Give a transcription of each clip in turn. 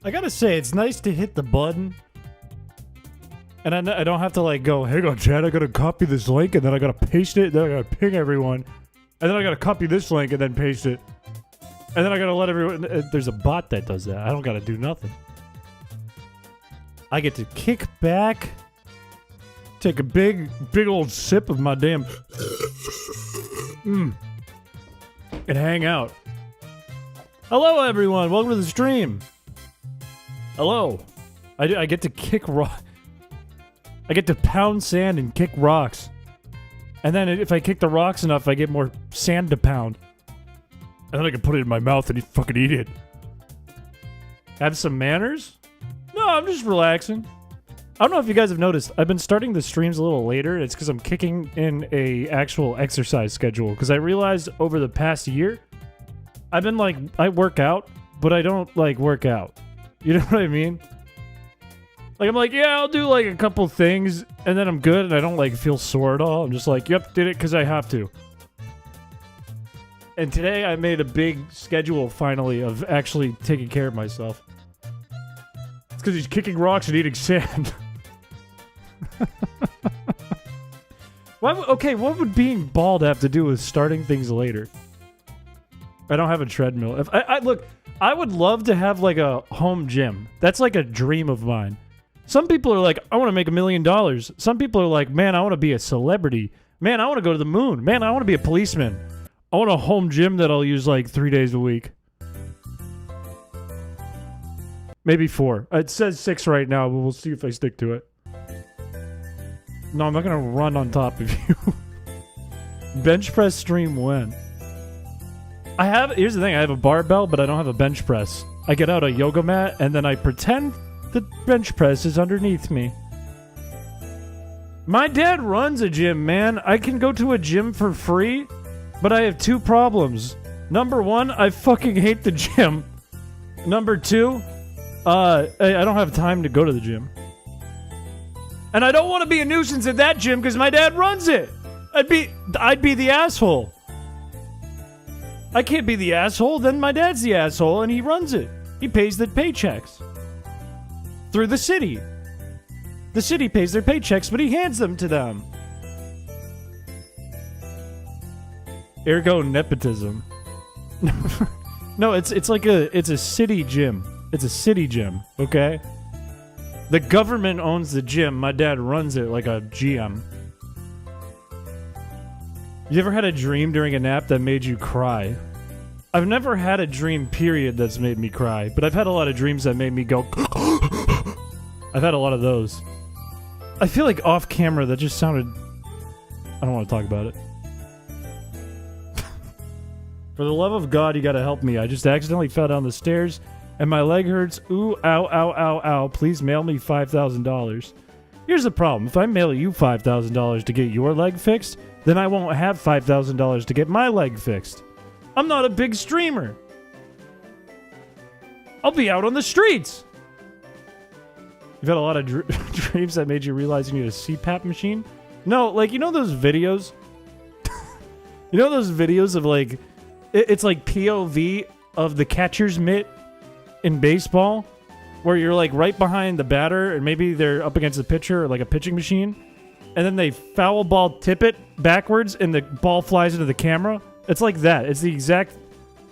I gotta say, it's nice to hit the button. And I don't have to like go, hang on, Chad, I gotta copy this link and then I gotta paste it, then I gotta ping everyone. And then I gotta copy this link and then paste it. And then I gotta let everyone... There's a bot that does that. I don't gotta do nothing. I get to kick back, take a big old sip of my damn... and hang out. Hello, everyone. Welcome to the stream. Hello. I get to kick rock. I get to pound sand and kick rocks. And then if I kick the rocks enough, I get more sand to pound. And then I can put it in my mouth and fucking eat it. Have some manners? No, I'm just relaxing. I don't know if you guys have noticed. I've been starting the streams a little later. It's because I'm kicking in a actual exercise schedule. Because I realized over the past year, I've been like, I work out, but I don't like work out. You know what I mean? Like, I'm like, yeah, I'll do like a couple things, and then I'm good, and I don't like feel sore at all. I'm just like, yep, did it because I have to. And today I made a big schedule, finally, of actually taking care of myself. It's because he's kicking rocks and eating sand. Okay, what would being bald have to do with starting things later? I don't have a treadmill. If look, I would love to have like a home gym. That's like a dream of mine. Some people are like, I want to make $1 million. Some people are like, man, I want to be a celebrity. Man, I want to go to the moon. Man, I want to be a policeman. I want a home gym that I'll use like 3 days a week. Maybe 4. It says 6 right now, but we'll see if I stick to it. No, I'm not going to run on top of you. Bench press stream when? Here's the thing, I have a barbell, but I don't have a bench press. I get out a yoga mat, and then I pretend the bench press is underneath me. My dad runs a gym, man. I can go to a gym for free, but I have 2 problems. Number 1, I fucking hate the gym. Number 2, I don't have time to go to the gym. And I don't want to be a nuisance at that gym because my dad runs it. I'd be the asshole. I can't be the asshole, then my dad's the asshole and he runs it. He pays the paychecks. Through the city. The city pays their paychecks, but he hands them to them. Ergo nepotism. No, it's like it's a city gym. It's a city gym, okay? The government owns the gym. My dad runs it like a GM. You ever had a dream during a nap that made you cry? I've never had a dream, period, that's made me cry. But I've had a lot of dreams that made me go... I've had a lot of those. I feel like off camera that just sounded... I don't want to talk about it. For the love of God, you gotta help me. I just accidentally fell down the stairs and my leg hurts. Ooh, ow, ow, ow, ow. Please mail me $5,000. Here's the problem. If I mail you $5,000 to get your leg fixed, then I won't have $5,000 to get my leg fixed. I'm not a big streamer. I'll be out on the streets. You've had a lot of dreams that made you realize you need a CPAP machine? No, like, you know those videos? You know those videos of, like, it's like POV of the catcher's mitt in baseball? Where you're, like, right behind the batter, and maybe they're up against the pitcher, or, like, a pitching machine. And then they foul ball tip it backwards, and the ball flies into the camera? It's like that. It's the exact...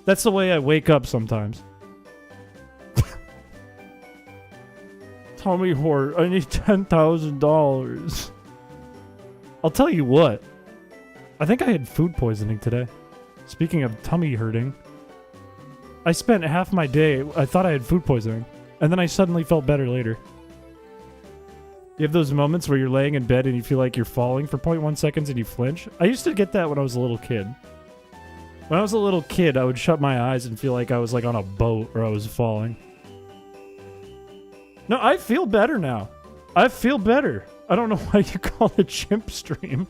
That's the way I wake up sometimes. Tummy hurt. I need $10,000. I'll tell you what. I think I had food poisoning today. Speaking of tummy hurting. I spent half my day... I thought I had food poisoning. And then I suddenly felt better later. You have those moments where you're laying in bed and you feel like you're falling for 0.1 seconds and you flinch? I used to get that when I was a little kid. When I was a little kid, I would shut my eyes and feel like I was like on a boat or I was falling. No, I feel better now. I feel better. I don't know why you call it chimp stream.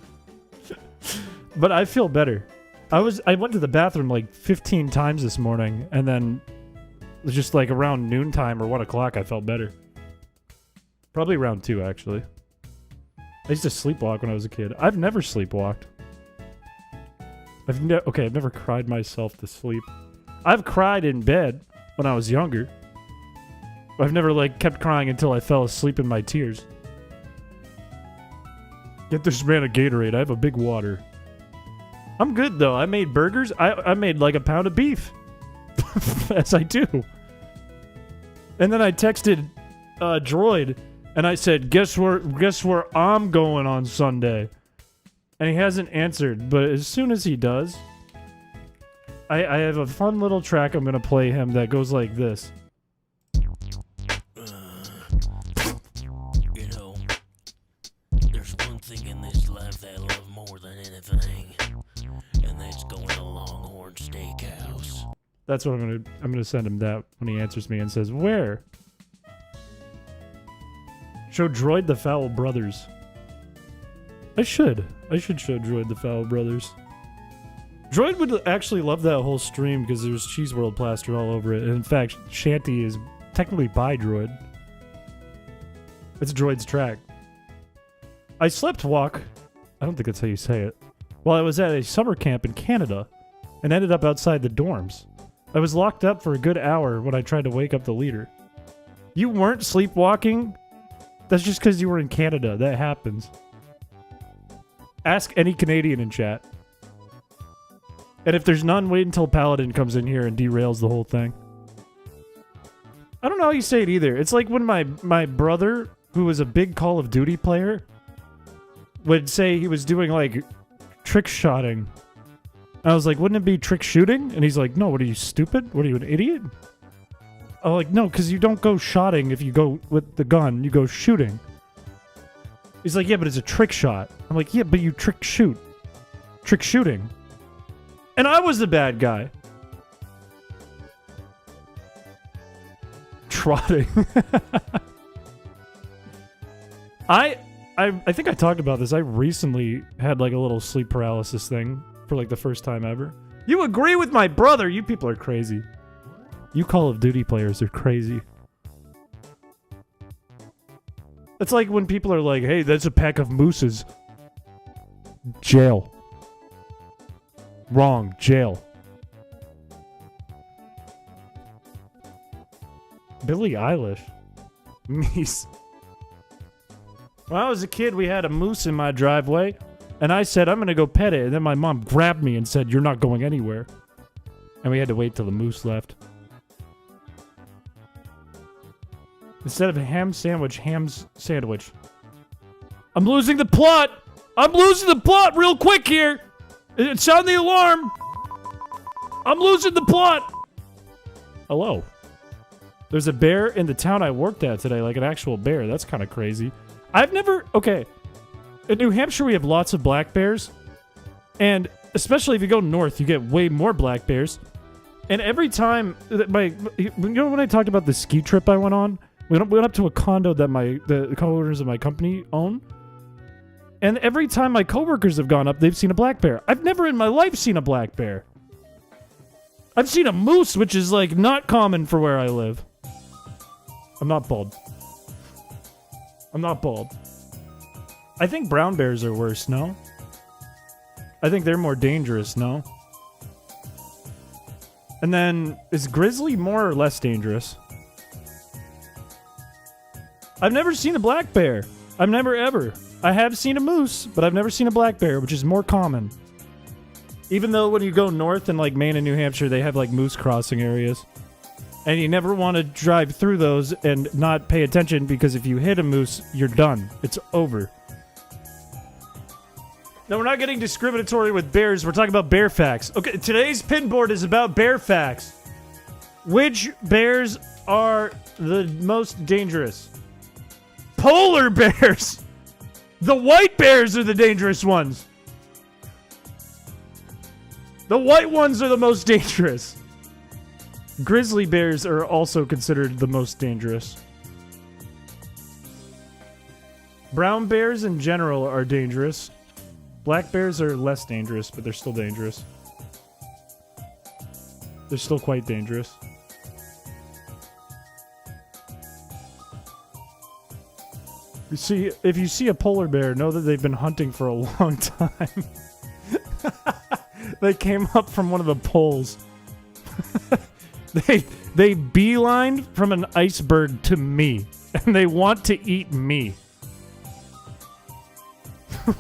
But I feel better. I went to the bathroom like 15 times this morning, and then just like around noontime or 1 o'clock, I felt better. Probably around 2, actually. I used to sleepwalk when I was a kid. I've never sleepwalked. I've never cried myself to sleep. I've cried in bed when I was younger. I've never, like, kept crying until I fell asleep in my tears. Get this man a Gatorade. I have a big water. I'm good, though. I made burgers. I made, like, a pound of beef. As I do. And then I texted Droid, and I said, guess where I'm going on Sunday? And he hasn't answered, but as soon as he does, I have a fun little track I'm going to play him that goes like this. You know, there's one thing in this life that I love more than anything, and that's going to Longhorn Steakhouse. That's what I'm gonna send him that when he answers me and says, where? Show Droid the Foul Brothers. I should show Droid the Foul Brothers. Droid would actually love that whole stream because there's Cheese World plastered all over it. And in fact, Shanty is technically by Droid. It's Droid's track. I slept walk. I don't think that's how you say it. While I was at a summer camp in Canada and ended up outside the dorms. I was locked up for a good hour when I tried to wake up the leader. You weren't sleepwalking? That's just because you were in Canada. That happens. Ask any Canadian in chat. And if there's none, wait until Paladin comes in here and derails the whole thing. I don't know how you say it either. It's like when my brother, who was a big Call of Duty player, would say he was doing, like, trick shotting. I was like, wouldn't it be trick shooting? And he's like, no, what are you, stupid? What are you, an idiot? I'm like, no, because you don't go shotting if you go with the gun. You go shooting. He's like, yeah, but it's a trick shot. I'm like, yeah, but you trick shoot. Trick shooting. And I was the bad guy. Trotting. I think I talked about this. I recently had like a little sleep paralysis thing for like the first time ever. You agree with my brother? You people are crazy. You Call of Duty players are crazy. It's like when people are like, hey, that's a pack of mooses. Jail. Wrong. Jail. Billie Eilish. Meese. When I was a kid, we had a moose in my driveway, and I said, I'm going to go pet it, and then my mom grabbed me and said, you're not going anywhere. And we had to wait till the moose left. Instead of a ham sandwich, ham's sandwich. I'm losing the plot! I'm losing the plot real quick here! Sound the alarm! I'm losing the plot! Hello. There's a bear in the town I worked at today, like an actual bear. That's kind of crazy. I've never... Okay. In New Hampshire, we have lots of black bears. And especially if you go north, you get way more black bears. And every time... You know when I talked about the ski trip I went on? We went up to a condo that the co-owners of my company own. And every time my coworkers have gone up, they've seen a black bear. I've never in my life seen a black bear. I've seen a moose, which is, like, not common for where I live. I'm not bald. I'm not bald. I think brown bears are worse, no? I think they're more dangerous, no? And then, is grizzly more or less dangerous? I've never seen a black bear. I've never ever. I have seen a moose, but I've never seen a black bear, which is more common. Even though when you go north in like Maine and New Hampshire, they have like moose crossing areas. And you never want to drive through those and not pay attention because if you hit a moose, you're done. It's over. No, we're not getting discriminatory with bears. We're talking about bear facts. Okay, today's pinboard is about bear facts. Which bears are the most dangerous? Polar bears! The white bears are the dangerous ones. The white ones are the most dangerous. Grizzly bears are also considered the most dangerous. Brown bears in general are dangerous. Black bears are less dangerous, but they're still dangerous. They're still quite dangerous. You see, if you see a polar bear, know that they've been hunting for a long time. They came up from one of the poles. They beelined from an iceberg to me, and they want to eat me.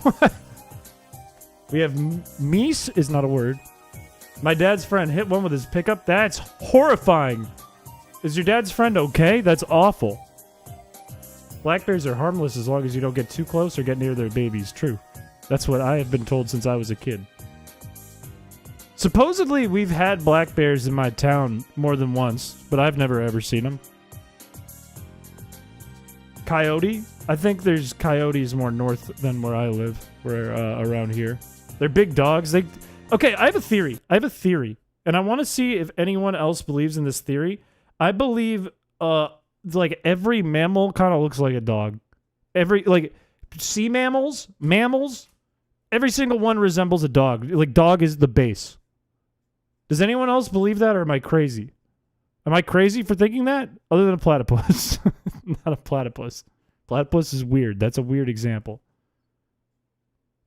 What? We have meese is not a word. My dad's friend hit one with his pickup. That's horrifying. Is your dad's friend okay? That's awful. Black bears are harmless as long as you don't get too close or get near their babies. True. That's what I have been told since I was a kid. Supposedly, we've had black bears in my town more than once, but I've never ever seen them. Coyote? I think there's coyotes more north than where I live, around here. They're big dogs. Okay, I have a theory. And I want to see if anyone else believes in this theory. I believe, like, every mammal kind of looks like a dog. Sea mammals, every single one resembles a dog. Like, dog is the base. Does anyone else believe that, or am I crazy? Am I crazy for thinking that? Other than a platypus. Not a platypus. Platypus is weird. That's a weird example.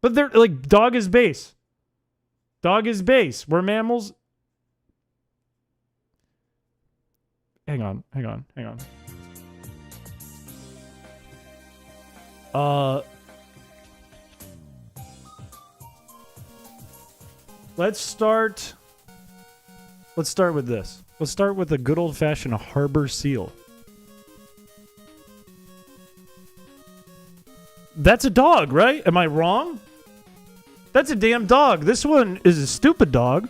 But they're, like, dog is base. Dog is base. We're mammals. Hang on. Let's start with this. Let's start with a good old-fashioned harbor seal. That's a dog, right? Am I wrong? That's a damn dog. This one is a stupid dog.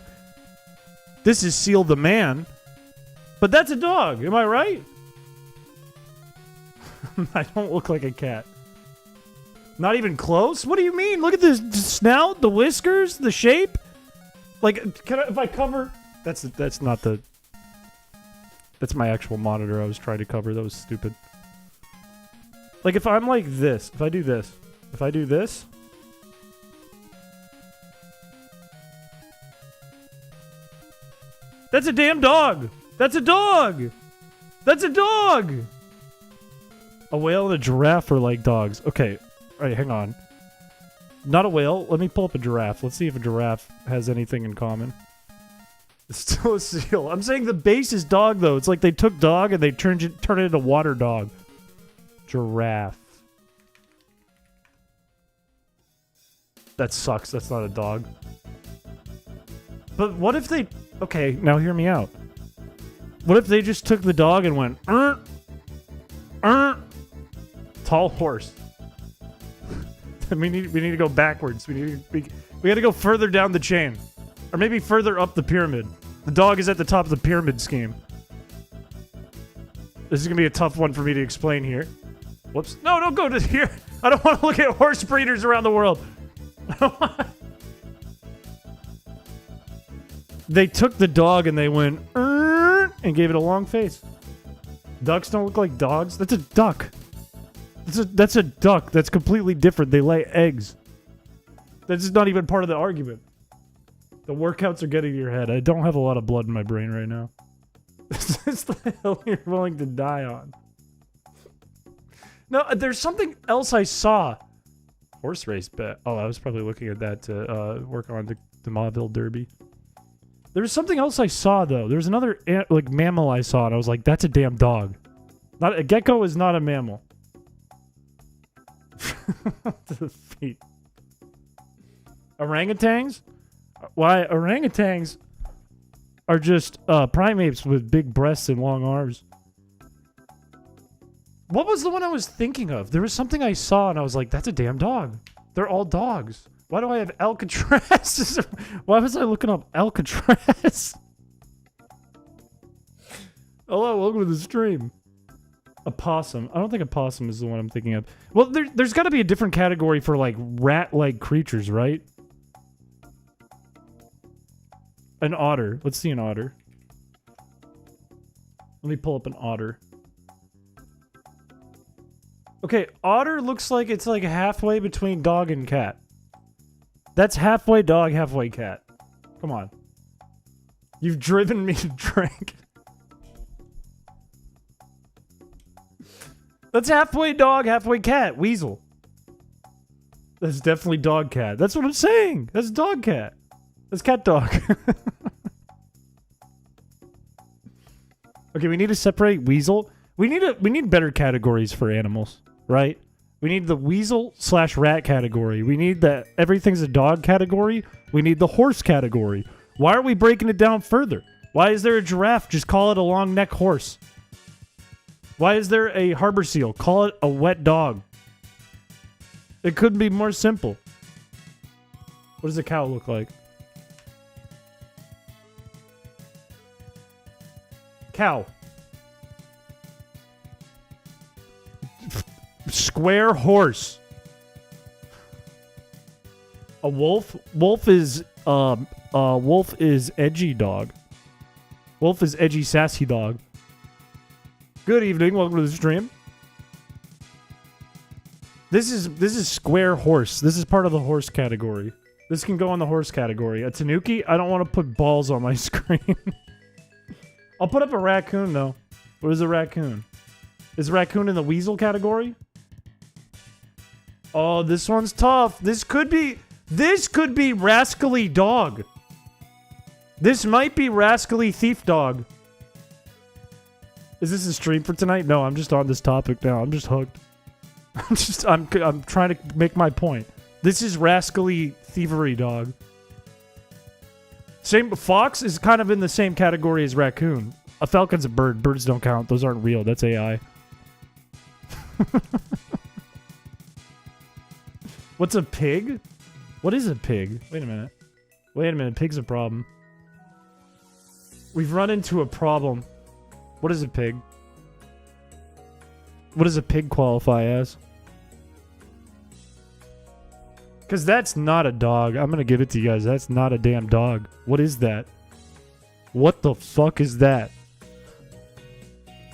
This is Seal the Man. But that's a dog. Am I right? I don't look like a cat. Not even close? What do you mean? Look at this snout, the whiskers, the shape. Like, if I cover... That's not the... That's my actual monitor I was trying to cover. That was stupid. Like, if I'm like this, if I do this, that's a damn dog! That's a dog! That's a dog! A whale and a giraffe are like dogs. Okay, alright, hang on. Not a whale. Let me pull up a giraffe. Let's see if a giraffe has anything in common. It's still a seal. I'm saying the base is dog, though. It's like they took dog and they turned it into water dog. Giraffe. That sucks. That's not a dog. But what if they... Okay, now hear me out. What if they just took the dog and went... Tall horse. we need to go backwards. We gotta go further down the chain. Or maybe further up the pyramid. The dog is at the top of the pyramid scheme. This is gonna be a tough one for me to explain here. Whoops. No, don't go to here. I don't want to look at horse breeders around the world. They took the dog and they went and gave it a long face. Ducks don't look like dogs. That's a duck. That's a duck. That's completely different. They lay eggs. That's not even part of the argument. The workouts are getting to your head. I don't have a lot of blood in my brain right now. This is the hill you're willing to die on. No, there's something else I saw. Horse race bet. Oh, I was probably looking at that to work on the Mauville Derby. There was something else I saw, though. There was another like mammal I saw, and I was like, that's a damn dog. Not a gecko is not a mammal. To the feet. Orangutans? Why, orangutans are just primates with big breasts and long arms. What was the one I was thinking of? There was something I saw and I was like, that's a damn dog. They're all dogs. Why do I have Alcatraz? Why was I looking up Alcatraz? Hello, welcome to the stream. A possum. I don't think a possum is the one I'm thinking of. Well, there's got to be a different category for, like, rat-like creatures, right? An otter. Let's see an otter. Let me pull up an otter. Okay, otter looks like it's like halfway between dog and cat. That's halfway dog, halfway cat. Come on. You've driven me to drink. That's halfway dog, halfway cat. Weasel. That's definitely dog cat. That's what I'm saying. That's dog cat. That's cat dog. Okay, we need to separate weasel. We need better categories for animals, right? We need the weasel/rat category. We need the everything's a dog category. We need the horse category. Why are we breaking it down further? Why is there a giraffe? Just call it a long neck horse. Why is there a harbor seal? Call it a wet dog. It couldn't be more simple. What does a cow look like? Cow. Square horse. A wolf. Wolf is edgy dog. Wolf is edgy, sassy dog. Good evening. Welcome to the stream. This is square horse. This is part of the horse category. This can go in the horse category. A tanuki. I don't want to put balls on my screen. I'll put up a raccoon though. What is a raccoon? Is raccoon in the weasel category? Oh, this one's tough. This could be rascally dog. This might be rascally thief dog. Is this a stream for tonight? No, I'm just on this topic now. I'm just hooked. I'm trying to make my point. This is rascally thievery dog. Same fox is kind of in the same category as raccoon. A falcon's a bird. Birds don't count. Those aren't real. That's AI. What's a pig? What is a pig? Wait a minute. Wait a minute. Pig's a problem. We've run into a problem. What is a pig? What does a pig qualify as? Because that's not a dog. I'm going to give it to you guys. That's not a damn dog. What is that? What the fuck is that?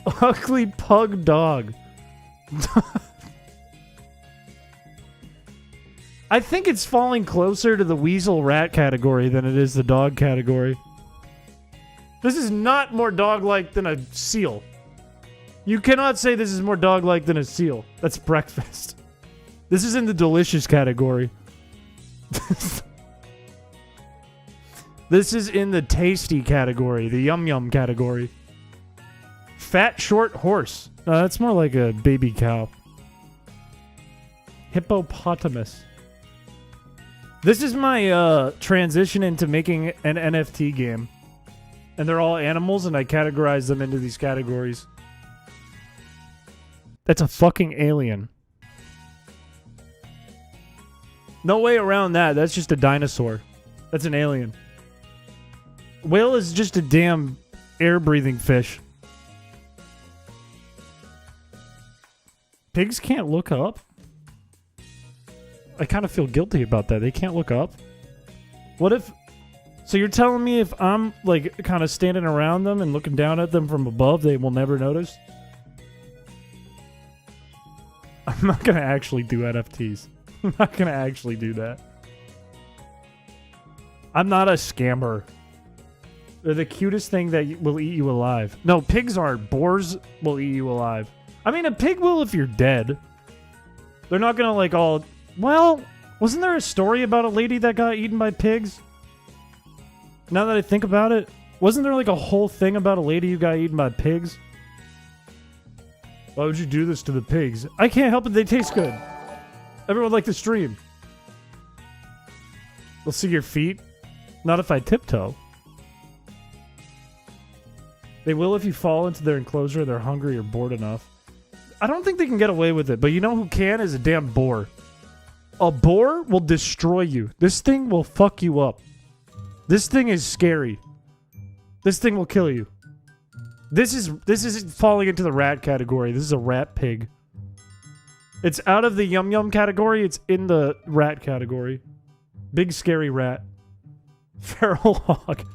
Ugly pug dog. I think it's falling closer to the weasel rat category than it is the dog category. This is not more dog-like than a seal. You cannot say this is more dog-like than a seal. That's breakfast. This is in the delicious category. This is in the tasty category, the yum-yum category. Fat, short horse. No, that's more like a baby cow. Hippopotamus. This is my transition into making an NFT game. And they're all animals, and I categorize them into these categories. That's a fucking alien. No way around that. That's just a dinosaur. That's an alien. Whale is just a damn air-breathing fish. Pigs can't look up? I kind of feel guilty about that. They can't look up? What if... So you're telling me if I'm, like, kind of standing around them and looking down at them from above, they will never notice? I'm not going to actually do NFTs. I'm not going to actually do that. I'm not a scammer. They're the cutest thing that will eat you alive. No, pigs aren't. Boars will eat you alive. I mean, a pig will if you're dead. They're not going to, like, all... Well, wasn't there a story about a lady that got eaten by pigs? Now that I think about it, wasn't there like a whole thing about a lady who got eaten by pigs? Why would you do this to the pigs? I can't help it, they taste good. Everyone like the stream. They'll see your feet. Not if I tiptoe. They will if you fall into their enclosure, they're hungry or bored enough. I don't think they can get away with it, but you know who can is a damn boar. A boar will destroy you. This thing will fuck you up. This thing is scary. This thing will kill you. This is falling into the rat category. This is a rat pig. It's out of the yum yum category. It's in the rat category. Big scary rat. Feral hog.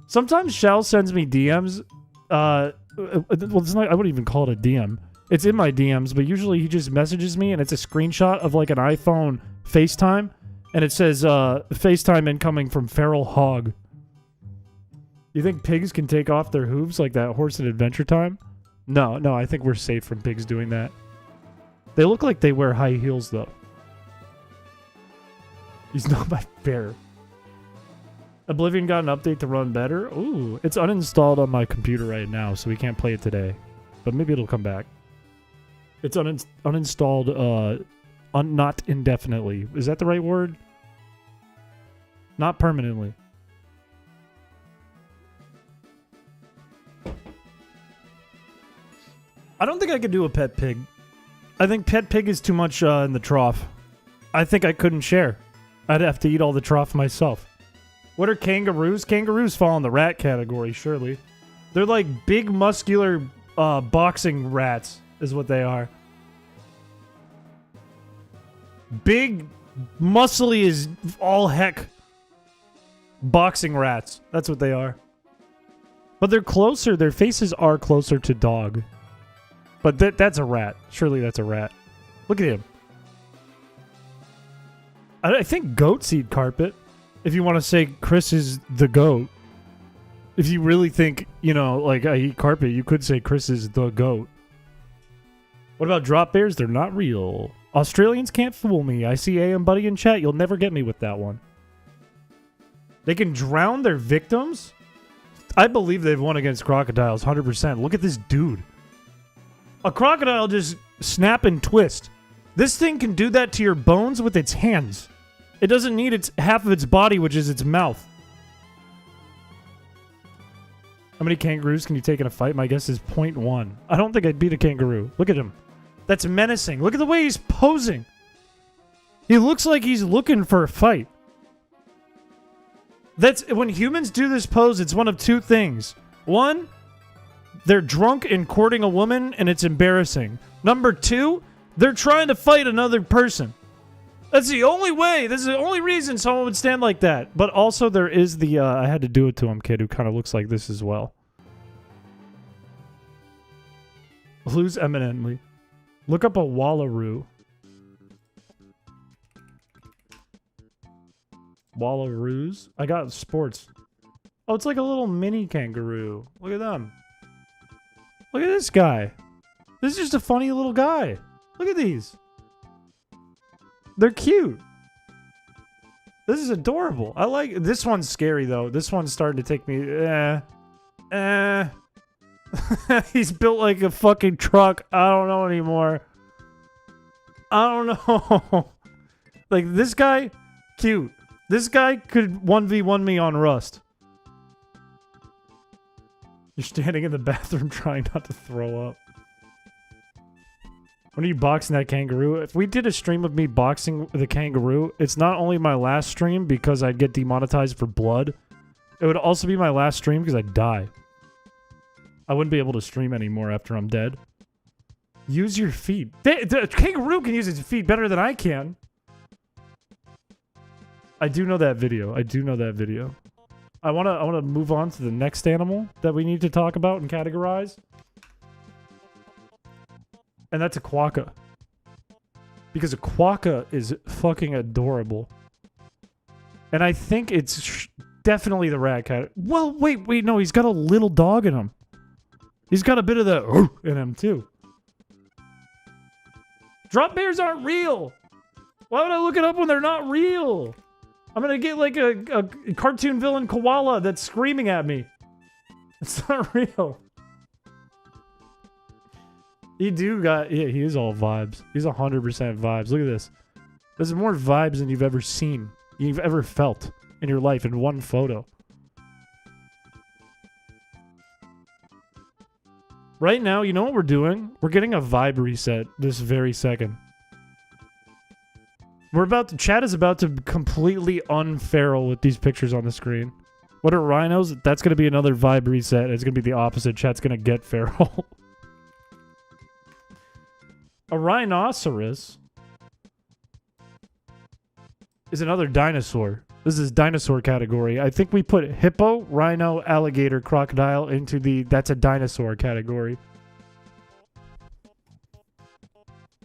Sometimes Shao sends me DMs. Well, it's not, I wouldn't even call it a DM. It's in my DMs, but usually he just messages me and it's a screenshot of like an iPhone FaceTime. And it says, FaceTime incoming from Feral Hog. You think pigs can take off their hooves like that horse at Adventure Time? No, I think we're safe from pigs doing that. They look like they wear high heels, though. He's not my bear. Oblivion got an update to run better. Ooh, it's uninstalled on my computer right now, so we can't play it today. But maybe it'll come back. It's uninstalled, not indefinitely. Is that the right word? Not permanently. I don't think I could do a pet pig. I think pet pig is too much in the trough. I think I couldn't share. I'd have to eat all the trough myself. What are kangaroos? Kangaroos fall in the rat category, surely. They're like big, muscular, boxing rats, is what they are. Big, muscly as all heck. Boxing rats. That's what they are. But they're closer. Their faces are closer to dog. But that's a rat. Surely that's a rat. Look at him. I think goats eat carpet. If you want to say Chris is the goat. If you really think, you know, like I eat carpet, you could say Chris is the goat. What about drop bears? They're not real. Australians can't fool me. I see AM Buddy in chat. You'll never get me with that one. They can drown their victims? I believe they've won against crocodiles, 100%. Look at this dude. A crocodile just snap and twist. This thing can do that to your bones with its hands. It doesn't need its half of its body, which is its mouth. How many kangaroos can you take in a fight? My guess is 0.1. I don't think I'd beat a kangaroo. Look at him. That's menacing. Look at the way he's posing. He looks like he's looking for a fight. That's when humans do this pose, it's one of two things. One, they're drunk and courting a woman, and it's embarrassing. Number two, they're trying to fight another person. That's the only way. This is the only reason someone would stand like that. But also there is the, I had to do it to him kid who kind of looks like this as well. Who's eminently? Look up a wallaroo. Wallaroos? I got sports. Oh, it's like a little mini kangaroo. Look at them. Look at this guy. This is just a funny little guy. Look at these. They're cute. This is adorable. I like... This one's scary, though. This one's starting to take me... He's built like a fucking truck. I don't know anymore. I don't know. Like, this guy... Cute. This guy could 1v1 me on Rust. You're standing in the bathroom trying not to throw up. When are you boxing that kangaroo? If we did a stream of me boxing the kangaroo, it's not only my last stream because I'd get demonetized for blood. It would also be my last stream because I'd die. I wouldn't be able to stream anymore after I'm dead. Use your feet. The kangaroo can use its feet better than I can. I do know that video. I do know that video. I wanna move on to the next animal that we need to talk about and categorize. And that's a quokka. Because a quokka is fucking adorable. And I think it's definitely the rat cat. Well, wait, no, he's got a little dog in him. He's got a bit of the in him, too. Drop bears aren't real. Why would I look it up when they're not real? I'm gonna get like a cartoon villain koala that's screaming at me. It's not real. He is all vibes. He's 100% vibes. Look at this. This is more vibes than you've ever seen. You've ever felt in your life in one photo. Right now, you know what we're doing? We're getting a vibe reset this very second. Chat is about to completely unferal with these pictures on the screen. What are rhinos? That's going to be another vibe reset. It's going to be the opposite. Chat's going to get feral. A rhinoceros is another dinosaur. This is dinosaur category. I think we put hippo, rhino, alligator, crocodile into that's a dinosaur category.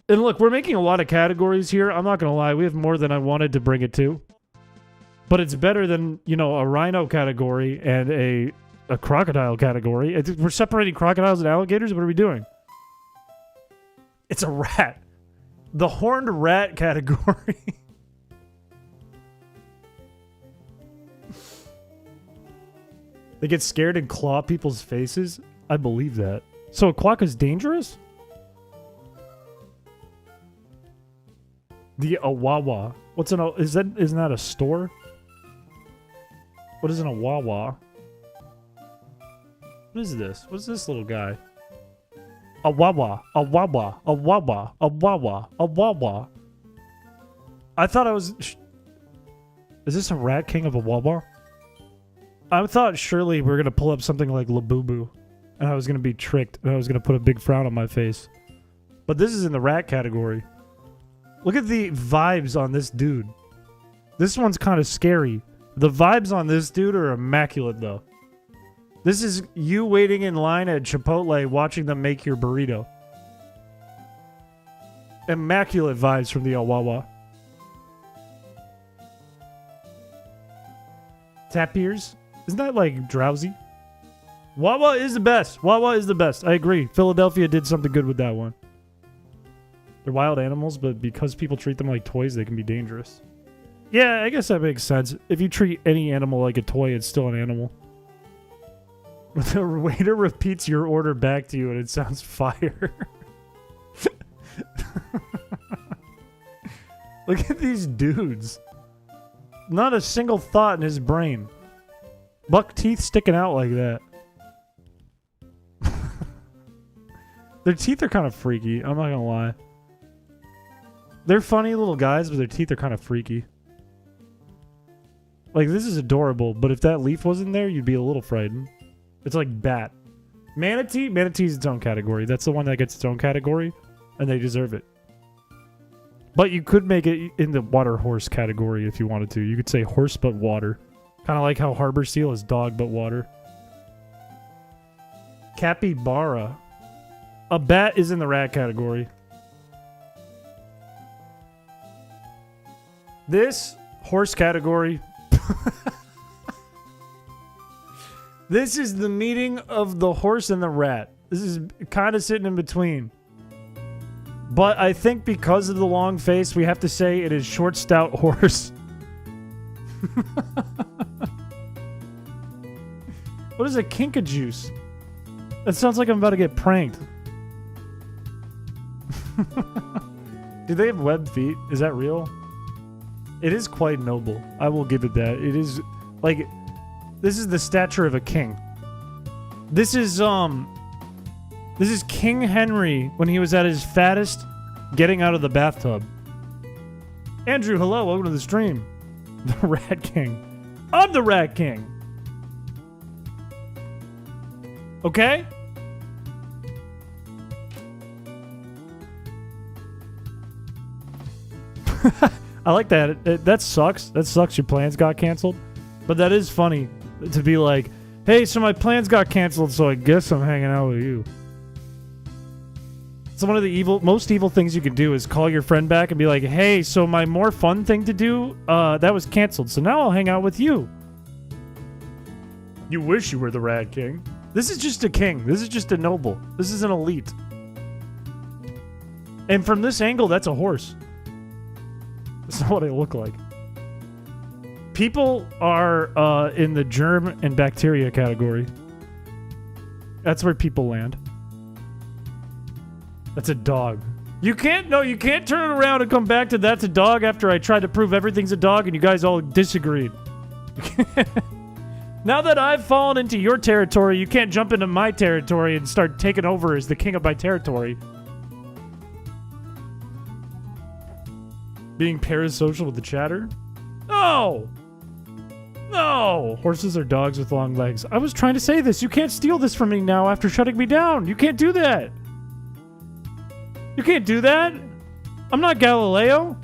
And look, we're making a lot of categories here. I'm not going to lie. We have more than I wanted to bring it to. But it's better than, you know, a rhino category and a crocodile category. We're separating crocodiles and alligators? What are we doing? It's a rat. The horned rat category. They get scared and claw people's faces? I believe that. So a quokka's dangerous? The Awawa. What's an isn't that a store? What is an Awawa? What is this? What's this little guy? Awawa, Awawa, Awawa, Awawa, Awawa. I thought I was... Is this a rat king of Awawa? I thought surely we were going to pull up something like Labubu. And I was going to be tricked. And I was going to put a big frown on my face. But this is in the rat category. Look at the vibes on this dude. This one's kind of scary. The vibes on this dude are immaculate, though. This is you waiting in line at Chipotle watching them make your burrito. Immaculate vibes from the Awawa. Tap ears? Isn't that like drowsy? Wawa is the best. Wawa is the best. I agree. Philadelphia did something good with that one. They're wild animals, but because people treat them like toys, they can be dangerous. Yeah, I guess that makes sense. If you treat any animal like a toy, it's still an animal. The waiter repeats your order back to you and it sounds fire. Look at these dudes. Not a single thought in his brain. Buck teeth sticking out like that. Their teeth are kind of freaky, I'm not gonna lie. They're funny little guys, but their teeth are kind of freaky. Like, this is adorable, but if that leaf wasn't there, you'd be a little frightened. It's like bat. Manatee? Manatee's its own category. That's the one that gets its own category, and they deserve it. But you could make it in the water horse category if you wanted to. You could say horse but water. Kind of like how harbor seal is dog but water. Capybara. A bat is in the rat category. This horse category. This is the meeting of the horse and the rat. This is kind of sitting in between. But I think because of the long face, we have to say it is short, stout horse. What is a kinkajouce? That sounds like I'm about to get pranked. Do they have webbed feet? Is that real? It is quite noble. I will give it that. It is like this is the stature of a king. This is King Henry when he was at his fattest, getting out of the bathtub. Andrew, hello, welcome to the stream. The Rat King. I'm the Rat King. Okay? I like that. That sucks. That sucks your plans got canceled. But that is funny to be like, hey, so my plans got canceled, so I guess I'm hanging out with you. So one of the most evil things you can do is call your friend back and be like, hey, so my more fun thing to do, that was canceled, so now I'll hang out with you. You wish you were the Rat King. This is just a king. This is just a noble. This is an elite. And from this angle, that's a horse. That's not what I look like. People are in the germ and bacteria category. That's where people land. That's a dog. You can't turn it around and come back to that's a dog after I tried to prove everything's a dog and you guys all disagreed. Now that I've fallen into your territory, you can't jump into my territory and start taking over as the king of my territory. Being parasocial with the chatter? No! No! Horses are dogs with long legs. I was trying to say this. You can't steal this from me now after shutting me down. You can't do that. You can't do that. I'm not Galileo.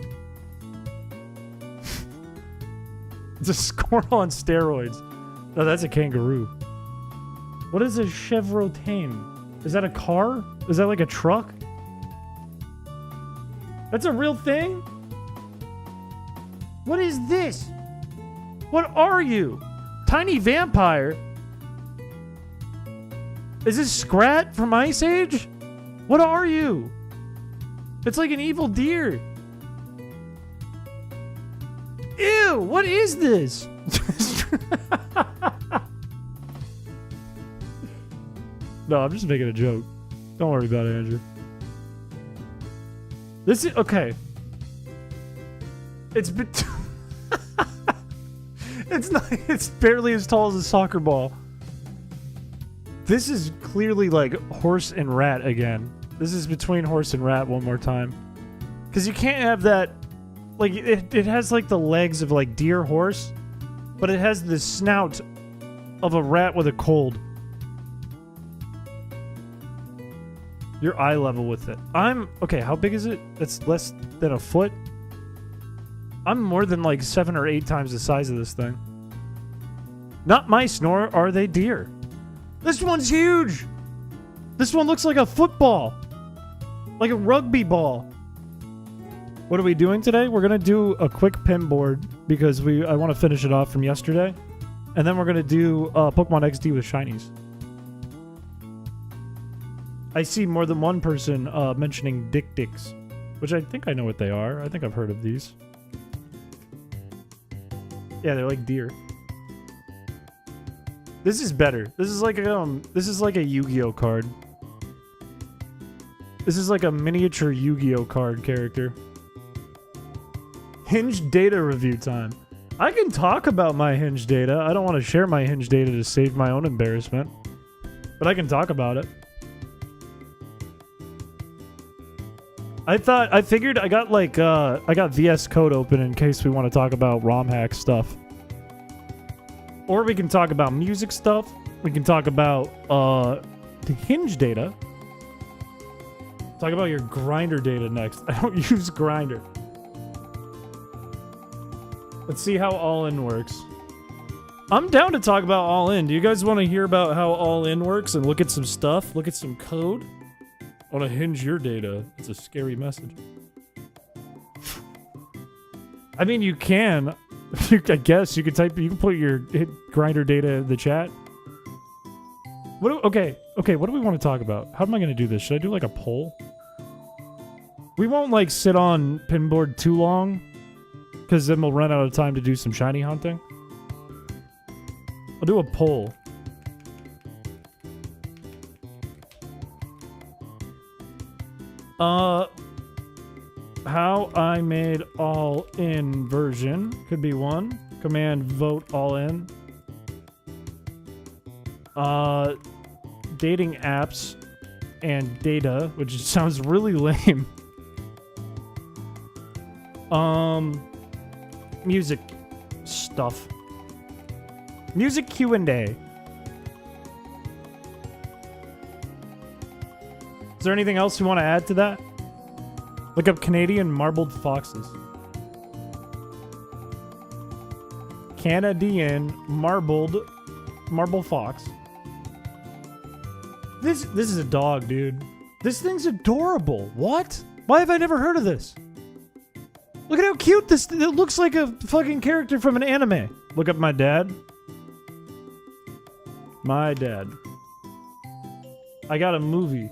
It's a squirrel on steroids. No, that's a kangaroo. What is a Chevrotain? Is that a car? Is that like a truck? That's a real thing? What is this? What are you? Tiny vampire? Is this Scrat from Ice Age? What are you? It's like an evil deer. Ew, what is this? No, I'm just making a joke. Don't worry about it, Andrew. This is okay. It's it's not. It's barely as tall as a soccer ball. This is clearly like horse and rat again. This is between horse and rat one more time. Because you can't have that. Like it has like the legs of like deer horse, but it has the snout of a rat with a cold. You're eye level with it. Okay, how big is it? That's less than a foot? I'm more than like 7 or 8 times the size of this thing. Not mice, nor are they deer. This one's huge! This one looks like a football. Like a rugby ball. What are we doing today? We're gonna do a quick pin board because I want to finish it off from yesterday. And then we're gonna do Pokemon XD with shinies. I see more than one person mentioning dick dicks, which I think I know what they are. I think I've heard of these. Yeah, they're like deer. This is better. This is like a Yu-Gi-Oh card. This is like a miniature Yu-Gi-Oh card character. Hinge data review time. I can talk about my Hinge data. I don't want to share my Hinge data to save my own embarrassment, but I can talk about it. I figured I got VS Code open in case we want to talk about ROM hack stuff. Or we can talk about music stuff. We can talk about the Hinge data. Talk about your Grindr data next. I don't use Grindr. Let's see how All-In works. I'm down to talk about All-In. Do you guys want to hear about how All-In works and look at some stuff? Look at some code? I want to hinge your data. It's a scary message. I mean, you can. I guess you can put your Grindr data in the chat. Okay, what do we want to talk about? How am I going to do this? Should I do like a poll? We won't like sit on pinboard too long, because then we'll run out of time to do some shiny hunting. I'll do a poll. How I made all-in version could be one. Command vote all-in. Dating apps and data, which sounds really lame. Music stuff. Music Q&A. Is there anything else you want to add to that? Look up Canadian marbled foxes. Canadian marble fox. This is a dog, dude. This thing's adorable. What? Why have I never heard of this? Look at how cute this. It looks like a fucking character from an anime. Look up my dad. My dad. I got a movie.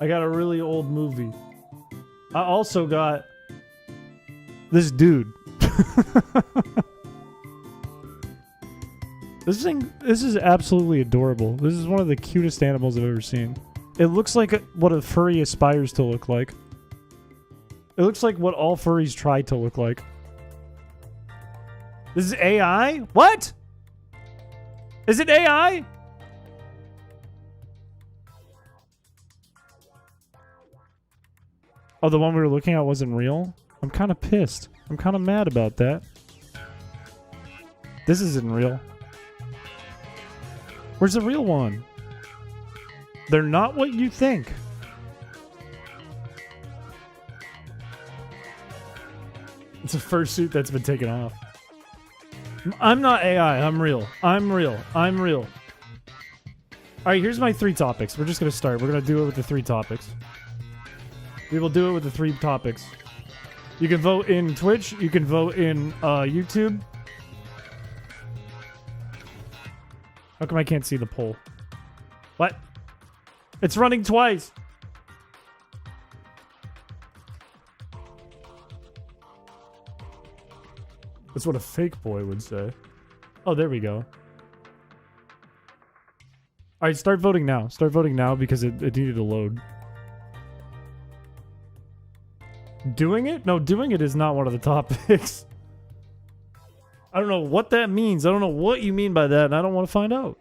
I got a really old movie. I also got this dude. This is absolutely adorable. This is one of the cutest animals I've ever seen. It looks like what a furry aspires to look like. It looks like what all furries try to look like. This is AI? What? Is it AI? Oh, the one we were looking at wasn't real? I'm kind of pissed. I'm kind of mad about that. This isn't real. Where's the real one? They're not what you think. It's a fursuit that's been taken off. I'm not AI. I'm real. I'm real. I'm real. All right, here's my 3 topics. We're just going to start. We're going to do it with the 3 topics. We will do it with the 3 topics. You can vote in Twitch. You can vote in YouTube. How come I can't see the poll? What? It's running twice. That's what a fake boy would say. Oh, there we go. All All right, start voting now. Start voting now because it needed to load. Doing it? No, doing it is not one of the topics. I don't know what that means. I don't know what you mean by that, and I don't want to find out.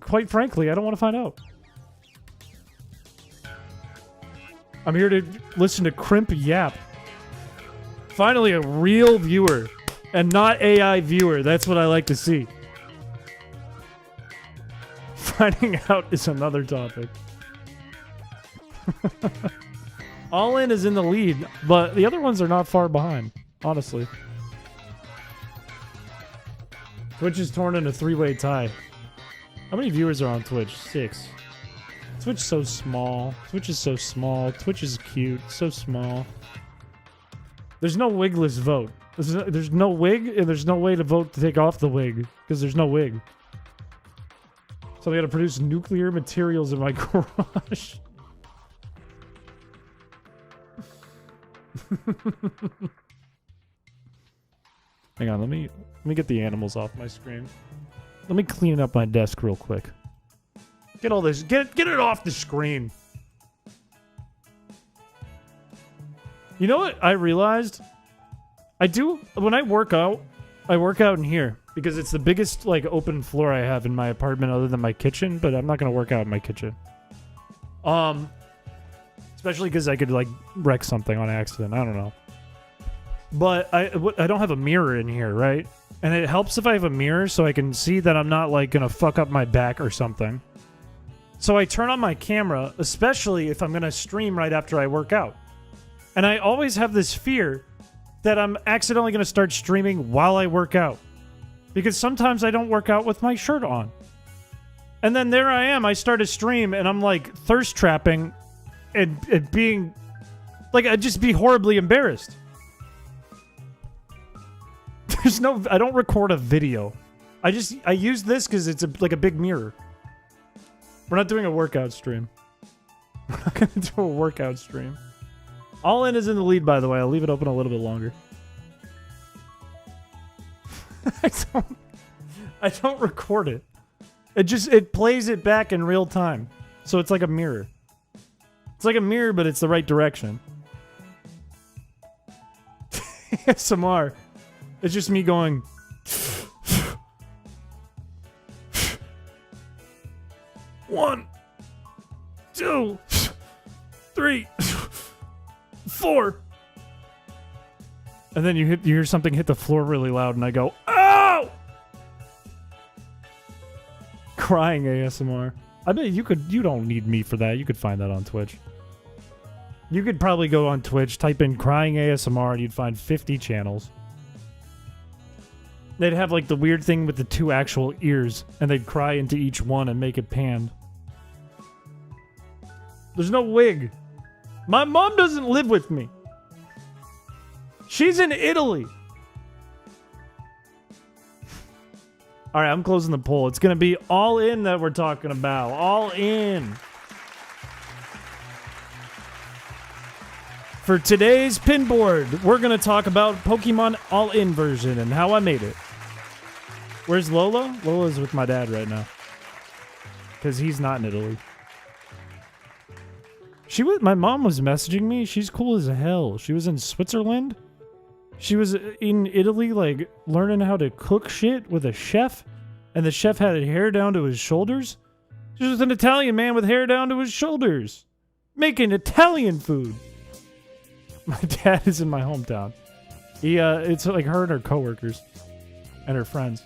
Quite frankly, I don't want to find out. I'm here to listen to Crimp yap. Finally, a real viewer, and not AI viewer. That's what I like to see. Finding out is another topic. All In is in the lead, but the other ones are not far behind, honestly. Twitch is torn in a three-way tie. How many viewers are on Twitch? 6. Twitch is so small. Twitch is so small. Twitch is cute. So small. There's no wigless vote. There's no wig, and there's no way to vote to take off the wig, because there's no wig. So they gotta produce nuclear materials in my garage. Hang on, let me get the animals off my screen. Let me clean up my desk real quick. Get all this, get it off the screen. You know what I realized? I do, when I work out in here because it's the biggest like open floor I have in my apartment other than my kitchen, but I'm not going to work out in my kitchen. Especially because I could like wreck something on accident. I don't know. But I don't have a mirror in here, right? And it helps if I have a mirror so I can see that I'm not like going to fuck up my back or something. So I turn on my camera, especially if I'm going to stream right after I work out. And I always have this fear that I'm accidentally going to start streaming while I work out. Because sometimes I don't work out with my shirt on. And then there I am, I start a stream and I'm like thirst trapping and being like, I'd just be horribly embarrassed. I don't record a video. I use this because it's like a big mirror. We're not doing a workout stream. We're not going to do a workout stream. All In is in the lead, by the way. I'll leave it open a little bit longer. I don't record it. It plays it back in real time. So it's like a mirror. It's like a mirror, but it's the right direction. ASMR. It's just me going. One, 2, 3, 4. And then you hear something hit the floor really loud, and I go, "Ow!" Crying ASMR. I bet you don't need me for that. You could find that on Twitch. You could probably go on Twitch, type in crying ASMR, and you'd find 50 channels. They'd have like the weird thing with the 2 actual ears, and they'd cry into each one and make it panned. There's no wig. My mom doesn't live with me. She's in Italy. All right, I'm closing the poll. It's going to be All In that we're talking about. All In. For today's pinboard, we're going to talk about Pokemon All In version and how I made it. Where's Lola? Lola's with my dad right now. Because he's not in Italy. My mom was messaging me. She's cool as hell. She was in Switzerland. She was in Italy, like, learning how to cook shit with a chef. And the chef had hair down to his shoulders. She was an Italian man with hair down to his shoulders. Making Italian food. My dad is in my hometown. It's like her and her coworkers. And her friends.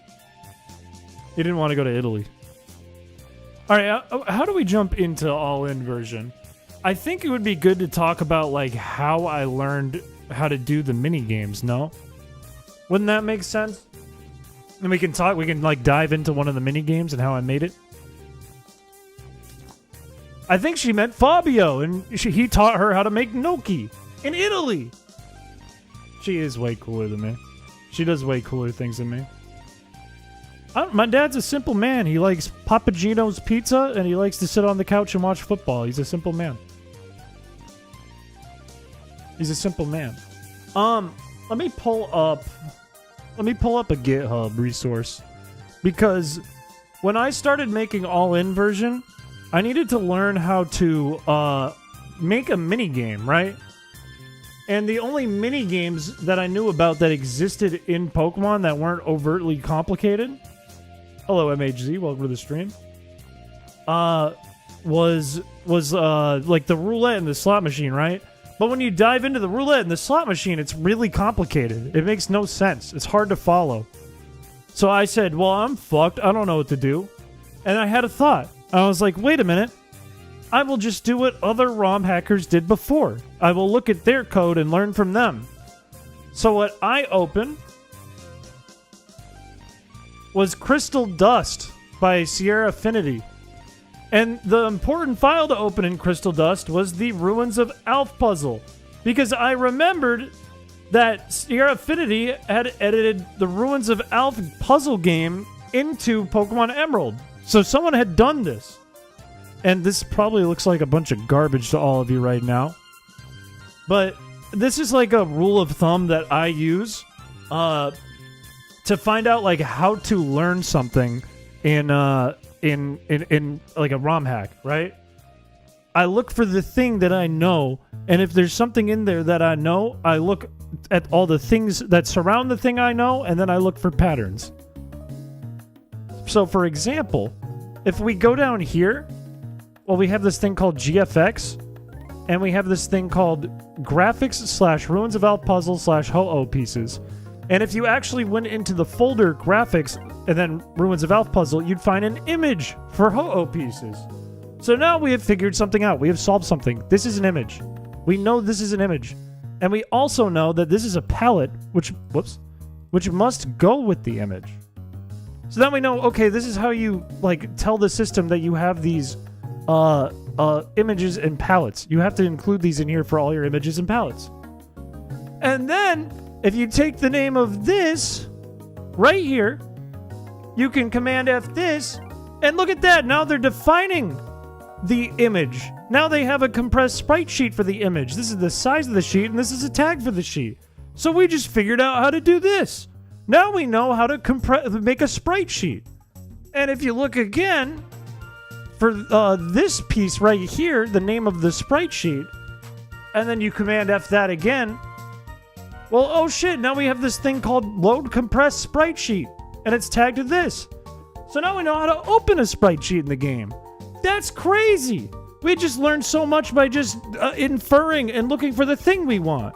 He didn't want to go to Italy. Alright, how do we jump into All In version? I think it would be good to talk about, like, how I learned how to do the mini games, no? Wouldn't that make sense? And we can like dive into one of the mini games and how I made it. I think she meant Fabio, and he taught her how to make gnocchi in Italy. She is way cooler than me. She does way cooler things than me. My dad's a simple man. He likes Papa Gino's pizza, and he likes to sit on the couch and watch football. He's a simple man. He's a simple man. Let me pull up a GitHub resource because when I started making all-in version, I needed to learn how to make a mini game, right? And the only mini games that I knew about that existed in Pokemon that weren't overtly complicated. Hello, MHZ. Welcome to the stream. Was like the roulette and the slot machine, right? But when you dive into the roulette and the slot machine, it's really complicated. It makes no sense. It's hard to follow. So I said, well, I'm fucked. I don't know what to do. And I had a thought. I was like, wait a minute. I will just do what other ROM hackers did before. I will look at their code and learn from them. So what I opened was Crystal Dust by Sierra Affinity. And the important file to open in Crystal Dust was the Ruins of Alph puzzle. Because I remembered that Sierra Affinity had edited the Ruins of Alph puzzle game into Pokemon Emerald. So someone had done this. And this probably looks like a bunch of garbage to all of you right now. But this is like a rule of thumb that I use to find out like how to learn something in like a ROM hack, right? I look for the thing that I know, and if there's something in there that I know, I look at all the things that surround the thing I know, and then I look for patterns. So for example, if we go down here, well, we have this thing called GFX, and we have this thing called graphics / Ruins of Alph puzzle / Ho-Oh pieces. And if you actually went into the folder graphics and then Ruins of Alph puzzle, you'd find an image for Ho-Oh pieces. So now we have figured something out. We have solved something. This is an image. We know this is an image. And we also know that this is a palette, which must go with the image. So then we know, okay, this is how you like tell the system that you have these images and palettes. You have to include these in here for all your images and palettes. And then if you take the name of this right here, you can Command F this, and look at that. Now they're defining the image. Now they have a compressed sprite sheet for the image. This is the size of the sheet, and this is a tag for the sheet. So we just figured out how to do this. Now we know how to make a sprite sheet. And if you look again, for this piece right here, the name of the sprite sheet, and then you Command F that again, well, oh shit, now we have this thing called load compressed sprite sheet, and it's tagged to this. So now we know how to open a sprite sheet in the game. That's crazy. We just learned so much by just inferring and looking for the thing we want.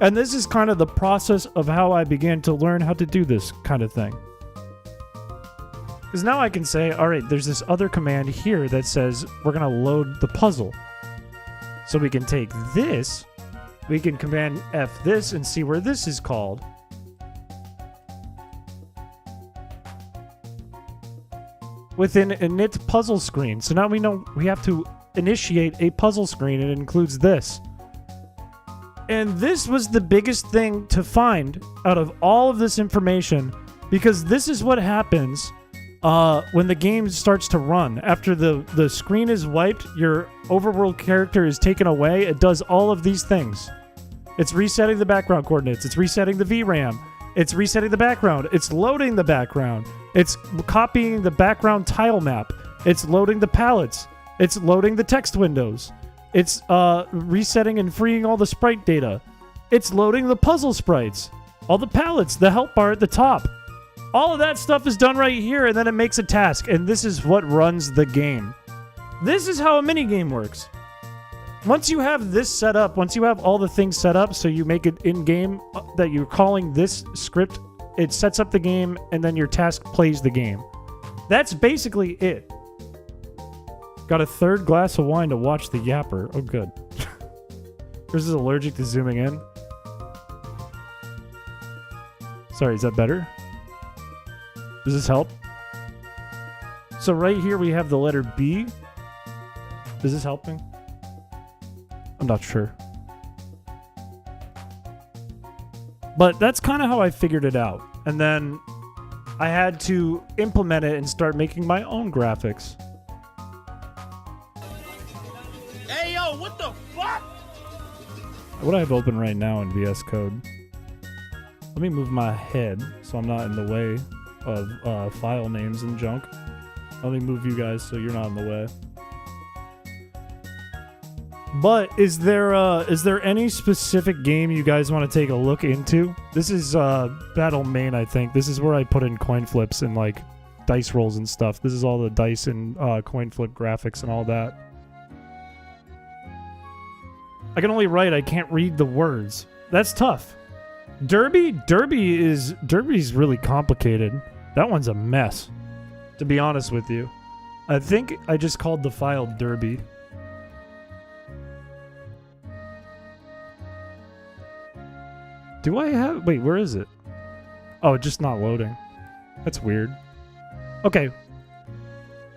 And this is kind of the process of how I began to learn how to do this kind of thing. Because now I can say, all right, there's this other command here that says we're going to load the puzzle. So we can take this, we can Command F this and see where this is called. Within init puzzle screen. So now we know we have to initiate a puzzle screen, and it includes this. And this was the biggest thing to find out of all of this information, because this is what happens when the game starts to run. After the screen is wiped, your overworld character is taken away. It does all of these things. It's resetting the background coordinates. It's resetting the VRAM. It's resetting the background. It's loading the background. It's copying the background tile map. It's loading the palettes. It's loading the text windows. It's resetting and freeing all the sprite data. It's loading the puzzle sprites. All the palettes, the help bar at the top. All of that stuff is done right here, and then it makes a task, and this is what runs the game. This is how a minigame works. Once you have this set up, once you have all the things set up, so you make it in-game that you're calling this script, it sets up the game, and then your task plays the game. That's basically it. Got a third glass of wine to watch the yapper. Oh, good. Yours is allergic to zooming in. Sorry, is that better? Does this help? So right here we have the letter B. Is this helping? I'm not sure. But that's kind of how I figured it out. And then I had to implement it and start making my own graphics. Hey, yo, what the fuck? What I have open right now in VS Code. Let me move my head so I'm not in the way of file names and junk. Let me move you guys so you're not in the way. But is there any specific game you guys want to take a look into? This is Battle Main, I think. This is where I put in coin flips and like dice rolls and stuff. This is all the dice and coin flip graphics and all that. I can only write, I can't read the words. That's tough. Derby's really complicated. That one's a mess, to be honest with you. I think I just called the file Derby. Do I have... Wait, where is it? Oh, it's just not loading. That's weird. Okay.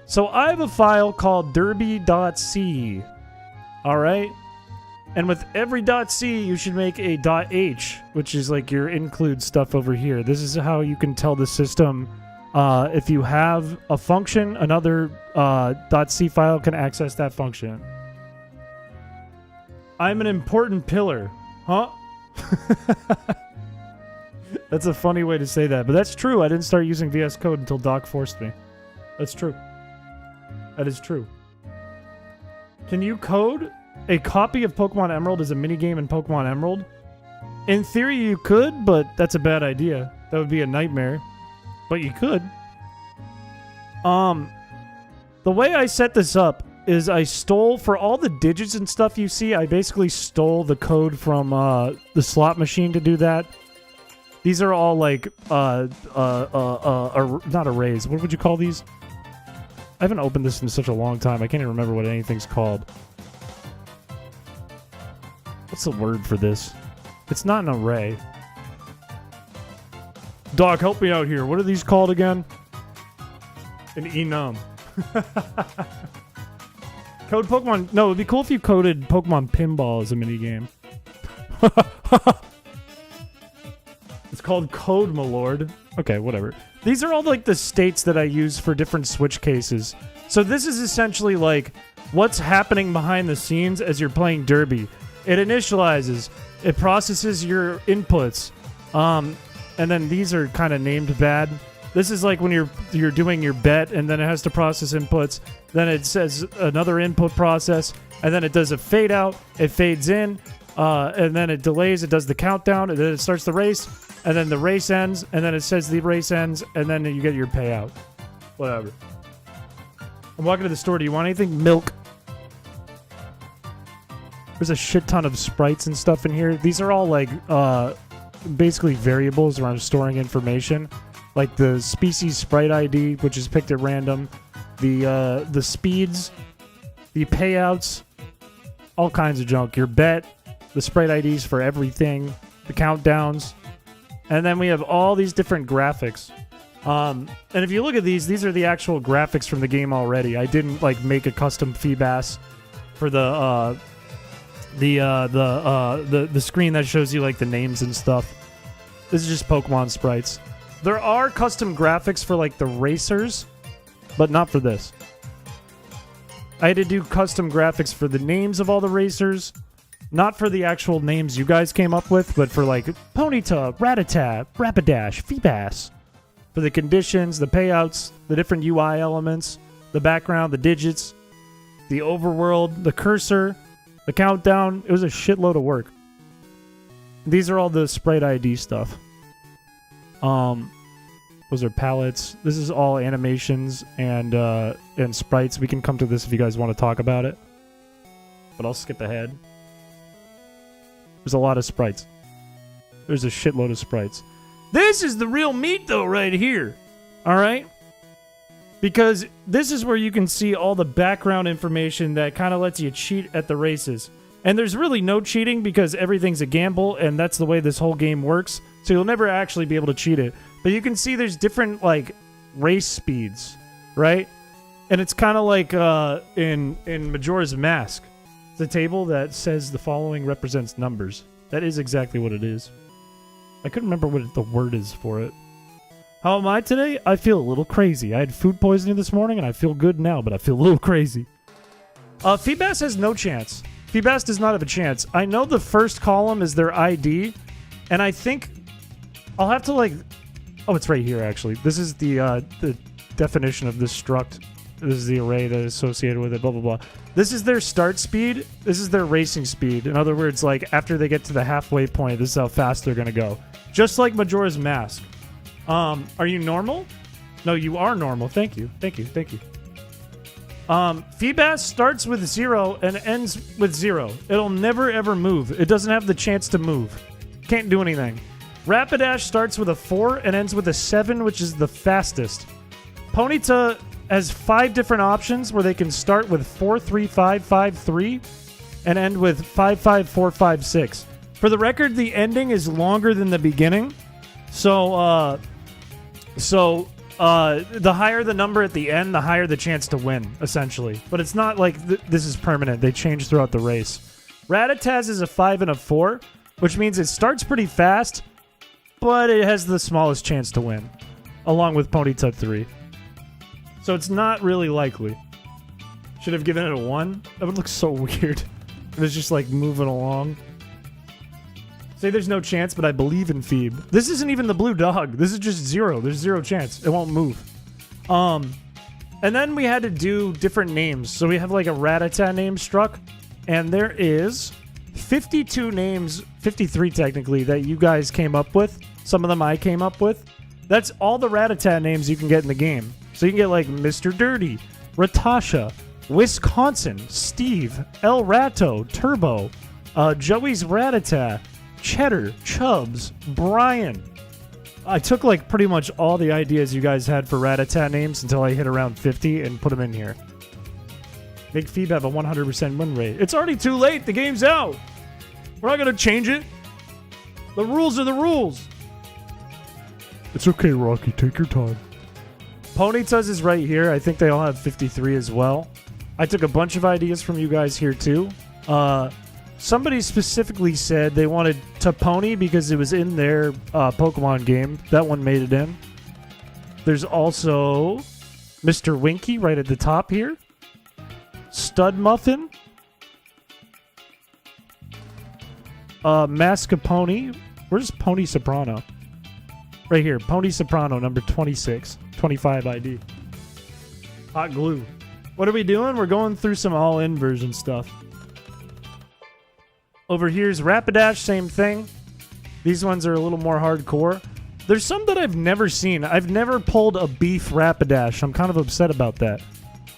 So I have a file called derby.c. Alright? And with every .c, you should make a .h, which is like your include stuff over here. This is how you can tell the system if you have a function, another .c file can access that function. I'm an important pillar. Huh? That's a funny way to say that, but that's true. I didn't start using VS Code until Doc forced me. That's true. That is true. Can you code a copy of Pokemon Emerald as a minigame in Pokemon Emerald? In theory, you could, but that's a bad idea. That would be a nightmare. But you could. The way I set this up is I stole, for all the digits and stuff you see, I basically stole the code from the slot machine to do that. These are all like, not arrays. What would you call these? I haven't opened this in such a long time. I can't even remember what anything's called. What's the word for this? It's not an array. Doc, help me out here. What are these called again? An enum. Code Pokemon. No, it'd be cool if you coded Pokemon Pinball as a minigame. It's called Code, my lord. Okay, whatever. These are all like the states that I use for different switch cases. So this is essentially like what's happening behind the scenes as you're playing Derby. It initializes, it processes your inputs, and then these are kind of named bad. This is like when you're doing your bet, and then it has to process inputs. Then it says another input process, and then it does a fade out. It fades in, and then it delays. It does the countdown, and then it starts the race, and then the race ends, and then it says the race ends, and then you get your payout. Whatever. I'm walking to the store. Do you want anything? Milk. There's a shit ton of sprites and stuff in here. These are all like basically variables around storing information. Like the species sprite ID, which is picked at random, the speeds, the payouts, all kinds of junk. Your bet, the sprite IDs for everything, the countdowns, and then we have all these different graphics. And if you look at these are the actual graphics from the game already. I didn't like make a custom Feebas for the screen that shows you like the names and stuff. This is just Pokemon sprites. There are custom graphics for like the racers, but not for this. I had to do custom graphics for the names of all the racers, not for the actual names you guys came up with, but for like Ponyta, Rattata, Rapidash, Feebas. For the conditions, the payouts, the different UI elements, the background, the digits, the overworld, the cursor, the countdown. It was a shitload of work. These are all the sprite ID stuff. Those are palettes. This is all animations and sprites. We can come to this if you guys want to talk about it. But I'll skip ahead. There's a lot of sprites. There's a shitload of sprites. This is the real meat, though, right here. All right? Because this is where you can see all the background information that kind of lets you cheat at the races. And there's really no cheating because everything's a gamble, and that's the way this whole game works. So you'll never actually be able to cheat it. But you can see there's different, like, race speeds, right? And it's kind of like in Majora's Mask. It's a table that says the following represents numbers. That is exactly what it is. I couldn't remember what the word is for it. How am I today? I feel a little crazy. I had food poisoning this morning, and I feel good now, but I feel a little crazy. Feebas has no chance. Feebas does not have a chance. I know the first column is their ID, and I think I'll have to, like... Oh, it's right here, actually. This is the definition of this struct. This is the array that is associated with it, blah, blah, blah. This is their start speed. This is their racing speed. In other words, like, after they get to the halfway point, this is how fast they're going to go. Just like Majora's Mask. Are you normal? No, you are normal. Thank you. Thank you. Thank you. Feebas starts with 0 and ends with 0. It'll never, ever move. It doesn't have the chance to move. Can't do anything. Rapidash starts with a 4 and ends with a 7, which is the fastest. Ponyta has 5 different options where they can start with 4, 3, 5, 5, 3 and end with 5, 5, 4, 5, 6. For the record, the ending is longer than the beginning. So the higher the number at the end, the higher the chance to win, essentially. But it's not like this is permanent. They change throughout the race. Rattata is a 5 and a 4, which means it starts pretty fast, but it has the smallest chance to win, along with Ponyta 3. So it's not really likely. Should have given it a 1. That would look so weird. It was just like moving along. Say there's no chance, but I believe in Phoebe. This isn't even the blue dog. This is just 0. There's 0 chance. It won't move. And then we had to do different names. So we have like a Rattata name struck. And there is 52 names, 53 technically, that you guys came up with. Some of them I came up with. That's all the Rattata names you can get in the game. So you can get like Mr. Dirty, Ratasha, Wisconsin, Steve, El Rato, Turbo, Joey's Rattata, Cheddar, Chubbs, Brian. I took like pretty much all the ideas you guys had for Rattata names until I hit around 50 and put them in here. Make Phoebe have a 100% win rate. It's already too late. The game's out. We're not going to change it. The rules are the rules. It's okay, Rocky. Take your time. Ponyta's is right here. I think they all have 53 as well. I took a bunch of ideas from you guys here too. Somebody specifically said they wanted Taponi because it was in their Pokemon game. That one made it in. There's also Mr. Winky right at the top here. Stud Muffin. Mascarpone. Where's Pony Soprano? Right here. Pony Soprano, number 26. 25 ID. Hot glue. What are we doing? We're going through some all-in version stuff. Over here's Rapidash, same thing. These ones are a little more hardcore. There's some that I've never seen. I've never pulled a beef Rapidash. I'm kind of upset about that.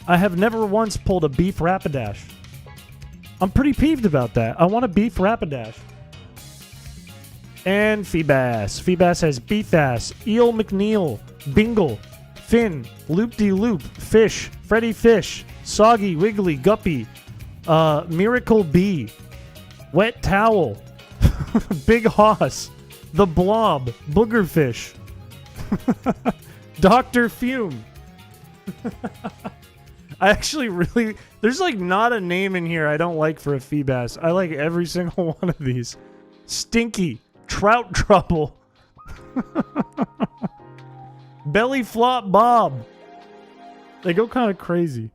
I have never once pulled a beef Rapidash. I'm pretty peeved about that. I want a beef Rapidash. And Feebas. Feebas has Beefass, Eel McNeil, Bingle, Finn, Loop-de-Loop, Fish, Freddy Fish, Soggy, Wiggly, Guppy, Miracle Bee, Wet Towel, Big Hoss, The Blob, Boogerfish, Dr. Fume. I actually really... There's like not a name in here I don't like for a Feebas. I like every single one of these. Stinky, Trout Trouble, Belly Flop Bob. They go kind of crazy.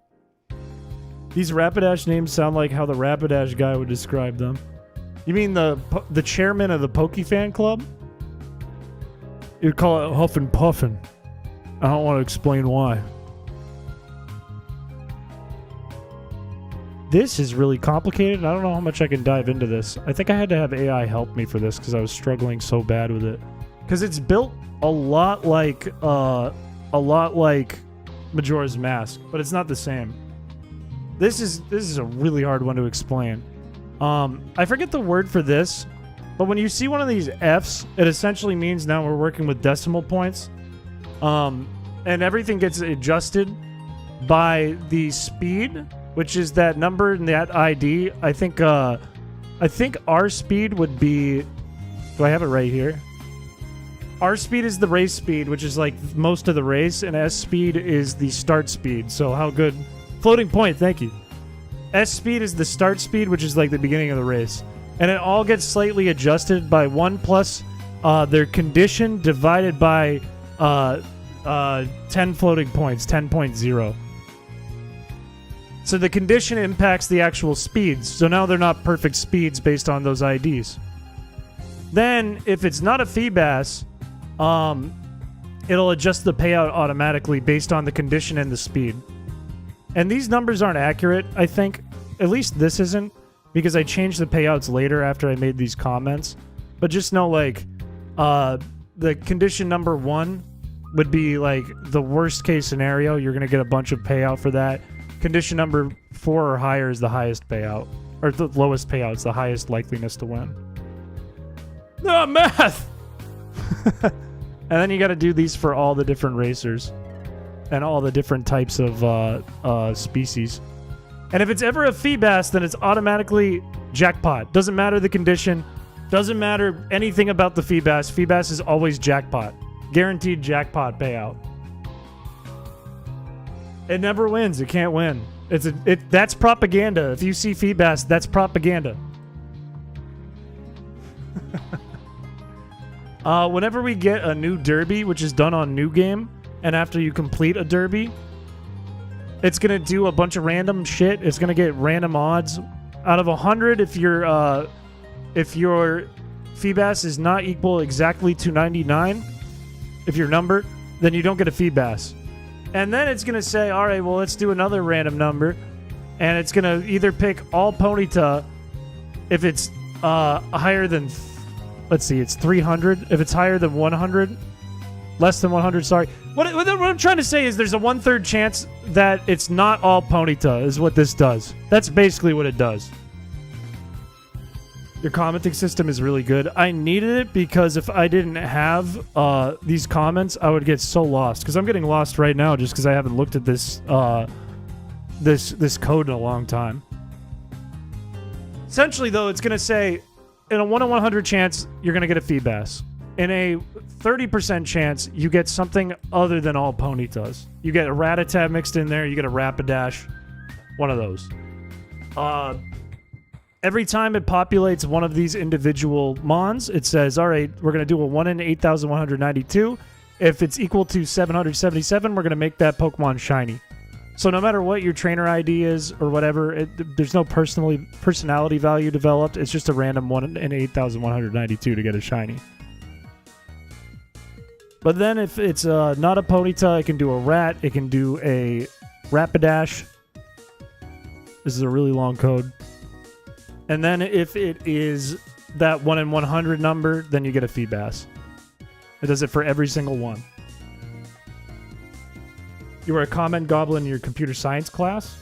These Rapidash names sound like how the Rapidash guy would describe them. You mean the chairman of the Pokefan Club? You'd call it Huffin' Puffin'. I don't want to explain why. This is really complicated. I don't know how much I can dive into this. I think I had to have AI help me for this because I was struggling so bad with it. Because it's built a lot like Majora's Mask, but it's not the same. This is a really hard one to explain. I forget the word for this, but when you see one of these Fs, it essentially means now we're working with decimal points. And everything gets adjusted by the speed, which is that number in that ID. I think R speed would be... Do I have it right here? R speed is the race speed, which is like most of the race, and S speed is the start speed. So how good... Floating point, thank you. S speed is the start speed, which is like the beginning of the race. And it all gets slightly adjusted by 1 plus their condition divided by 10 floating points, 10.0. So the condition impacts the actual speeds. So now they're not perfect speeds based on those IDs. Then, if it's not a Feebas, it'll adjust the payout automatically based on the condition and the speed. And these numbers aren't accurate, I think. At least this isn't, because I changed the payouts later after I made these comments. But just know, like, the condition number 1 would be, like, the worst case scenario. You're going to get a bunch of payout for that. Condition number 4 or higher is the highest payout. Or the lowest payout. It's the highest likeliness to win. No, math! And then you got to do these for all the different racers. And all the different types of species. And if it's ever a Feebas, then it's automatically jackpot. Doesn't matter the condition. Doesn't matter anything about the Feebas. Feebas is always jackpot. Guaranteed jackpot payout. It never wins. It can't win. That's propaganda. If you see Feebas, that's propaganda. Whenever we get a new derby, which is done on New Game, and after you complete a derby, it's going to do a bunch of random shit. It's going to get random odds. Out of 100, if your Feebas is not equal exactly to 99, if your number, then you don't get a Feebas. And then it's going to say, all right, well, let's do another random number. And it's going to either pick all Ponyta if it's higher than, let's see, it's 300. If it's higher than 100, less than 100, sorry. What I'm trying to say is there's a 1/3 chance that it's not all Ponyta is what this does. That's basically what it does. Your commenting system is really good. I needed it because if I didn't have these comments, I would get so lost. Because I'm getting lost right now just because I haven't looked at this this code in a long time. Essentially, though, it's going to say, in a 1 in 100 chance, you're going to get a Feebas. In a 30% chance, you get something other than all Ponytas. You get a Rattata mixed in there. You get a Rapidash. One of those. Every time it populates one of these individual Mons, it says, all right, we're going to do a 1 in 8,192. If it's equal to 777, we're going to make that Pokemon shiny. So no matter what your trainer ID is or whatever, there's no personality value developed. It's just a random 1 in 8,192 to get a shiny. But then if it's not a Ponyta, it can do a Rat. It can do a Rapidash. This is a really long code. And then if it is that 1 in 100 number, then you get a Feebas. It does it for every single one. You were a comment goblin in your computer science class?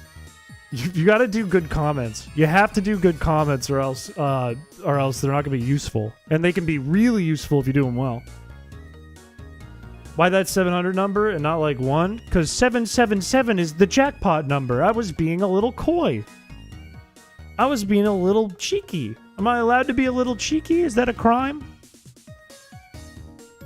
You got to do good comments. You have to do good comments or else they're not going to be useful. And they can be really useful if you do them well. Why that 700 number and not like 1? Because 777 is the jackpot number. I was being a little coy. I was being a little cheeky. Am I allowed to be a little cheeky? Is that a crime?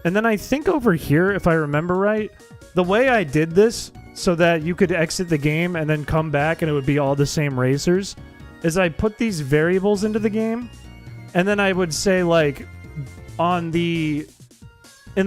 And then I think over here, if I remember right, the way I did this so that you could exit the game and then come back and it would be all the same racers is I put these variables into the game and then I would say, like, in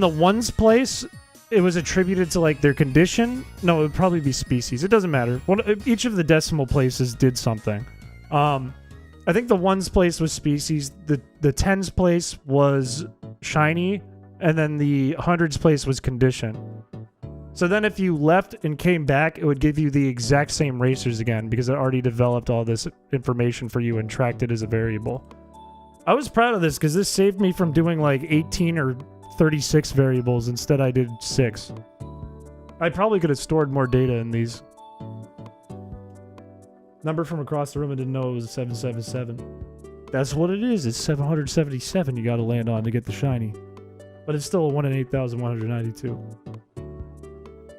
the ones place, it was attributed to, like, their condition. No, it would probably be species. It doesn't matter. Each of the decimal places did something. I think the ones place was species, the tens place was shiny, and then the hundreds place was condition. So then if you left and came back, it would give you the exact same racers again because it already developed all this information for you and tracked it as a variable. I was proud of this because this saved me from doing like 18 or 36 variables. Instead, I did 6. I probably could have stored more data in these. Number from across the room, I didn't know it was 777. That's what it is. It's 777 you got to land on to get the shiny. But it's still a 1 in 8,192.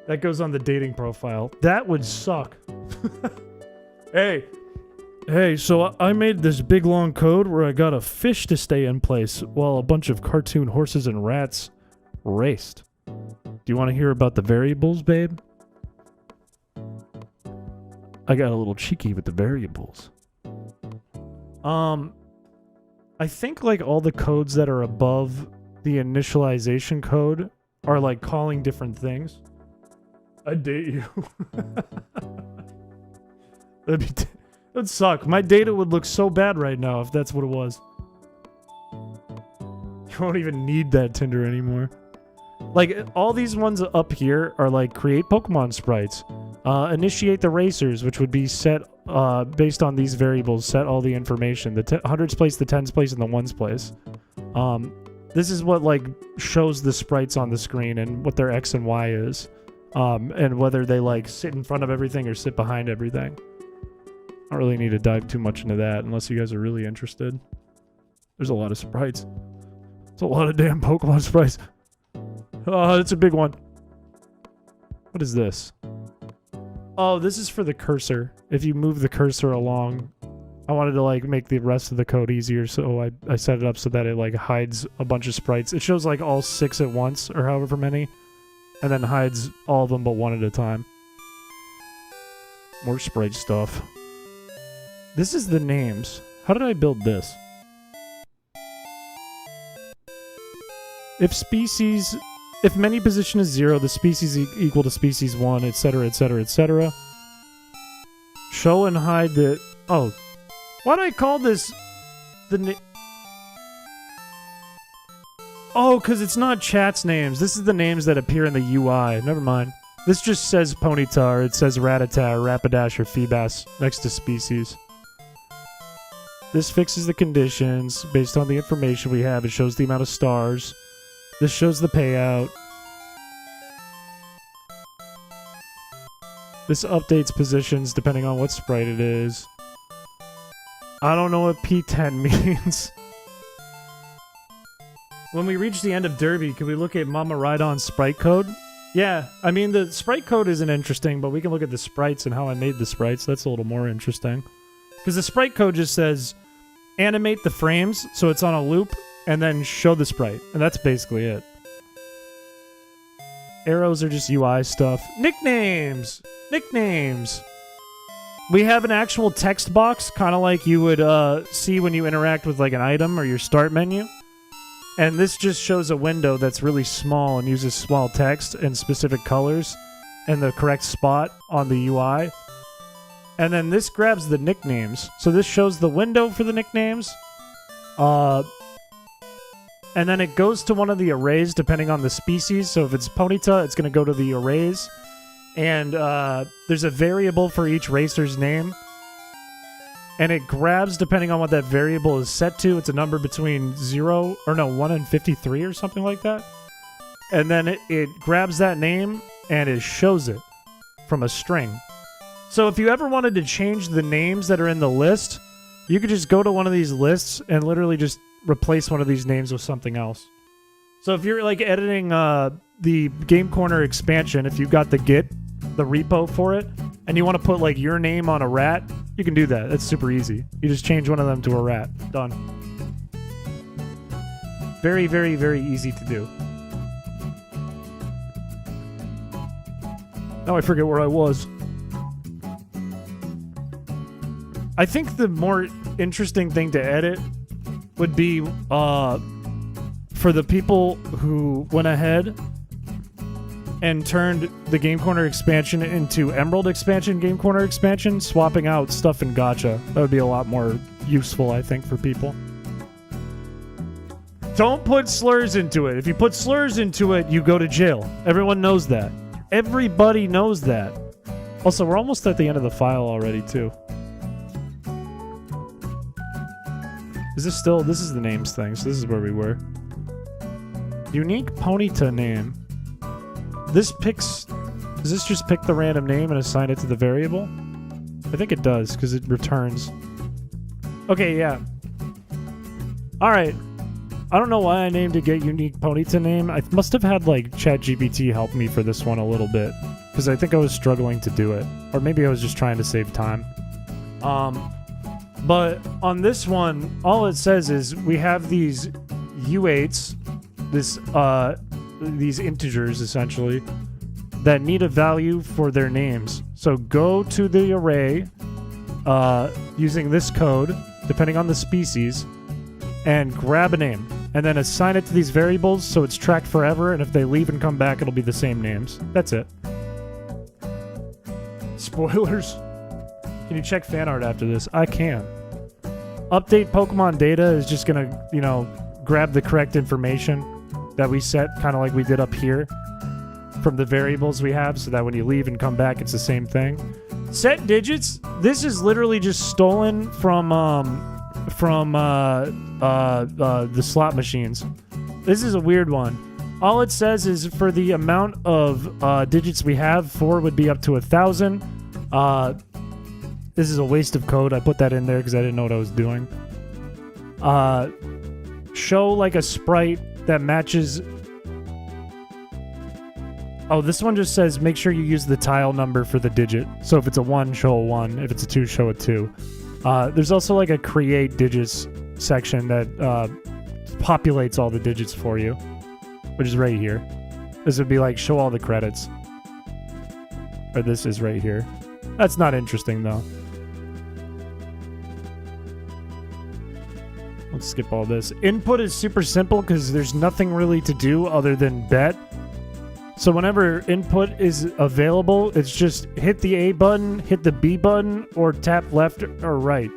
That goes on the dating profile. That would suck. Hey, so I made this big long code where I got a fish to stay in place while a bunch of cartoon horses and rats raced. Do you want to hear about the variables, babe? I got a little cheeky with the variables. I think like all the codes that are above the initialization code are like calling different things. I date you. That'd suck. My data would look so bad right now if that's what it was. You won't even need that Tinder anymore. Like, all these ones up here are like create Pokemon sprites, initiate the racers, which would be set based on these variables, set all the information. The hundreds place, the tens place, and the ones place. This is what like shows the sprites on the screen and what their X and Y is, and whether they like sit in front of everything or sit behind everything. I don't really need to dive too much into that unless you guys are really interested. There's a lot of sprites. It's a lot of damn Pokemon sprites. Oh, it's a big one. What is this? Oh, this is for the cursor. If you move the cursor along, I wanted to like make the rest of the code easier, so I set it up so that it like hides a bunch of sprites. It shows like all 6 at once, or however many, and then hides all of them but one at a time. More sprite stuff. This is the names. How did I build this? If many position is 0, the species equal to species 1, etc., etc., etc. Show and hide the... Oh. Why do I call this... Oh, because it's not chat's names. This is the names that appear in the UI. Never mind. This just says Ponyta, or it says Rattata, or Rapidash, or Feebas next to species. This fixes the conditions. Based on the information we have, it shows the amount of stars. This shows the payout. This updates positions depending on what sprite it is. I don't know what P10 means. When we reach the end of Derby, can we look at Mama Rhydon's sprite code? Yeah, I mean, the sprite code isn't interesting, but we can look at the sprites and how I made the sprites. That's a little more interesting. Because the sprite code just says, animate the frames so it's on a loop, and then show the sprite. And that's basically it. Arrows are just UI stuff. Nicknames! Nicknames! We have an actual text box, kind of like you would see when you interact with like an item or your start menu. And this just shows a window that's really small and uses small text and specific colors and the correct spot on the UI. And then this grabs the nicknames. So this shows the window for the nicknames. And then it goes to one of the arrays depending on the species. So if it's Ponyta, it's going to go to the arrays. And there's a variable for each racer's name. And it grabs depending on what that variable is set to. It's a number between 1 and 53 or something like that. And then it grabs that name and it shows it from a string. So if you ever wanted to change the names that are in the list, you could just go to one of these lists and literally just replace one of these names with something else. So if you're like editing the Game Corner expansion, if you've got the Git, the repo for it, and you want to put like your name on a rat, you can do that. It's super easy. You just change one of them to a rat. Done. Very, very, very easy to do. Now I forget where I was. I think the more interesting thing to edit would be for the people who went ahead and turned the Game Corner expansion into Emerald expansion, Game Corner expansion, swapping out stuff in Gacha. That would be a lot more useful, I think, for people. Don't put slurs into it. If you put slurs into it, you go to jail. Everyone knows that. Everybody knows that. Also, we're almost at the end of the file already, too. Is this still... This is the names thing, so this is where we were. Unique Ponyta name. This picks... Does this just pick the random name and assign it to the variable? I think it does, because it returns. Okay, yeah. Alright. I don't know why I named it Get Unique Ponyta name. I must have had, like, ChatGPT help me for this one a little bit. Because I think I was struggling to do it. Or maybe I was just trying to save time. But on this one, all it says is we have these U8s, these integers, essentially, that need a value for their names. So go to the array using this code, depending on the species, and grab a name. And then assign it to these variables so it's tracked forever, and if they leave and come back, it'll be the same names. That's it. Spoilers? Can you check fan art after this? I can. Update Pokemon data is just gonna, grab the correct information. that we set kind of like we did up here from the variables we have, so that when you leave and come back, it's the same thing. Set digits. This is literally just stolen from the slot machines. This is a weird one. All it says is for the amount of digits we have, 4 would be up to 1,000. This is a waste of code. I put that in there because I didn't know what I was doing. Show like a sprite that matches. Oh, this one just says make sure you use the tile number for the digit. So if it's a 1, show a 1. If it's a 2, show a 2. There's also like a create digits section that populates all the digits for you, which is right here. This would be like show all the credits. Or this is right here. That's not interesting though. Let's skip all this. Input is super simple because there's nothing really to do other than bet. So whenever input is available, it's just hit the A button, hit the B button, or tap left or right.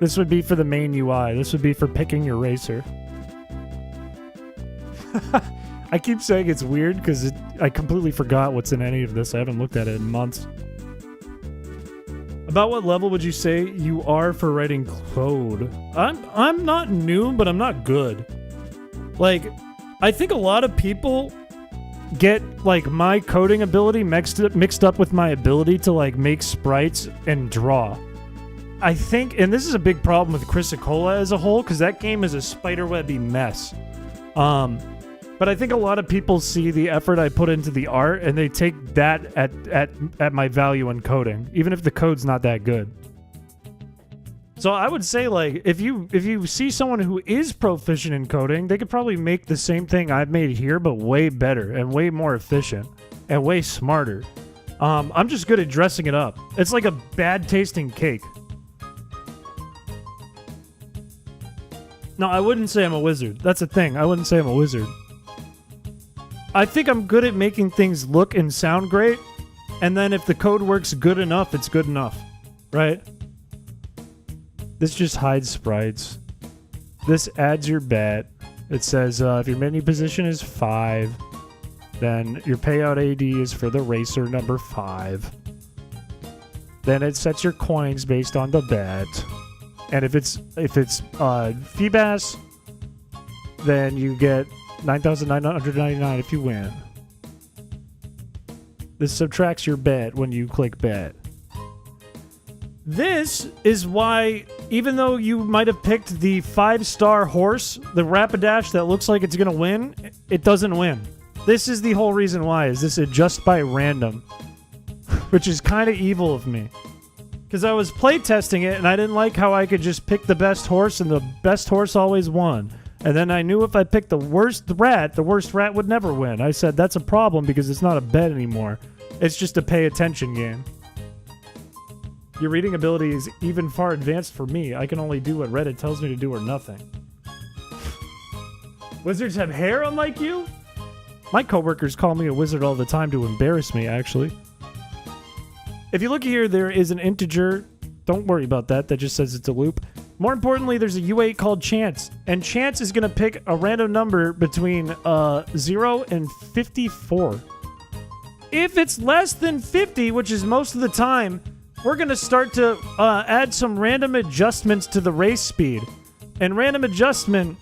This would be for the main UI. This would be for picking your racer. I keep saying it's weird because I completely forgot what's in any of this. I haven't looked at it in months. About what level would you say you are for writing code? I'm not new, but I'm not good. Like, I think a lot of people get like my coding ability mixed up with my ability to like make sprites and draw. I think, and this is a big problem with Chrispiche as a whole, because that game is a spiderwebby mess. But I think a lot of people see the effort I put into the art and they take that at my value in coding, even if the code's not that good. So I would say, like, if you see someone who is proficient in coding, they could probably make the same thing I've made here, but way better and way more efficient and way smarter. I'm just good at dressing it up. It's like a bad tasting cake. No, I wouldn't say I'm a wizard. That's a thing. I wouldn't say I'm a wizard. I think I'm good at making things look and sound great, and then if the code works good enough, it's good enough, right? This just hides sprites. This adds your bet. It says if your menu position is 5, then your payout AD is for the racer number 5. Then it sets your coins based on the bet. And if it's Feebas, then you get 9,999 if you win. This subtracts your bet when you click bet. This is why, even though you might have picked the 5-star horse, the Rapidash that looks like it's going to win, it doesn't win. This is the whole reason why, is this adjust by random, which is kind of evil of me. Because I was playtesting it, and I didn't like how I could just pick the best horse, and the best horse always won. And then I knew if I picked the worst rat would never win. I said, that's a problem because it's not a bet anymore. It's just a pay attention game. Your reading ability is even far advanced for me. I can only do what Reddit tells me to do or nothing. Wizards have hair unlike you? My coworkers call me a wizard all the time to embarrass me, actually. If you look here, there is an integer. Don't worry about that. That just says it's a loop. More importantly, there's a U8 called chance. And chance is going to pick a random number between 0 and 54. If it's less than 50, which is most of the time, we're going to start to add some random adjustments to the race speed. And random adjustment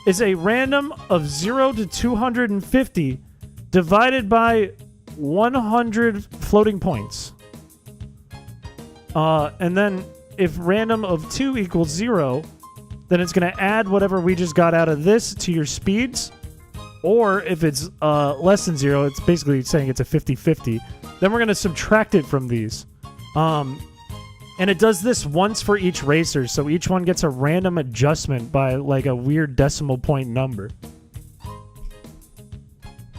is a random of 0 to 250 divided by 100 floating points. And then if random of 2 equals 0, then it's going to add whatever we just got out of this to your speeds. Or if it's less than 0, it's basically saying it's a 50-50. Then we're going to subtract it from these. And it does this once for each racer, so each one gets a random adjustment by like a weird decimal point number.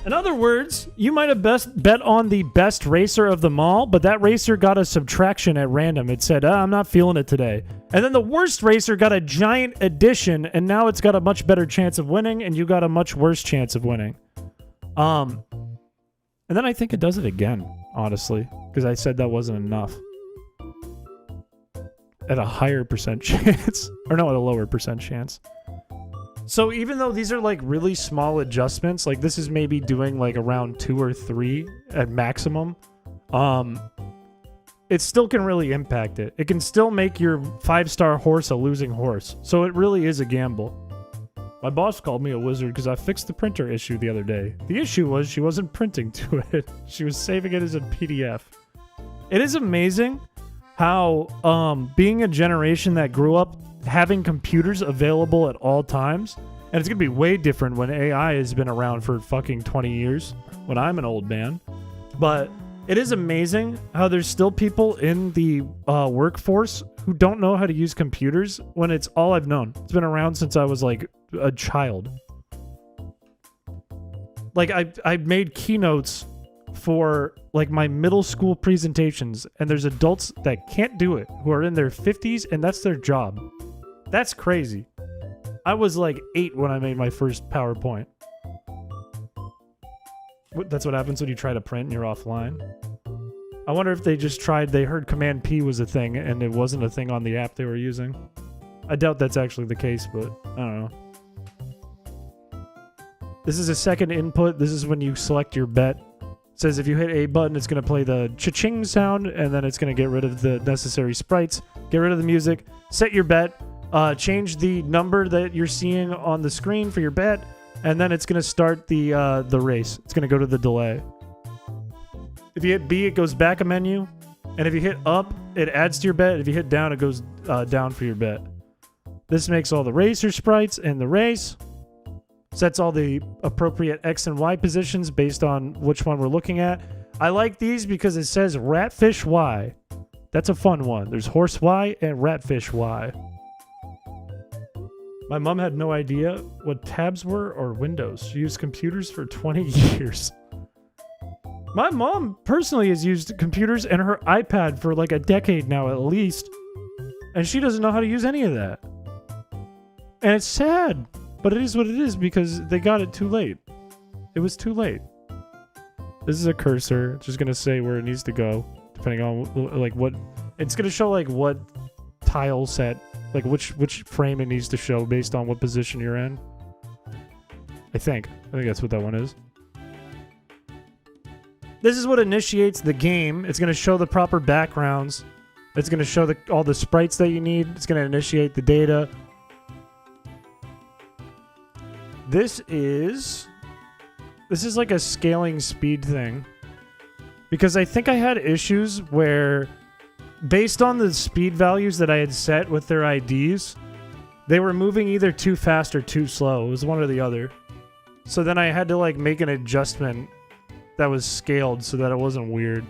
In other words, you might have bet on the best racer of them all, but that racer got a subtraction at random. It said, I'm not feeling it today. And then the worst racer got a giant addition, and now it's got a much better chance of winning, and you got a much worse chance of winning. And then I think it does it again, honestly, because I said that wasn't enough. At a higher percent chance. Or no, at a lower percent chance. So even though these are like really small adjustments, like this is maybe doing like around 2 or 3 at maximum, it still can really impact it. It can still make your 5-star horse a losing horse. So it really is a gamble. My boss called me a wizard because I fixed the printer issue the other day. The issue was she wasn't printing to it. She was saving it as a PDF. It is amazing how being a generation that grew up having computers available at all times, and it's going to be way different when AI has been around for fucking 20 years, when I'm an old man. But it is amazing how there's still people in the workforce who don't know how to use computers when it's all I've known. It's been around since I was like a child. Like I made keynotes for like my middle school presentations, and there's adults that can't do it who are in their 50s, and that's their job. That's crazy. I was like 8 when I made my first PowerPoint. That's what happens when you try to print and you're offline. I wonder if they just they heard Command P was a thing and it wasn't a thing on the app they were using. I doubt that's actually the case, but I don't know. This is a second input. This is when you select your bet. It says if you hit A button, it's going to play the cha-ching sound, and then it's going to get rid of the necessary sprites, get rid of the music, set your bet, change the number that you're seeing on the screen for your bet, and then it's going to start the race. It's going to go to the delay. If you hit B, it goes back a menu, and if you hit up, it adds to your bet. If you hit down, it goes down for your bet. This makes all the racer sprites in the race, sets all the appropriate X and Y positions based on which one we're looking at. I like these because it says Ratfish Y. That's a fun one. There's Horse Y and Ratfish Y. My mom had no idea what tabs were or windows. She used computers for 20 years. My mom personally has used computers and her iPad for like a decade now at least, and she doesn't know how to use any of that. And it's sad, but it is what it is because they got it too late. It was too late. This is a cursor. It's just going to say where it needs to go, depending on like what... It's going to show like what tile set, like which frame it needs to show based on what position you're in. I think that's what that one is. This is what initiates the game. It's going to show the proper backgrounds. It's going to show all the sprites that you need. It's going to initiate the data. This is like a scaling speed thing. Because I think I had issues where, based on the speed values that I had set with their IDs, they were moving either too fast or too slow. It was one or the other. So then I had to like make an adjustment that was scaled so that it wasn't weird.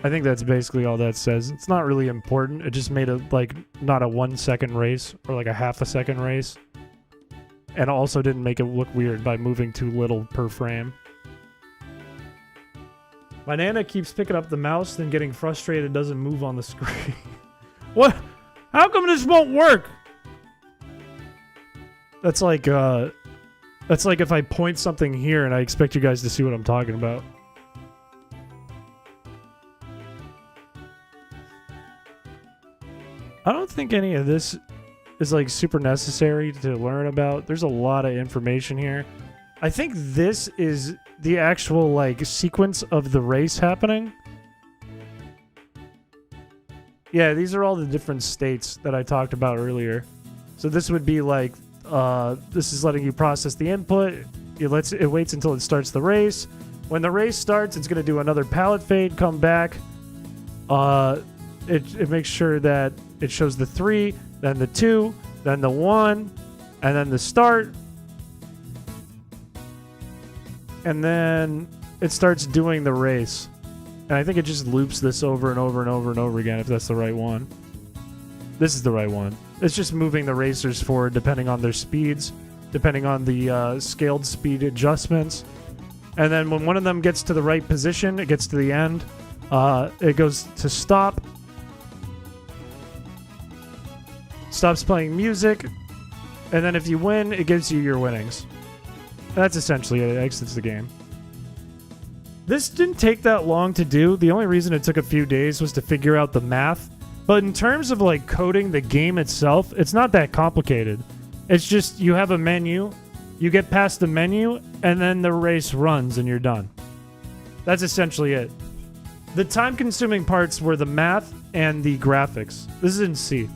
I think that's basically all that says. It's not really important. It just made it like not a 1 second race or like a half a second race. And also didn't make it look weird by moving too little per frame. My Nana keeps picking up the mouse, then getting frustrated doesn't move on the screen. What? How come this won't work? That's like if I point something here and I expect you guys to see what I'm talking about. I don't think any of this is like super necessary to learn about. There's a lot of information here. I think this is the actual like sequence of the race happening. Yeah, these are all the different states that I talked about earlier. So this would be like this is letting you process the input. It waits until it starts the race. When the race starts, it's going to do another palette fade, come back. It makes sure that it shows the 3, then the 2, then the 1, and then the start. And then it starts doing the race. And I think it just loops this over and over and over and over again if that's the right one. This is the right one. It's just moving the racers forward depending on their speeds, depending on the scaled speed adjustments. And then when one of them gets to the right position, it gets to the end, it goes to stop. Stops playing music. And then if you win, it gives you your winnings. That's essentially it. It exits the game. This didn't take that long to do. The only reason it took a few days was to figure out the math. But in terms of like coding the game itself, it's not that complicated. It's just you have a menu, you get past the menu, and then the race runs and you're done. That's essentially it. The time-consuming parts were the math and the graphics. This is in C.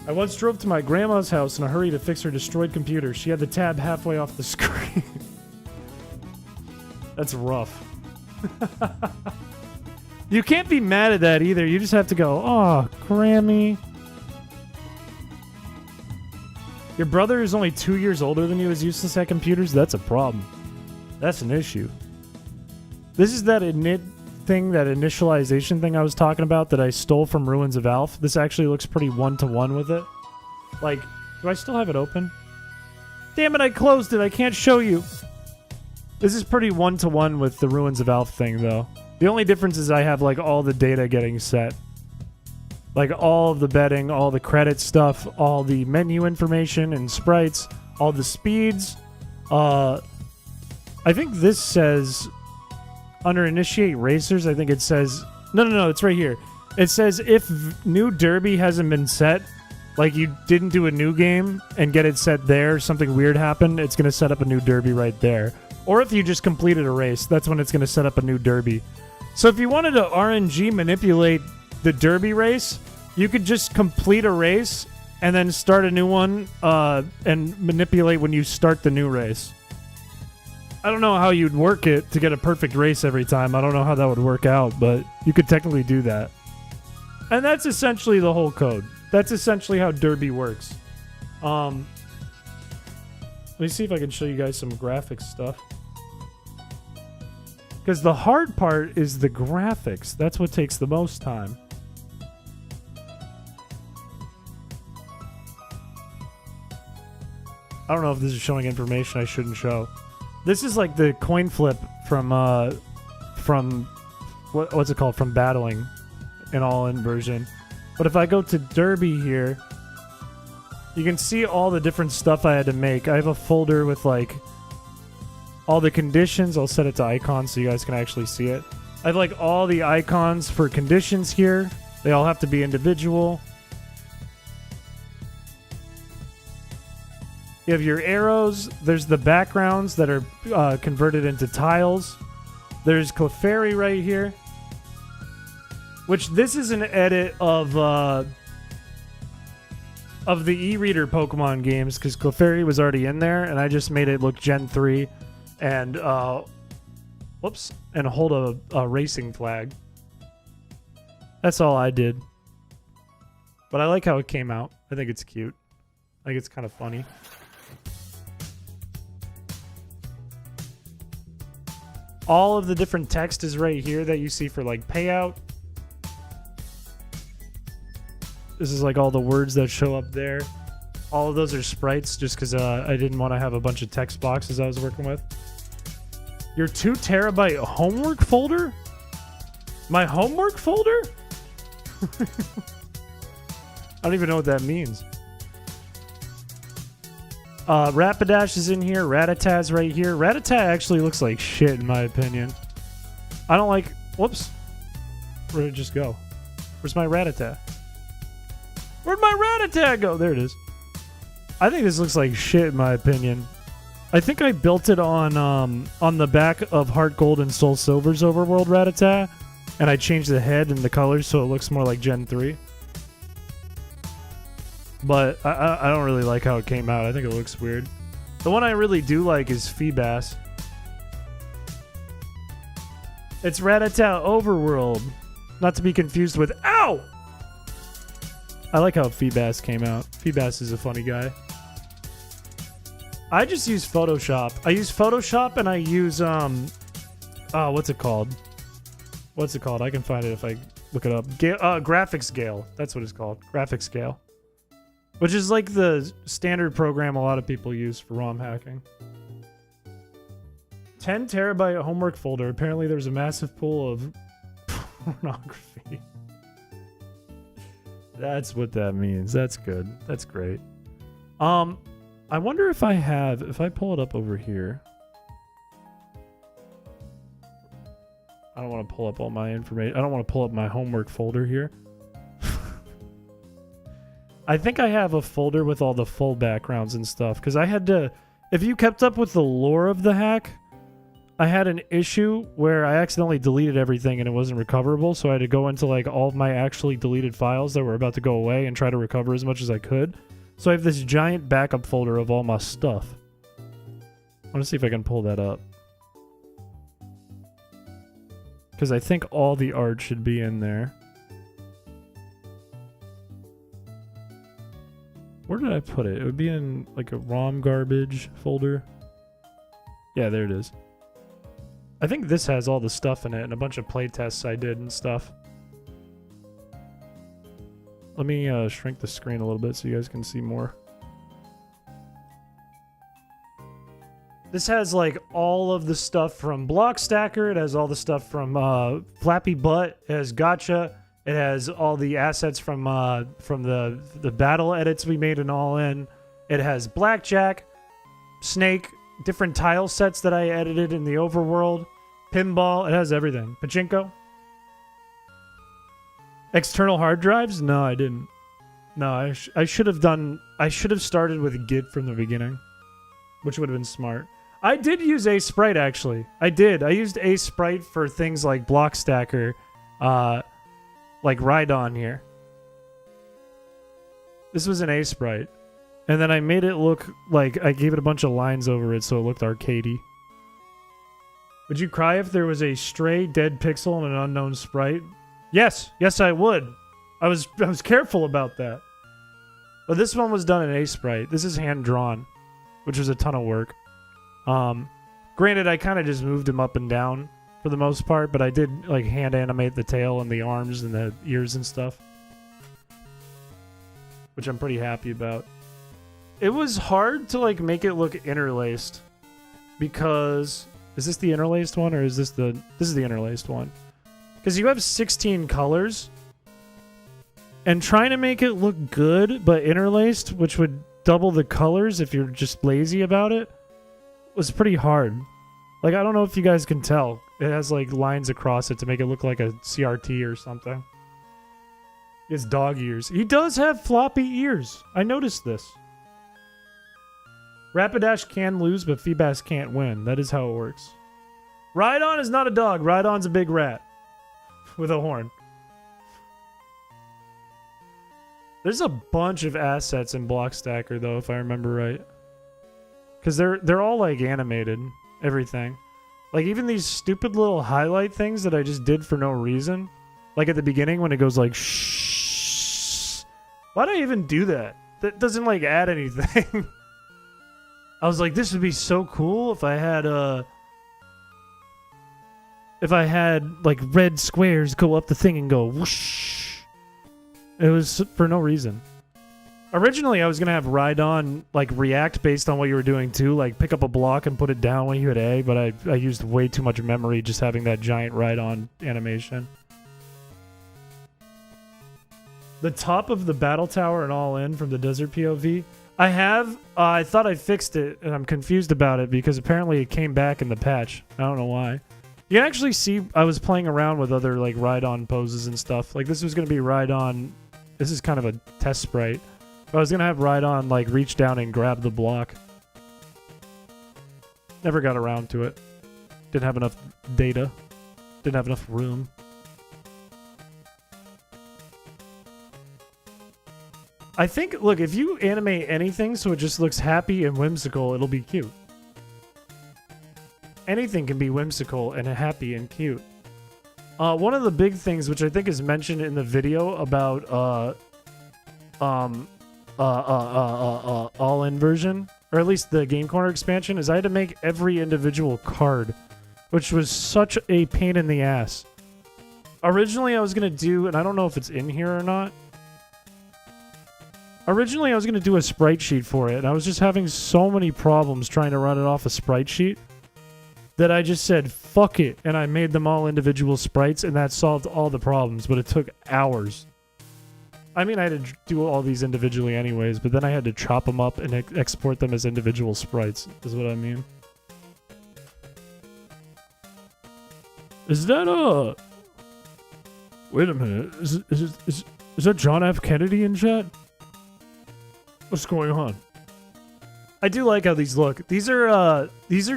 I once drove to my grandma's house in a hurry to fix her destroyed computer. She had the tab halfway off the screen. That's rough. You can't be mad at that either. You just have to go, oh, Grammy. Your brother is only 2 years older than you is useless at computers? That's a problem. That's an issue. This is that init thing, that initialization thing I was talking about that I stole from Ruins of Alph. This actually looks pretty one-to-one with it. Like, do I still have it open? Damn it, I closed it. I can't show you. This is pretty one-to-one with the Ruins of Alph thing, though. The only difference is I have, like, all the data getting set. Like, all of the betting, all the credit stuff, all the menu information and sprites, all the speeds. I think this says, under Initiate Racers, I think it says... No, it's right here. It says if new derby hasn't been set, like you didn't do a new game and get it set there, something weird happened, it's going to set up a new derby right there. Or if you just completed a race, that's when it's going to set up a new derby. So if you wanted to RNG manipulate the derby race, you could just complete a race and then start a new one and manipulate when you start the new race. I don't know how you'd work it to get a perfect race every time. I don't know how that would work out, but you could technically do that. And that's essentially the whole code. That's essentially how derby works. Let me see if I can show you guys some graphics stuff. Because the hard part is the graphics. That's what takes the most time. I don't know if this is showing information I shouldn't show. This is like the coin flip from what's it called? From battling in all-in version. But if I go to Derby here, you can see all the different stuff I had to make. I have a folder with like all the conditions. I'll set it to icons so you guys can actually see it. I have like all the icons for conditions here. They all have to be individual. You have your arrows. There's the backgrounds that are converted into tiles. There's Clefairy right here. Which this is an edit of the e-reader Pokemon games, because Clefairy was already in there, and I just made it look Gen 3 and whoops, and hold a racing flag. That's all I did. But I like how it came out. I think it's cute. I think it's kind of funny. All of the different text is right here that you see for like payout. This is like all the words that show up there. All of those are sprites just because I didn't want to have a bunch of text boxes I was working with. Your 2 terabyte homework folder? My homework folder? I don't even know what that means. Rapidash is in here. Rattatas right here. Rattata actually looks like shit in my opinion. I don't like... Whoops. Where did it just go? Where's my Rattata? Where'd my Rattata go? There it is. I think this looks like shit in my opinion. I think I built it on the back of Heart Gold and Soul Silver's Overworld Rattata, and I changed the head and the colors so it looks more like Gen 3. But I don't really like how it came out. I think it looks weird. The one I really do like is Feebas. It's Rattata Overworld. Not to be confused with... Ow! I like how Feebas came out. Feebas is a funny guy. I just use Photoshop. I use Photoshop and I use... what's it called? What's it called? I can find it if I look it up. Graphics Gale. That's what it's called. Graphics Gale. Which is like the standard program a lot of people use for ROM hacking. 10 terabyte homework folder. Apparently there's a massive pool of pornography. That's what that means. That's good. That's great. I wonder if I pull it up over here. I don't want to pull up all my information. I don't want to pull up my homework folder here. I think I have a folder with all the full backgrounds and stuff, because I had to... If you kept up with the lore of the hack, I had an issue where I accidentally deleted everything and it wasn't recoverable, so I had to go into like all of my actually deleted files that were about to go away and try to recover as much as I could. So I have this giant backup folder of all my stuff. I want to see if I can pull that up. Because I think all the art should be in there. Where did I put it? It would be in like a ROM garbage folder. Yeah, there it is. I think this has all the stuff in it and a bunch of playtests I did and stuff. Let me shrink the screen a little bit so you guys can see more. This has like all of the stuff from Block Stacker. It has all the stuff from Flappy Butt. It has Gotcha. It has all the assets from the battle edits we made in All In. It has Blackjack, Snake, different tile sets that I edited in the overworld, Pinball. It has everything. Pachinko. External hard drives? No, I didn't. No, I should have done. I should have started with Git from the beginning, which would have been smart. I did use a sprite actually. I did. I used a sprite for things like Block Stacker, like Ride On here. This was an A sprite, and then I made it look like I gave it a bunch of lines over it so it looked arcadey. Would you cry if there was a stray dead pixel and an unknown sprite? Yes, yes I would. I was careful about that. But this one was done in A sprite. This is hand drawn, which was a ton of work. Granted, I kind of just moved him up and down for the most part, but I did like hand animate the tail and the arms and the ears and stuff, which I'm pretty happy about. It was hard to like make it look interlaced because is this the interlaced one or is this the interlaced one? Because you have 16 colors and trying to make it look good but interlaced, which would double the colors if you're just lazy about it, was pretty hard. Like, I don't know if you guys can tell. It has like lines across it to make it look like a CRT or something. He has dog ears. He does have floppy ears. I noticed this. Rapidash can lose, but Feebas can't win. That is how it works. Rhydon is not a dog. Rhydon's a big rat. With a horn. There's a bunch of assets in Block Stacker, though, if I remember right. Because they're all, like, animated. Everything. Like, even these stupid little highlight things that I just did for no reason. Like, at the beginning when it goes, like, shh. Why'd I even do that? That doesn't, like, add anything. I was like, this would be so cool if I had, like, red squares go up the thing and go whoosh. It was for no reason. Originally, I was going to have Rhydon, like, react based on what you were doing, too. Like, pick up a block and put it down when you hit A, but I used way too much memory just having that giant Rhydon animation. The top of the battle tower and All In from the desert POV. I thought I fixed it, and I'm confused about it because apparently it came back in the patch. I don't know why. You can actually see I was playing around with other, like, Rhydon poses and stuff. Like, this was going to be Rhydon. This is kind of a test sprite. But I was going to have Rhydon, like, reach down and grab the block. Never got around to it. Didn't have enough data. Didn't have enough room. I think, look, if you animate anything so it just looks happy and whimsical, it'll be cute. Anything can be whimsical and happy and cute. One of the big things, which I think is mentioned in the video about all-in version, or at least the Game Corner expansion, is I had to make every individual card, which was such a pain in the ass. Originally, I was going to do, and I don't know if it's in here or not, originally, I was going to do a sprite sheet for it, and I was just having so many problems trying to run it off a sprite sheet that I just said, fuck it, and I made them all individual sprites, and that solved all the problems, but it took hours. I mean, I had to do all these individually anyways, but then I had to chop them up and export them as individual sprites, is what I mean. Is that wait a minute. Is that John F. Kennedy in chat? What's going on? I do like how these look. These are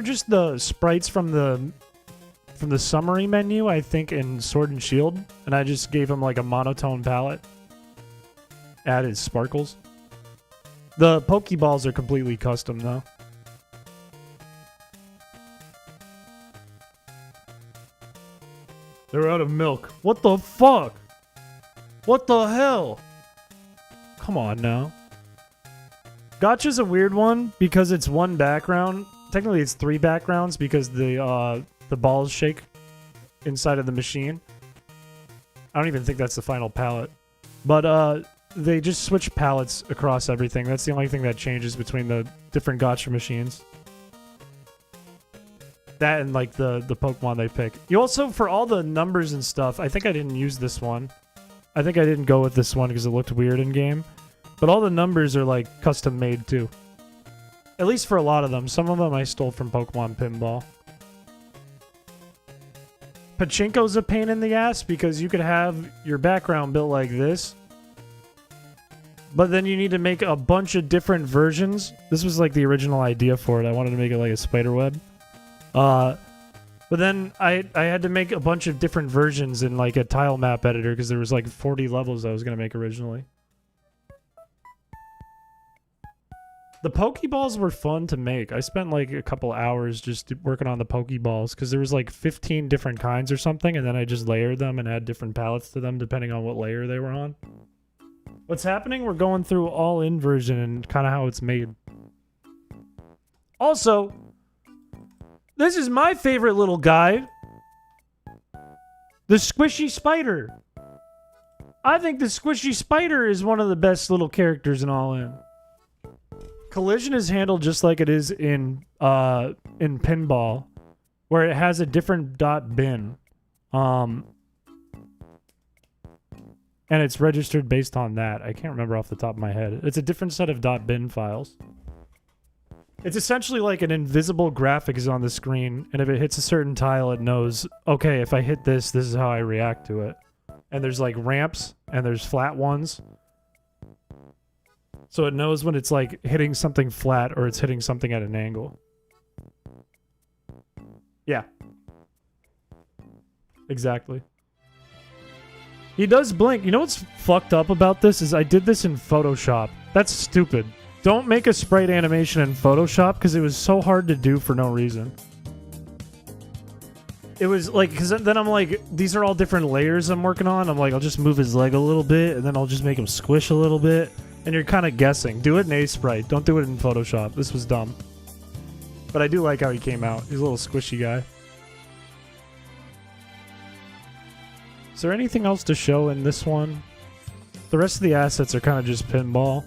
just the sprites from the summary menu, I think, in Sword and Shield, and I just gave them like a monotone palette. Added sparkles. The Pokeballs are completely custom though. They're out of milk. What the fuck? What the hell? Come on now. Gotcha's a weird one because it's one background. Technically it's 3 backgrounds because the balls shake inside of the machine. I don't even think that's the final palette. But they just switch palettes across everything. That's the only thing that changes between the different Gotcha machines. That and like the Pokemon they pick. You also, for all the numbers and stuff, I think I didn't use this one. I think I didn't go with this one because it looked weird in game. But all the numbers are like custom made too. At least for a lot of them. Some of them I stole from Pokemon Pinball. Pachinko's a pain in the ass because you could have your background built like this. But then you need to make a bunch of different versions. This was like the original idea for it. I wanted to make it like a spider web. But then I had to make a bunch of different versions in like a tile map editor because there was like 40 levels I was going to make originally. The Pokeballs were fun to make. I spent like a couple hours just working on the Pokeballs because there was like 15 different kinds or something, and then I just layered them and add different palettes to them depending on what layer they were on. What's happening? We're going through all inversion and kind of how it's made. Also, this is my favorite little guy. The squishy spider. I think the squishy spider is one of the best little characters in All In. Collision is handled just like it is in Pinball, where it has a different .bin. And it's registered based on that. I can't remember off the top of my head. It's a different set of .bin files. It's essentially like an invisible graphic is on the screen, and if it hits a certain tile, it knows, okay, if I hit this, this is how I react to it. And there's like ramps, and there's flat ones. So it knows when it's like hitting something flat or it's hitting something at an angle. Yeah. Exactly. He does blink. You know what's fucked up about this is I did this in Photoshop. That's stupid. Don't make a sprite animation in Photoshop because it was so hard to do for no reason. It was like, because then I'm like, these are all different layers I'm working on. I'm like, I'll just move his leg a little bit and then I'll just make him squish a little bit. And you're kind of guessing. Do it in A-Sprite. Don't do it in Photoshop. This was dumb. But I do like how he came out. He's a little squishy guy. Is there anything else to show in this one? The rest of the assets are kind of just Pinball.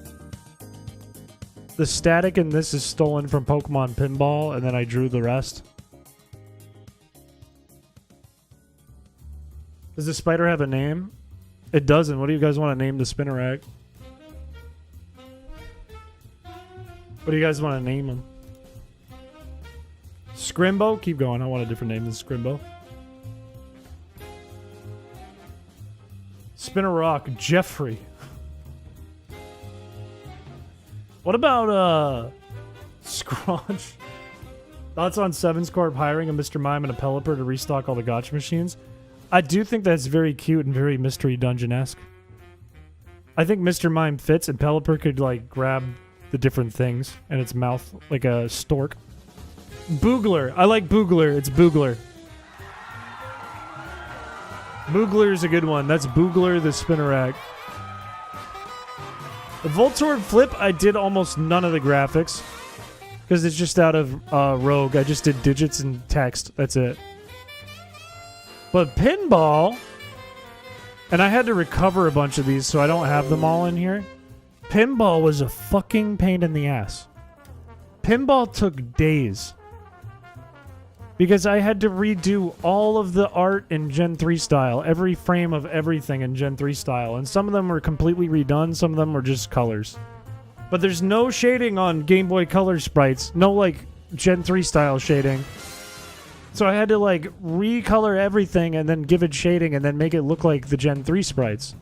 The static in this is stolen from Pokemon Pinball, and then I drew the rest. Does the spider have a name? It doesn't. What do you guys want to name the Spinnerack? What do you guys want to name him? Scrimbo? Keep going. I want a different name than Scrimbo. Spinnerock. Jeffrey. What about, Scrunch? Thoughts on Sevens Corp hiring a Mr. Mime and a Pelipper to restock all the gotcha machines? I do think that's very cute and very Mystery Dungeon-esque. I think Mr. Mime fits and Pelipper could, like, grab the different things in its mouth like a stork. Boogler. I like Boogler. It's Boogler. Boogler's a good one. That's Boogler the Spinnerack. The Voltorb Flip, I did almost none of the graphics because it's just out of Rogue. I just did digits and text. That's it. But Pinball, and I had to recover a bunch of these so I don't have them all in here. Pinball was a fucking pain in the ass. Pinball took days. Because I had to redo all of the art in Gen 3 style. Every frame of everything in Gen 3 style. And some of them were completely redone. Some of them were just colors. But there's no shading on Game Boy Color sprites. No, like, Gen 3 style shading. So I had to like recolor everything and then give it shading and then make it look like the Gen 3 sprites.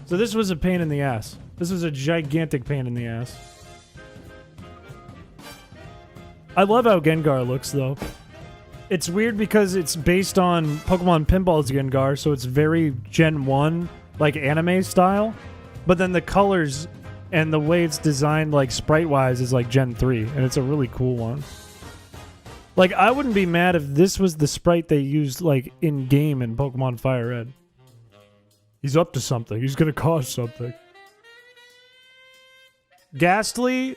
So this was a pain in the ass. This was a gigantic pain in the ass. I love how Gengar looks though. It's weird because it's based on Pokemon Pinball's Gengar, so it's very Gen 1, like anime style. But then the colors and the way it's designed, like sprite-wise, is like Gen 3, and it's a really cool one. Like, I wouldn't be mad if this was the sprite they used, like, in-game in Pokemon Fire Red. He's up to something. He's gonna cause something. Ghastly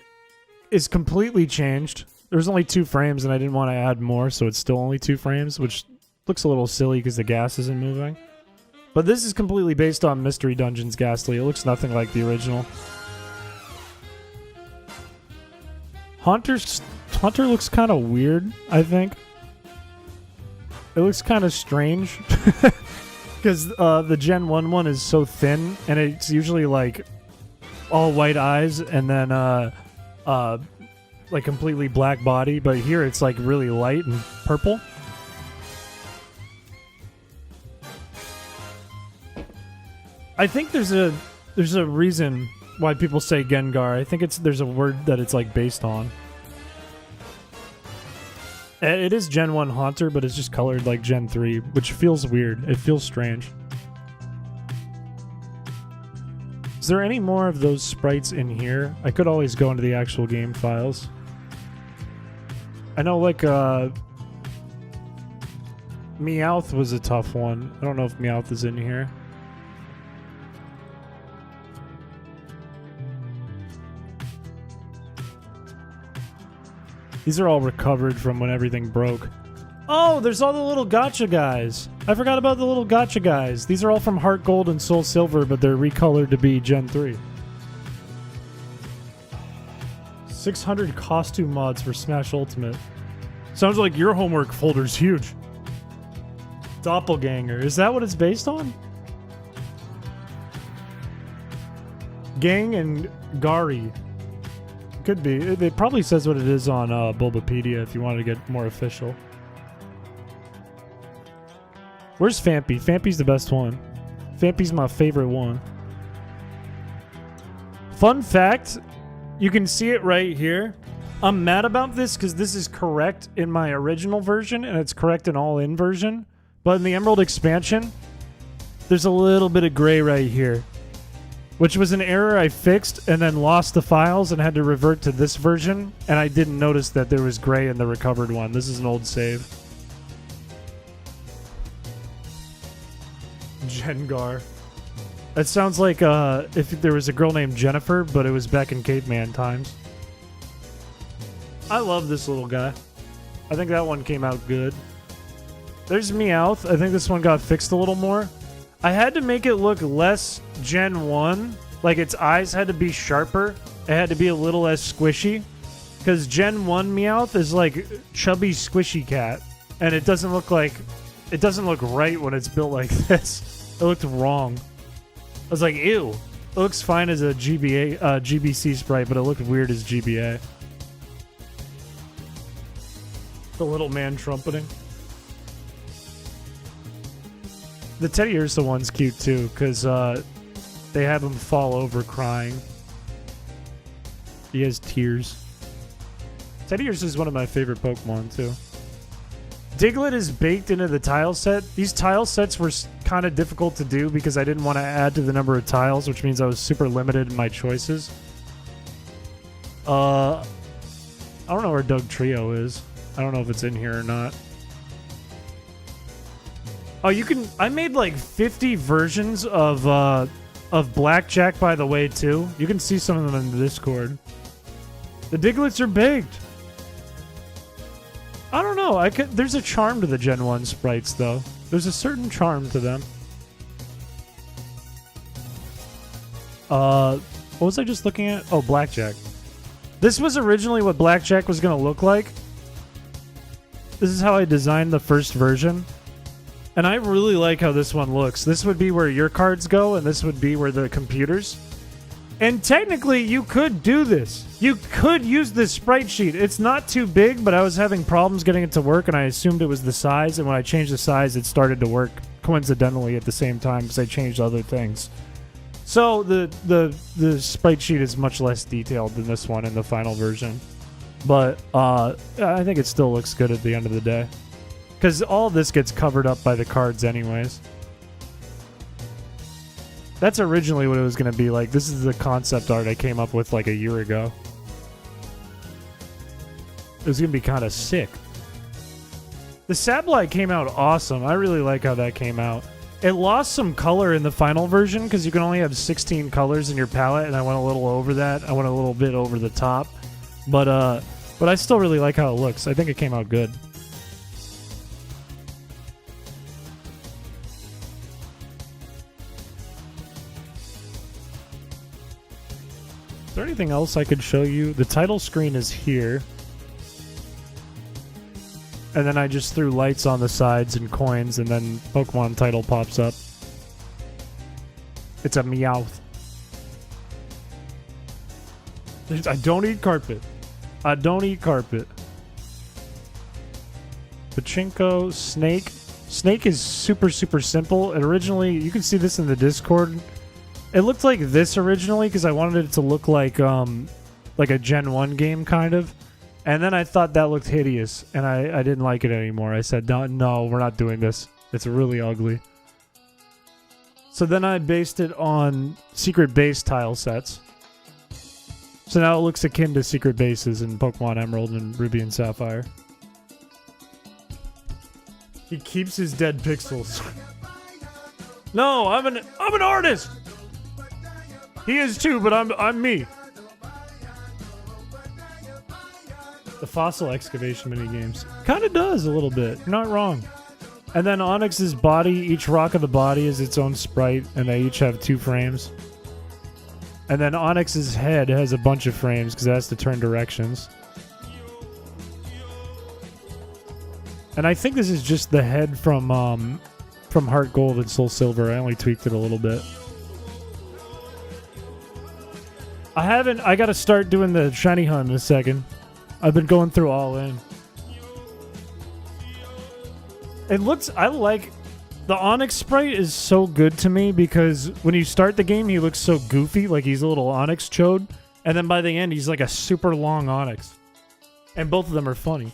is completely changed. There's only 2 frames, and I didn't want to add more, so it's still only 2 frames, which looks a little silly because the gas isn't moving. But this is completely based on Mystery Dungeon's Ghastly. It looks nothing like the original. Hunter looks kind of weird, I think. It looks kind of strange. Because the Gen 1 one is so thin, and it's usually like all white eyes and then like completely black body. But here it's like really light and purple. I think there's a reason why people say Gengar. I think there's a word that it's like based on. It is Gen 1 Haunter, but it's just colored like Gen 3, which feels weird. It feels strange. Is there any more of those sprites in here? I could always go into the actual game files. I know, like, Meowth was a tough one. I don't know if Meowth is in here. These are all recovered from when everything broke. Oh, there's all the little gacha guys. I forgot about the little gacha guys. These are all from Heart Gold and Soul Silver, but they're recolored to be Gen 3. 600 costume mods for Smash Ultimate. Sounds like your homework folder's huge. Doppelganger. Is that what it's based on? Gang and Gari. Could be. It probably says what it is on Bulbapedia if you wanted to get more official. Where's Fampy? Fampy's the best one. Fampy's my favorite one. Fun fact, you can see it right here. I'm mad about this because this is correct in my original version and it's correct in all-in version. But in the Emerald expansion, there's a little bit of gray right here, which was an error I fixed and then lost the files and had to revert to this version, and I didn't notice that there was gray in the recovered one. This is an old save. Gengar. That sounds like if there was a girl named Jennifer, but it was back in caveman times. I love this little guy. I think that one came out good. There's Meowth. I think this one got fixed a little more. I had to make it look less Gen 1. Like, its eyes had to be sharper. It had to be a little less squishy. Because Gen 1 Meowth is like chubby, squishy cat. And it doesn't look like... It doesn't look right when it's built like this. It looked wrong. I was like, ew. It looks fine as a GBC sprite, but it looked weird as GBA. The little man trumpeting. The Teddy Ursa one's cute too, because they have him fall over crying. He has tears. Teddy Ursa is one of my favorite Pokemon too. Diglett is baked into the tile set. These tile sets were kind of difficult to do because I didn't want to add to the number of tiles, which means I was super limited in my choices. I don't know where Doug Trio is. I don't know if it's in here or not. Oh, you can... I made like 50 versions of Blackjack, by the way, too. You can see some of them in the Discord. The Diglets are baked. I don't know. There's a charm to the Gen 1 sprites, though. There's a certain charm to them. What was I just looking at? Oh, Blackjack. This was originally what Blackjack was going to look like. This is how I designed the first version. And I really like how this one looks. This would be where your cards go, and this would be where the computers. And technically, you could do this. You could use this sprite sheet. It's not too big, but I was having problems getting it to work, and I assumed it was the size, and when I changed the size, it started to work coincidentally at the same time because I changed other things. So the sprite sheet is much less detailed than this one in the final version. But I think it still looks good at the end of the day. Because all this gets covered up by the cards anyways. That's originally what it was going to be like. This is the concept art I came up with like a year ago. It was going to be kind of sick. The Sableye came out awesome. I really like how that came out. It lost some color in the final version because you can only have 16 colors in your palette, and I went a little over that. I went a little bit over the top. But I still really like how it looks. I think it came out good. Is there anything else I could show you? The title screen is here. And then I just threw lights on the sides and coins, and then Pokemon title pops up. It's a Meowth. I don't eat carpet. I don't eat carpet. Pachinko, Snake. Snake is super, super simple. And originally, you can see this in the Discord. It looked like this originally because I wanted it to look like a Gen 1 game, kind of. And then I thought that looked hideous, and I didn't like it anymore. I said, no, we're not doing this. It's really ugly. So then I based it on Secret Base tile sets. So now it looks akin to Secret Bases in Pokemon Emerald and Ruby and Sapphire. He keeps his dead pixels. No, I'm an artist! He is too, but I'm me. The fossil excavation minigames. Kind of does a little bit. You're not wrong. And then Onyx's body, each rock of the body is its own sprite, and they each have 2 frames. And then Onyx's head has a bunch of frames because it has to turn directions. And I think this is just the head from Heart Gold and Soul Silver. I only tweaked it a little bit. I gotta start doing the shiny hunt in a second. I've been going through all in. I like the Onyx sprite is so good to me because when you start the game, he looks so goofy, like he's a little Onyx chode, and then by the end, he's like a super long Onyx. And both of them are funny.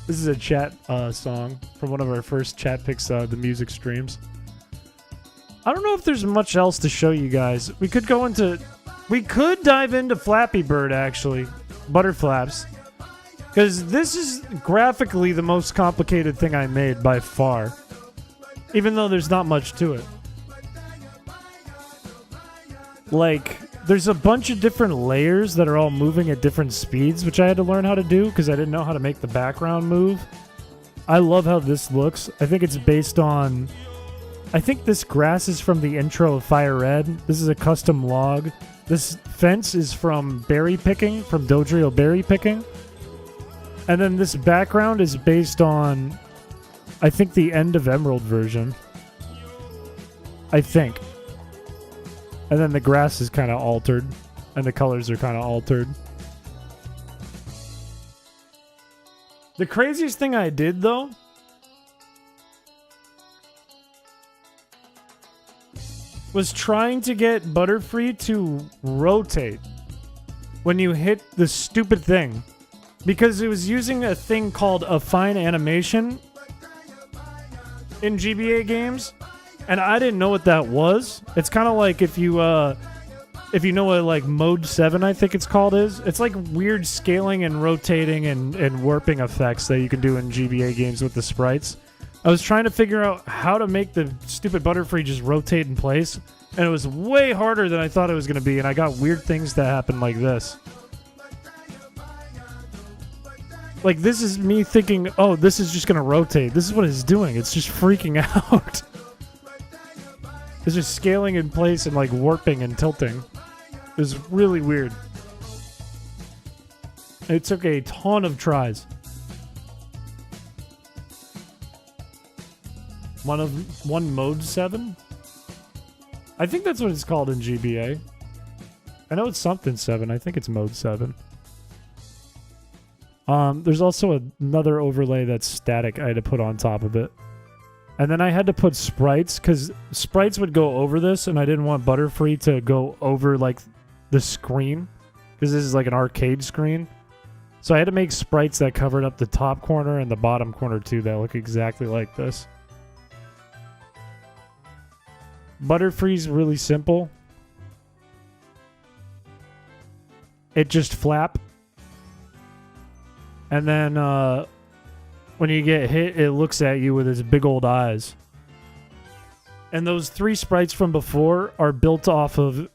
This is a chat song from one of our first chat picks, the music streams. I don't know if there's much else to show you guys. We could dive into Flappy Bird, actually. Butterflaps. Because this is graphically the most complicated thing I made by far. Even though there's not much to it. Like, there's a bunch of different layers that are all moving at different speeds, which I had to learn how to do because I didn't know how to make the background move. I love how this looks. I think it's based on... I think this grass is from the intro of Fire Red. This is a custom log. This fence is from berry picking, from Dodrio berry picking. And then this background is based on, I think, the End of Emerald version. I think. And then the grass is kind of altered. And the colors are kind of altered. The craziest thing I did, though, was trying to get Butterfree to rotate when you hit the stupid thing. Because it was using a thing called a fine animation in GBA games, and I didn't know what that was. It's kind of like if you know what like Mode 7, I think it's called, is. It's like weird scaling and rotating and warping effects that you can do in GBA games with the sprites. I was trying to figure out how to make the stupid Butterfree just rotate in place, and it was way harder than I thought it was going to be, and I got weird things that happen like this. Like, this is me thinking, oh, this is just going to rotate. This is what it's doing. It's just freaking out. It's just scaling in place and, like, warping and tilting. It was really weird. It took a ton of tries. One Mode 7? I think that's what it's called in GBA. I know it's something 7. I think it's mode 7. There's also another overlay that's static I had to put on top of it. And then I had to put sprites, because sprites would go over this, and I didn't want Butterfree to go over, like, the screen, because this is like an arcade screen. So I had to make sprites that covered up the top corner and the bottom corner, too, that look exactly like this. Butterfree's really simple. It just flap. And then, when you get hit, it looks at you with its big old eyes. And those 3 sprites from before are built off of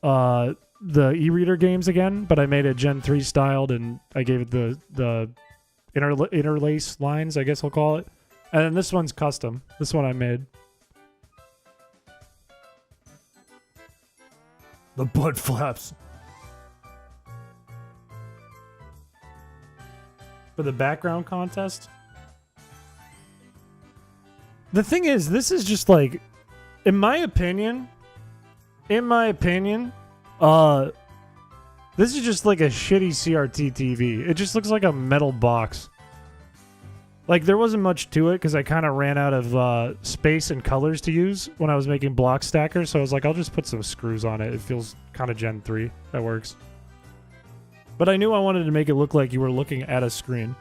the e-reader games again, but I made it Gen 3 styled, and I gave it the interlace lines, I guess I'll call it. And then this one's custom. This one I made. The butt flaps. For the background contest. The thing is, this is just like, in my opinion, this is just like a shitty CRT TV. It just looks like a metal box. Like, there wasn't much to it because I kind of ran out of space and colors to use when I was making block stackers. So I was like, I'll just put some screws on it. It feels kind of Gen 3. That works. But I knew I wanted to make it look like you were looking at a screen.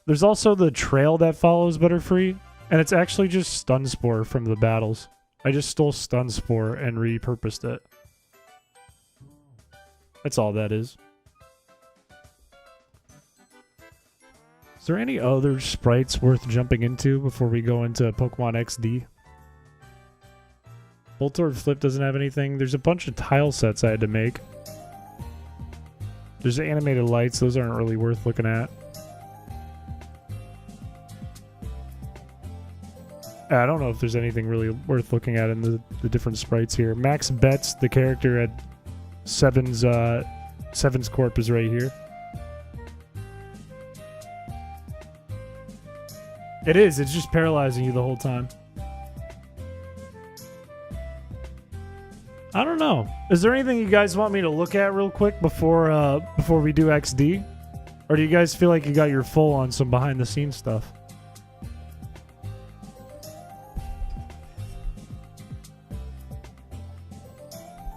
There's also the trail that follows Butterfree, and it's actually just Stun Spore from the battles. I just stole Stun Spore and repurposed it. That's all that is. Is there any other sprites worth jumping into before we go into Pokemon XD? Voltorb Flip doesn't have anything. There's a bunch of tile sets I had to make. There's animated lights. Those aren't really worth looking at. I don't know if there's anything really worth looking at in the different sprites here. Max Betts, the character at Seven's Corp, is right here. It is. It's just paralyzing you the whole time. I don't know. Is there anything you guys want me to look at real quick before we do XD? Or do you guys feel like you got your full on some behind the scenes stuff?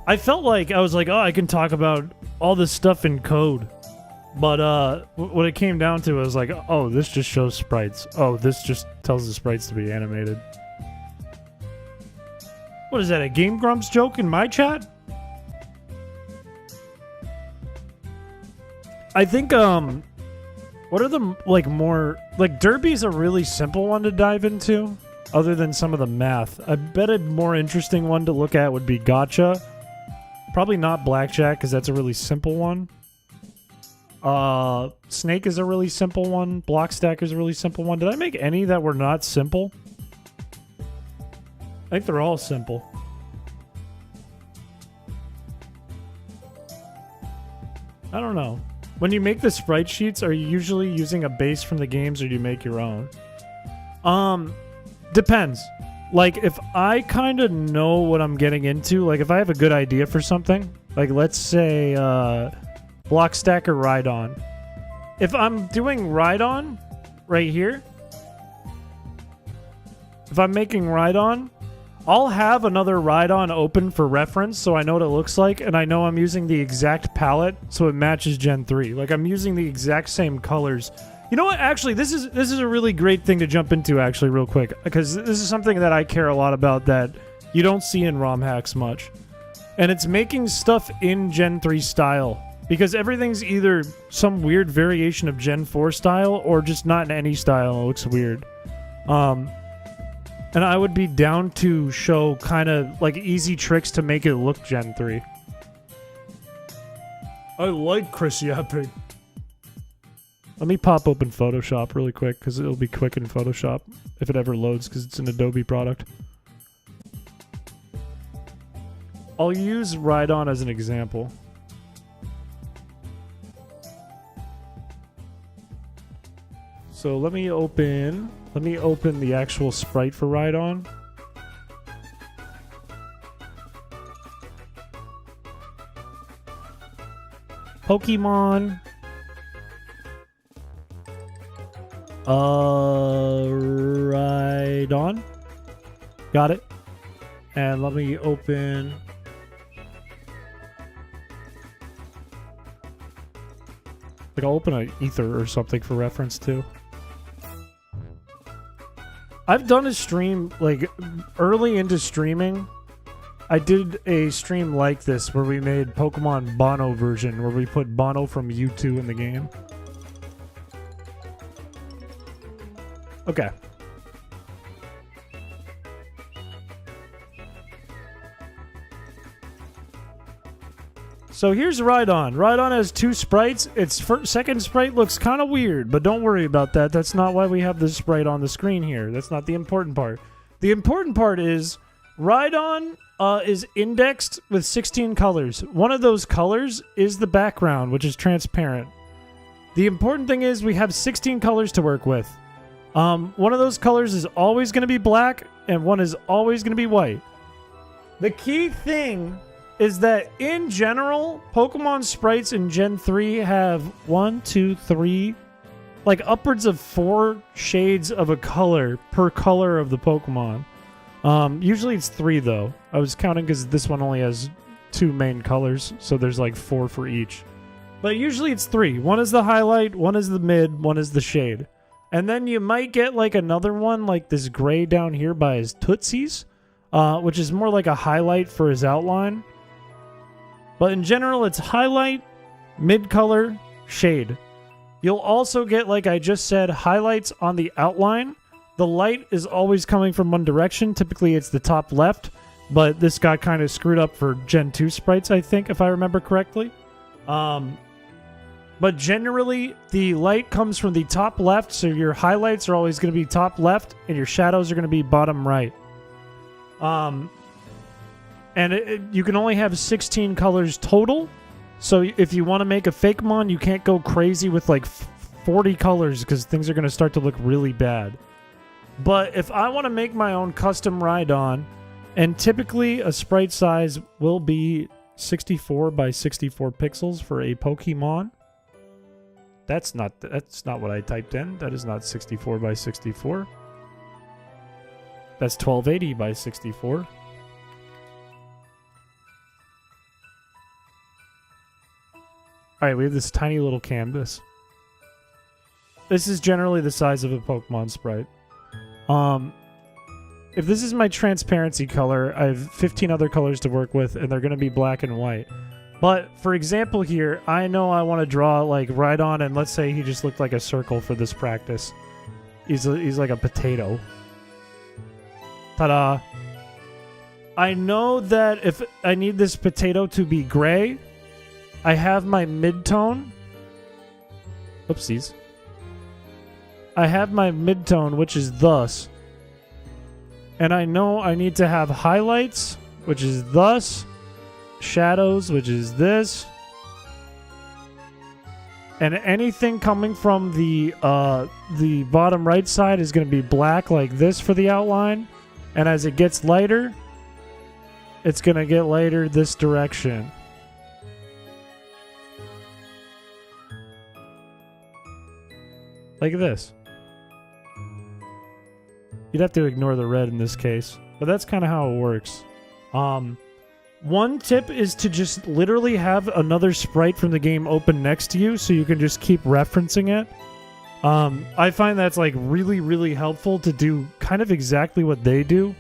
I felt like I was like, oh, I can talk about all this stuff in code. But what it came down to was like, oh, this just shows sprites. Oh, this just tells the sprites to be animated. What is that, a Game Grumps joke in my chat? I think, what are the, like, more... Like, Derby's a really simple one to dive into, other than some of the math. I bet a more interesting one to look at would be Gotcha. Probably not Blackjack, because that's a really simple one. Snake is a really simple one. Block Stack is a really simple one. Did I make any that were not simple? I think they're all simple. I don't know. When you make the sprite sheets, are you usually using a base from the games, or do you make your own? Depends. Like, if I kind of know what I'm getting into, like if I have a good idea for something, like let's say Block Stacker Ride-On. If I'm doing Ride-On right here, if I'm making Ride-On, I'll have another Ride-On open for reference so I know what it looks like, and I know I'm using the exact palette so it matches Gen 3. Like, I'm using the exact same colors. You know what? Actually, this is a really great thing to jump into, actually, real quick, because this is something that I care a lot about that you don't see in ROM hacks much. And it's making stuff in Gen 3 style, because everything's either some weird variation of Gen 4 style or just not in any style. It looks weird. And I would be down to show kind of like easy tricks to make it look Gen 3. I like Chris yapping. Let me pop open Photoshop really quick, because it'll be quick in Photoshop if it ever loads, because it's an Adobe product. I'll use Ride-On as an example. So let me open the actual sprite for Ride-On. Pokemon. Right on. Got it. And let me open. Like, I'll open an ether or something for reference too. I've done a stream, like, early into streaming. I did a stream like this where we made Pokemon Bono version, where we put Bono from U2 in the game. Okay. So here's Rhydon. Rhydon has 2 sprites. Its second sprite looks kind of weird, but don't worry about that. That's not why we have this sprite on the screen here. That's not the important part. The important part is Rhydon is indexed with 16 colors. One of those colors is the background, which is transparent. The important thing is we have 16 colors to work with. One of those colors is always going to be black, and one is always going to be white. The key thing is that in general, Pokemon sprites in Gen 3 have 1, 2, 3, like upwards of 4 shades of a color per color of the Pokemon. Usually it's 3 though. I was counting because this one only has 2 main colors, so there's like 4 for each. But usually it's 3. One is the highlight, one is the mid, one is the shade. And then you might get like another one like this gray down here by his Tootsies, which is more like a highlight for his outline. But in general, it's highlight, mid-color, shade. You'll also get, like I just said, highlights on the outline. The light is always coming from one direction. Typically, it's the top left. But this got kind of screwed up for Gen 2 sprites, I think, if I remember correctly. But generally, the light comes from the top left, so your highlights are always going to be top left, and your shadows are going to be bottom right. And you can only have 16 colors total. So if you want to make a Fakemon, you can't go crazy with like 40 colors because things are going to start to look really bad. But if I want to make my own custom Rhydon, and typically a sprite size will be 64 by 64 pixels for a Pokemon. That's not what I typed in. That is not 64 by 64. That's 1280 by 64. Alright, we have this tiny little canvas. This is generally the size of a Pokemon sprite. If this is my transparency color, I have 15 other colors to work with, and they're going to be black and white. But, for example here, I know I want to draw, like, Rhydon, and let's say he just looked like a circle for this practice. He's like a potato. Ta-da! I know that if I need this potato to be gray, I have my midtone. Oopsies. I have my midtone, which is thus. And I know I need to have highlights, which is thus. Shadows, which is this. And anything coming from the bottom right side is going to be black like this for the outline. And as it gets lighter, it's going to get lighter this direction. Like this. You'd have to ignore the red in this case, but that's kind of how it works. One tip is to just literally have another sprite from the game open next to you so you can just keep referencing it. I find that's like really, really helpful to do kind of exactly what they do.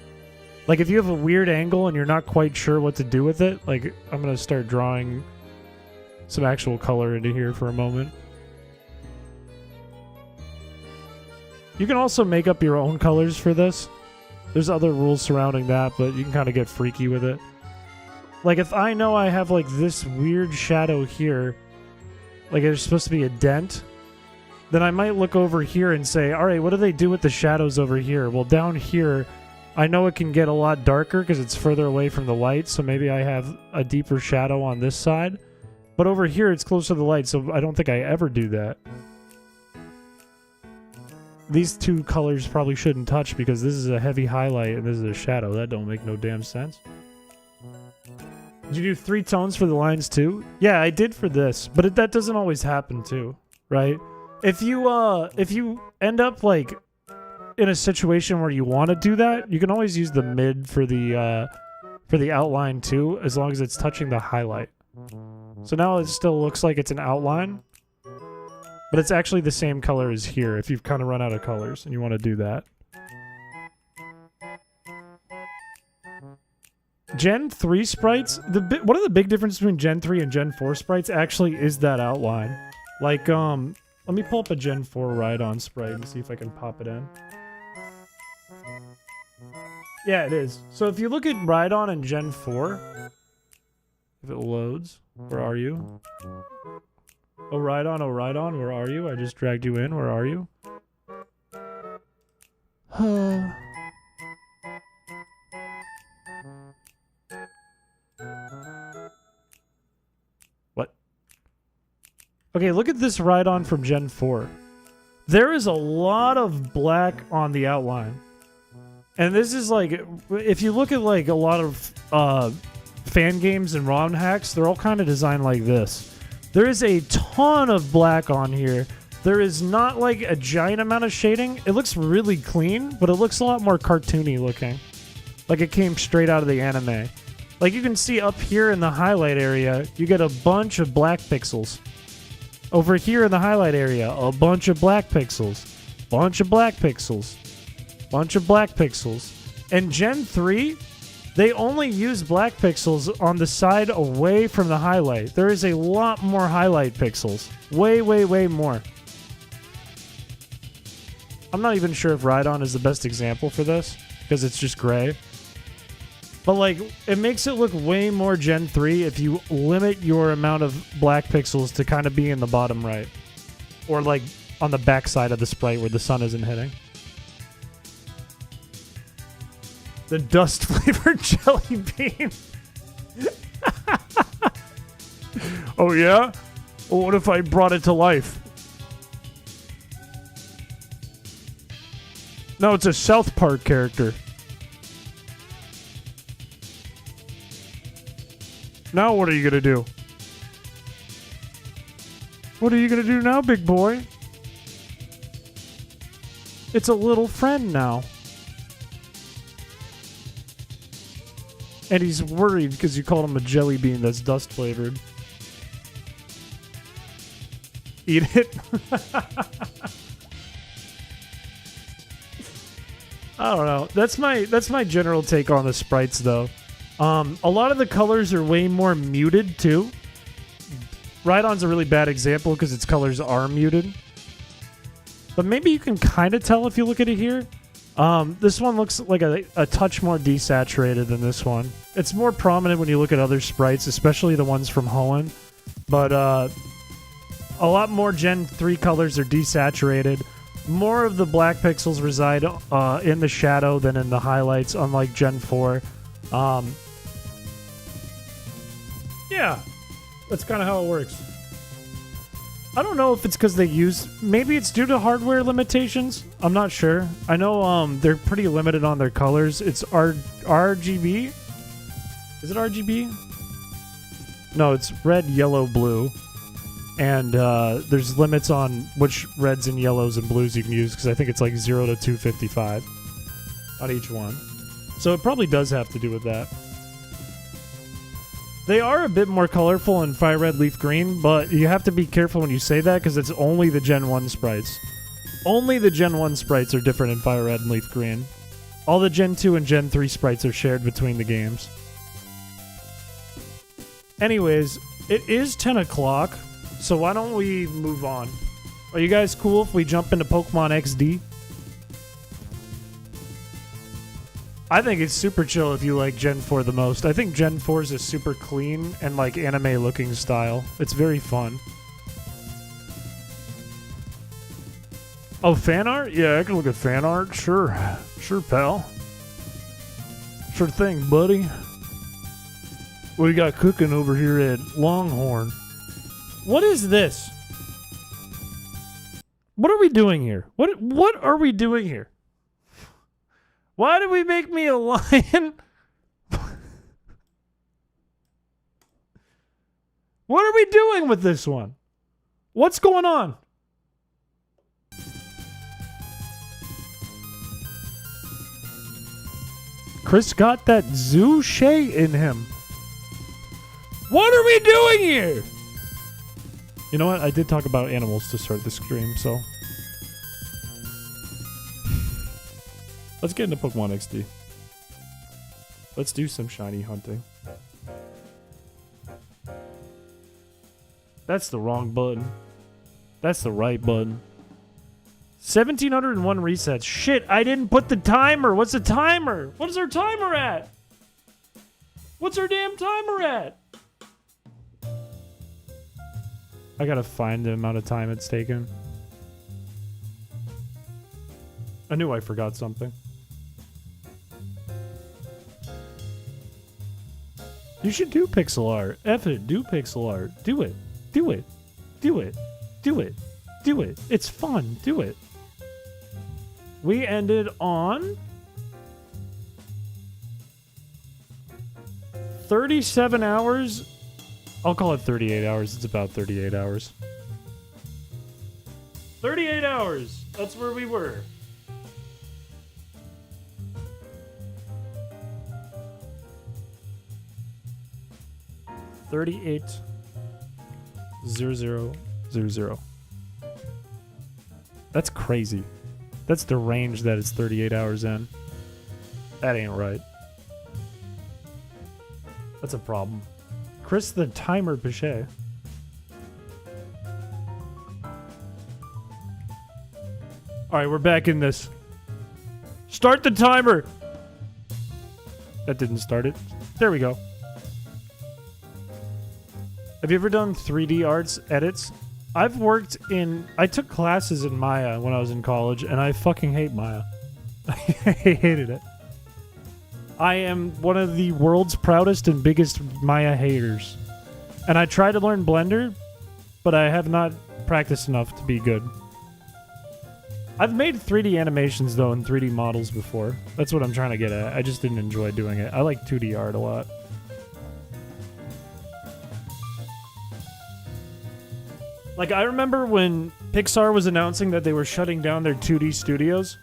Like if you have a weird angle and you're not quite sure what to do with it, like I'm going to start drawing some actual color into here for a moment. You can also make up your own colors for this. There's other rules surrounding that, but you can kind of get freaky with it. Like if I know I have like this weird shadow here, like there's supposed to be a dent, then I might look over here and say, all right, what do they do with the shadows over here? Well, down here, I know it can get a lot darker because it's further away from the light, so maybe I have a deeper shadow on this side. But over here, it's closer to the light, so I don't think I ever do that. These two colors probably shouldn't touch because this is a heavy highlight and this is a shadow. That don't make no damn sense. Did you do 3 tones for the lines too? Yeah, I did for this, but that doesn't always happen too, right? If you end up like in a situation where you want to do that, you can always use the mid for the outline too, as long as it's touching the highlight. So now it still looks like it's an outline, but it's actually the same color as here if you've kind of run out of colors and you want to do that. Gen 3 sprites, one of the big differences between Gen 3 and Gen 4 sprites actually is that outline. Like, let me pull up a Gen 4 ride-on sprite and see if I can pop it in. Yeah, it is. So if you look at ride-on in Gen 4, if it loads, where are you? Oh, ride-on, where are you? I just dragged you in, where are you? What? Okay, look at this ride-on from Gen 4. There is a lot of black on the outline. And this is like, if you look at like a lot of fan games and ROM hacks, they're all kind of designed like this. There is a ton of black on here. There is not like a giant amount of shading. It looks really clean, but it looks a lot more cartoony looking. Like it came straight out of the anime. Like you can see up here in the highlight area, you get a bunch of black pixels. Over here in the highlight area, a bunch of black pixels. Bunch of black pixels. Bunch of black pixels. And Gen 3, they only use black pixels on the side away from the highlight. There is a lot more highlight pixels. Way, way, way more. I'm not even sure if Ride-On is the best example for this, because it's just gray. But like, it makes it look way more Gen 3 if you limit your amount of black pixels to kind of be in the bottom right. Or like on the back side of the sprite where the sun isn't hitting. The dust flavored jelly bean. Oh yeah? Well, what if I brought it to life? No, it's a South Park character. Now what are you gonna do? What are you gonna do now, big boy? It's a little friend now. And he's worried because you called him a jelly bean that's dust flavored. Eat it? I don't know. That's my general take on the sprites though. A lot of the colors are way more muted too. Ride-On's a really bad example because its colors are muted. But maybe you can kind of tell if you look at it here. This one looks like a touch more desaturated than this one. It's more prominent when you look at other sprites, especially the ones from Hoenn. But a lot more Gen 3 colors are desaturated. More of the black pixels reside in the shadow than in the highlights, unlike Gen 4. Yeah, that's kind of how it works. I don't know if it's because they use... Maybe it's due to hardware limitations. I'm not sure. I know they're pretty limited on their colors. It's RGB? Is it RGB? No, it's red, yellow, blue. And there's limits on which reds and yellows and blues you can use, because I think it's like 0 to 255 on each one. So it probably does have to do with that. They are a bit more colorful in Fire Red Leaf Green, but you have to be careful when you say that because it's only the Gen 1 sprites. Only the Gen 1 sprites are different in Fire Red and Leaf Green. All the Gen 2 and Gen 3 sprites are shared between the games. Anyways, it is 10 o'clock, so why don't we move on? Are you guys cool if we jump into Pokemon XD? I think it's super chill if you like Gen 4 the most. I think Gen 4 is a super clean and like anime looking style. It's very fun. Oh, fan art? Yeah, I can look at fan art. Sure. Sure, pal. Sure thing, buddy. What do you got cooking over here at Longhorn? What is this? What are we doing here? What are we doing here? Why did we make me a lion? What are we doing with this one? What's going on? Chris got that Zouche in him. What are we doing here? You know what? I did talk about animals to start the stream, so. Let's get into Pokemon XD. Let's do some shiny hunting. That's the wrong button. That's the right button. 1,701 resets. Shit, I didn't put the timer. What's the timer? What is our timer at? What's our damn timer at? I gotta find the amount of time it's taken. I knew I forgot something. You should do pixel art. F it, do pixel art. Do it. Do it. Do it. Do it. Do it. It's fun. Do it. We ended on 37 hours. I'll call it 38 hours. It's about 38 hours. 38 hours. That's where we were. $38,000. That's crazy. That's the range that it's 38 hours in. That ain't right. That's a problem. Chris the timer Piché. Alright, we're back in this. Start the timer! That didn't start it. There we go. Have you ever done 3D arts edits? I took classes in Maya when I was in college, and I fucking hate Maya. I hated it. I am one of the world's proudest and biggest Maya haters. And I tried to learn Blender, but I have not practiced enough to be good. I've made 3D animations, though, and 3D models before. That's what I'm trying to get at. I just didn't enjoy doing it. I like 2D art a lot. Like, I remember when Pixar was announcing that they were shutting down their 2D studios,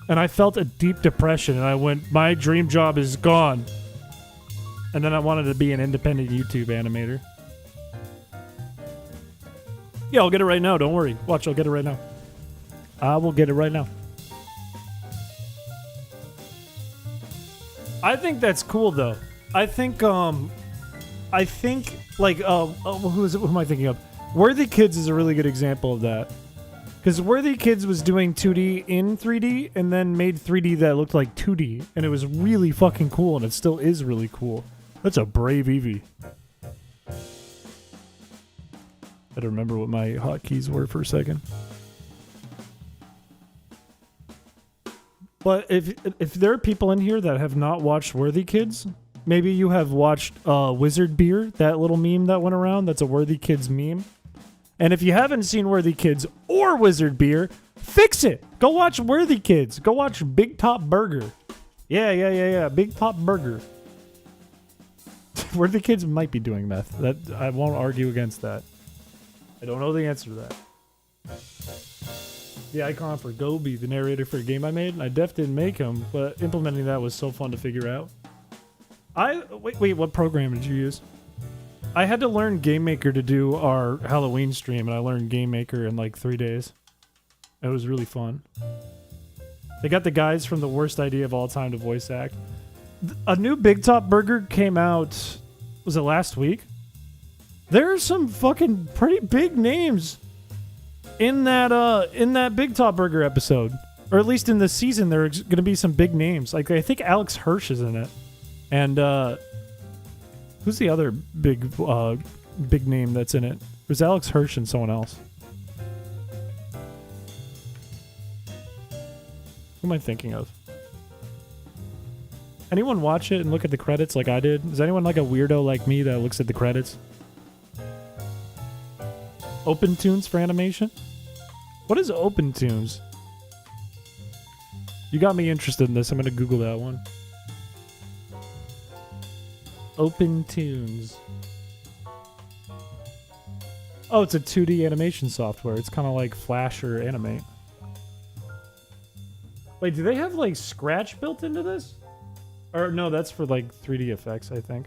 and I felt a deep depression, and I went, my dream job is gone. And then I wanted to be an independent YouTube animator. Yeah, I'll get it right now. Don't worry. Watch, I'll get it right now. I will get it right now. I think that's cool, though. I think, who am I thinking of? Worthy Kids is a really good example of that. Because Worthy Kids was doing 2D in 3D and then made 3D that looked like 2D. And it was really fucking cool, and it still is really cool. That's a brave Eevee. I had to remember what my hotkeys were for a second. But if there are people in here that have not watched Worthy Kids, maybe you have watched Wizard Beer, that little meme that went around. That's a Worthy Kids meme. And if you haven't seen Worthy Kids or Wizard Beer, fix it. Go watch Worthy Kids. Go watch Big Top Burger. Yeah. Big Top Burger. Worthy Kids might be doing meth. That I won't argue against that. I don't know the answer to that. The icon for Gobi, the narrator for a game I made, and I didn't make him, but implementing that was so fun to figure out. Wait, what program did you use? I had to learn Game Maker to do our Halloween stream, and I learned Game Maker in like 3 days. It was really fun. They got the guys from The Worst Idea of All Time to voice act. A new Big Top Burger came out, was it last week? There are some fucking pretty big names in that Big Top Burger episode. Or at least in this season, there's going to be some big names. Like, I think Alex Hirsch is in it. And, who's the other big name that's in it? It was Alex Hirsch and someone else. Who am I thinking of? Anyone watch it and look at the credits like I did? Is anyone like a weirdo like me that looks at the credits? Open Tunes for animation? What is Open Tunes? You got me interested in this. I'm going to Google that one. Open Tunes. Oh, it's a 2D animation software. It's kind of like Flash or Animate. Wait, do they have like Scratch built into this? Or no, that's for like 3D effects, I think.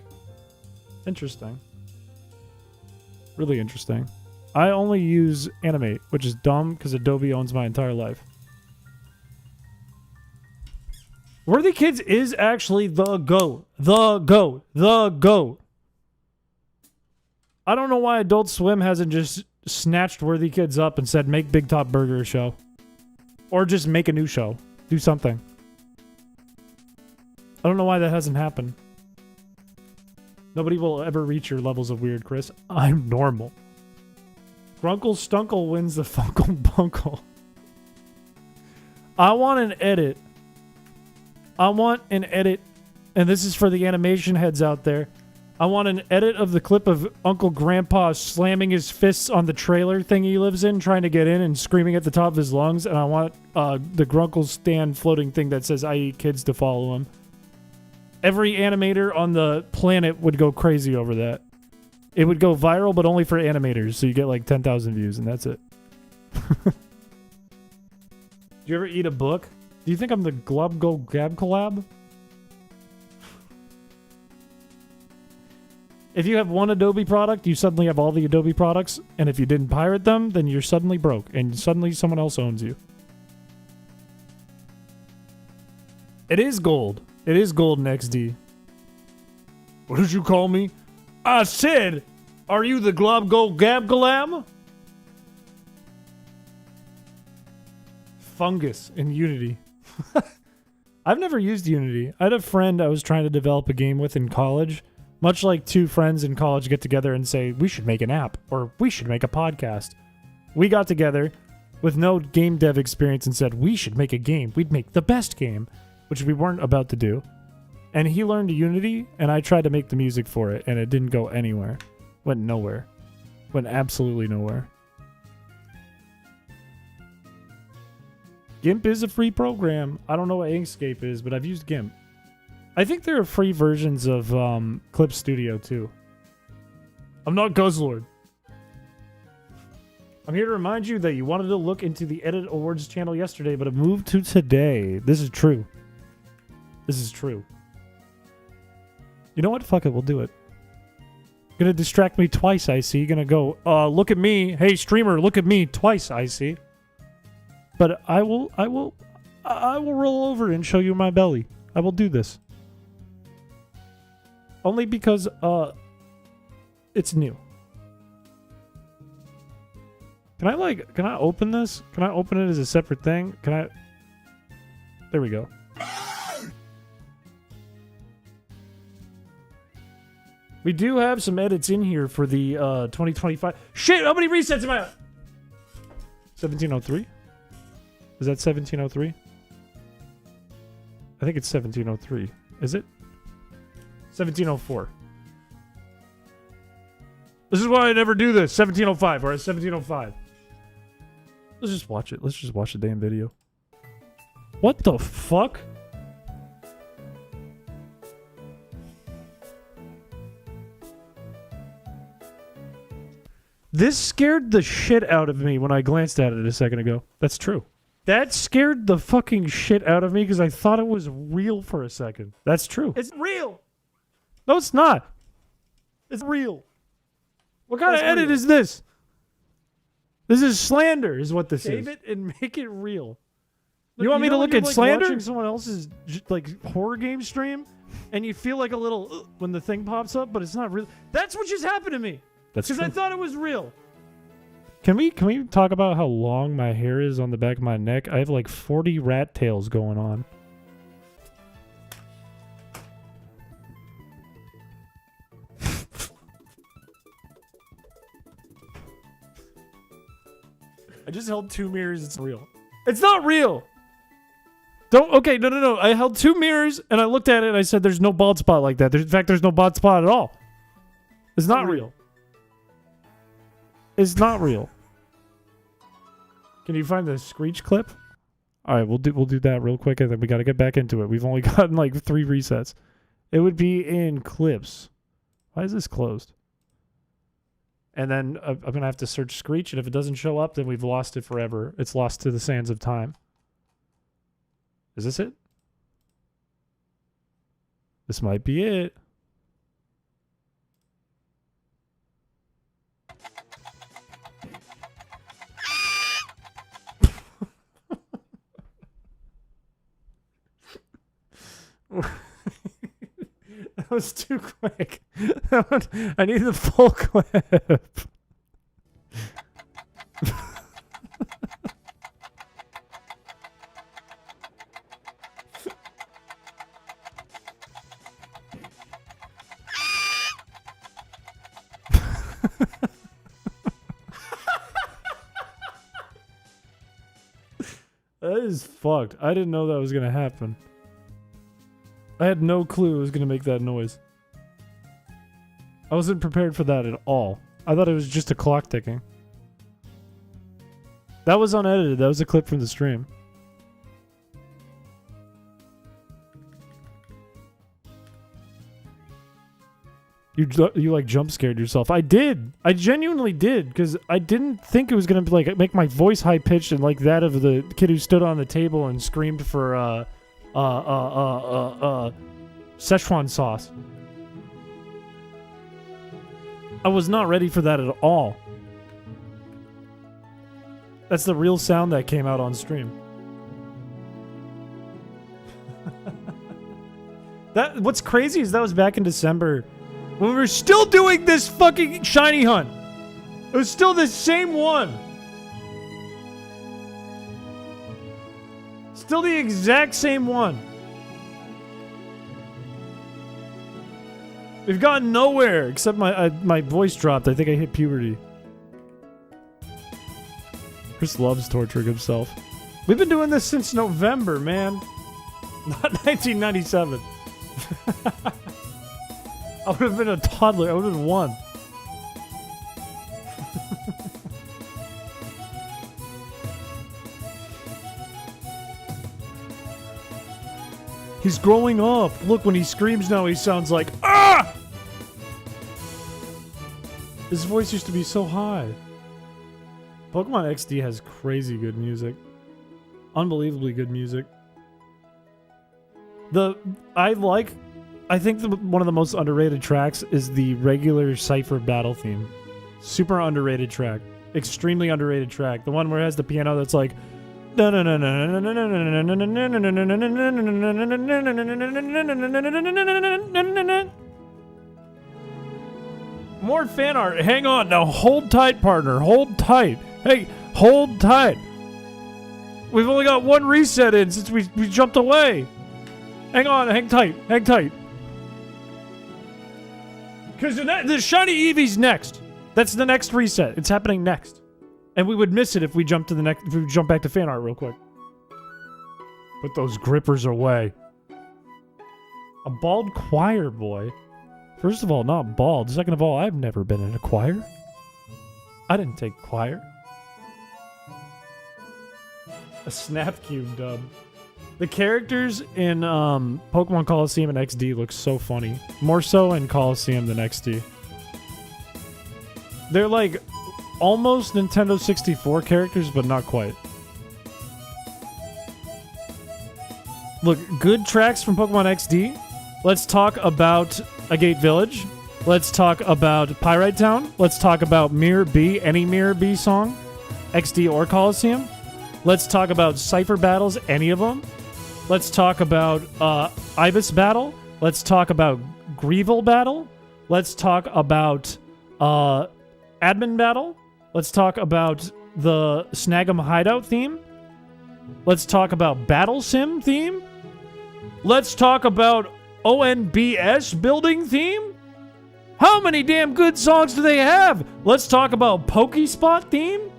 Interesting. Really interesting. I only use Animate, which is dumb because Adobe owns my entire life. Worthy Kids is actually the GOAT. The GOAT. The GOAT. I don't know why Adult Swim hasn't just snatched Worthy Kids up and said, make Big Top Burger a show. Or just make a new show. Do something. I don't know why that hasn't happened. Nobody will ever reach your levels of weird, Chris. I'm normal. Grunkle Stunkle wins the Funkle Bunkle. I want an edit. I want an edit. And this is for the animation heads out there. I want an edit of the clip of Uncle Grandpa slamming his fists on the trailer thing he lives in, trying to get in and screaming at the top of his lungs. And I want the Grunkle stand floating thing that says, I eat kids, to follow him. Every animator on the planet would go crazy over that. It would go viral, but only for animators. So you get like 10,000 views, and that's it. Do you ever eat a book? Do you think I'm the Glob Go Gab Collab? If you have one Adobe product, you suddenly have all the Adobe products. And if you didn't pirate them, then you're suddenly broke. And suddenly someone else owns you. It is gold. It is gold in XD. What did you call me? I said, are you the Glob Go Gab Galab? Fungus in Unity. I've never used Unity. I had a friend I was trying to develop a game with in college. Much like two friends in college get together and say, we should make an app, or we should make a podcast. We got together with no game dev experience and said, we should make a game. We'd make the best game, which we weren't about to do. And he learned Unity, and I tried to make the music for it, and it didn't go anywhere. Went nowhere. Went absolutely nowhere. GIMP is a free program. I don't know what Inkscape is, but I've used GIMP. I think there are free versions of Clip Studio, too. I'm not Guzzlord. I'm here to remind you that you wanted to look into the Edit Awards channel yesterday, but it moved to today. This is true. This is true. You know what? Fuck it. We'll do it. You're gonna distract me twice, I see. You're gonna go, look at me. Hey, streamer, look at me twice, I see. But I will roll over and show you my belly. I will do this. Only because, it's new. Can I open this? Can I open it as a separate thing? There we go. We do have some edits in here for the 2025. Shit, how many resets am I on? 1703? Is that 1703? I think it's 1703. Is it? 1704. This is why I never do this. 1705. We're at 1705. Let's just watch it. Let's just watch the damn video. What the fuck? This scared the shit out of me when I glanced at it a second ago. That's true. That scared the fucking shit out of me because I thought it was real for a second. That's true. It's real. No, it's not. It's real. What kind of edit is this? This is slander, is what this is. Save it and make it real. You want me to look at slander? Watching someone else's horror game stream, and you feel like a little when the thing pops up, but it's not real. That's what just happened to me. That's because I thought it was real. Can we talk about how long my hair is on the back of my neck? I have like 40 rat tails going on. I just held two mirrors. It's real. It's not real. No. I held two mirrors and I looked at it and I said, there's no bald spot like that. In fact, there's no bald spot at all. It's not real. It's not real. Can you find the Screech clip? All right, we'll do that real quick, and then we got to get back into it. We've only gotten like 3 resets. It would be in clips. Why is this closed? And then I'm going to have to search Screech, and if it doesn't show up, then we've lost it forever. It's lost to the sands of time. Is this it? This might be it. That was too quick. I need the full clip. That is fucked. I didn't know that was gonna happen. I had no clue it was gonna make that noise. I wasn't prepared for that at all. I thought it was just a clock ticking. That was unedited. That was a clip from the stream. You like jump scared yourself. I did. I genuinely did, because I didn't think it was gonna like make my voice high pitched and like that of the kid who stood on the table and screamed for Szechuan sauce. I was not ready for that at all. That's the real sound that came out on stream. What's crazy is that was back in December when we were still doing this fucking shiny hunt. It was still the same one. Still the exact same one. We've gotten nowhere except my voice dropped. I think I hit puberty. Chris loves torturing himself. We've been doing this since November, man. Not 1997. I would have been a toddler. I would have been 1. He's growing up. Look, when he screams now, he sounds like, ah! His voice used to be so high. Pokemon XD has crazy good music. Unbelievably good music. I think one of the most underrated tracks is the regular Cypher battle theme. Super underrated track. Extremely underrated track. The one where it has the piano that's like... More fan art. Hang on. Now hold tight, partner. Hold tight. Hey, hold tight. We've only got one reset in since we jumped away. Hang on. Hang tight. Hang tight. Because the shiny Eevee's next. That's the next reset. It's happening next. And we would miss it if we jump back to fan art real quick. Put those grippers away. A bald choir boy. First of all, not bald. Second of all, I've never been in a choir. I didn't take choir. A Snap Cube dub. The characters in Pokemon Coliseum and XD look so funny. More so in Coliseum than XD. They're like almost Nintendo 64 characters, but not quite. Look, good tracks from Pokemon XD. Let's talk about Agate Village. Let's talk about Pyrite Town. Let's talk about Mirror B, any Mirror B song, XD or Coliseum. Let's talk about Cypher battles, any of them. Let's talk about Ibis battle. Let's talk about Greevil battle. Let's talk about Admin battle. Let's talk about the Snag'em Hideout theme. Let's talk about Battle Sim theme. Let's talk about ONBS building theme. How many damn good songs do they have? Let's talk about Pokespot theme.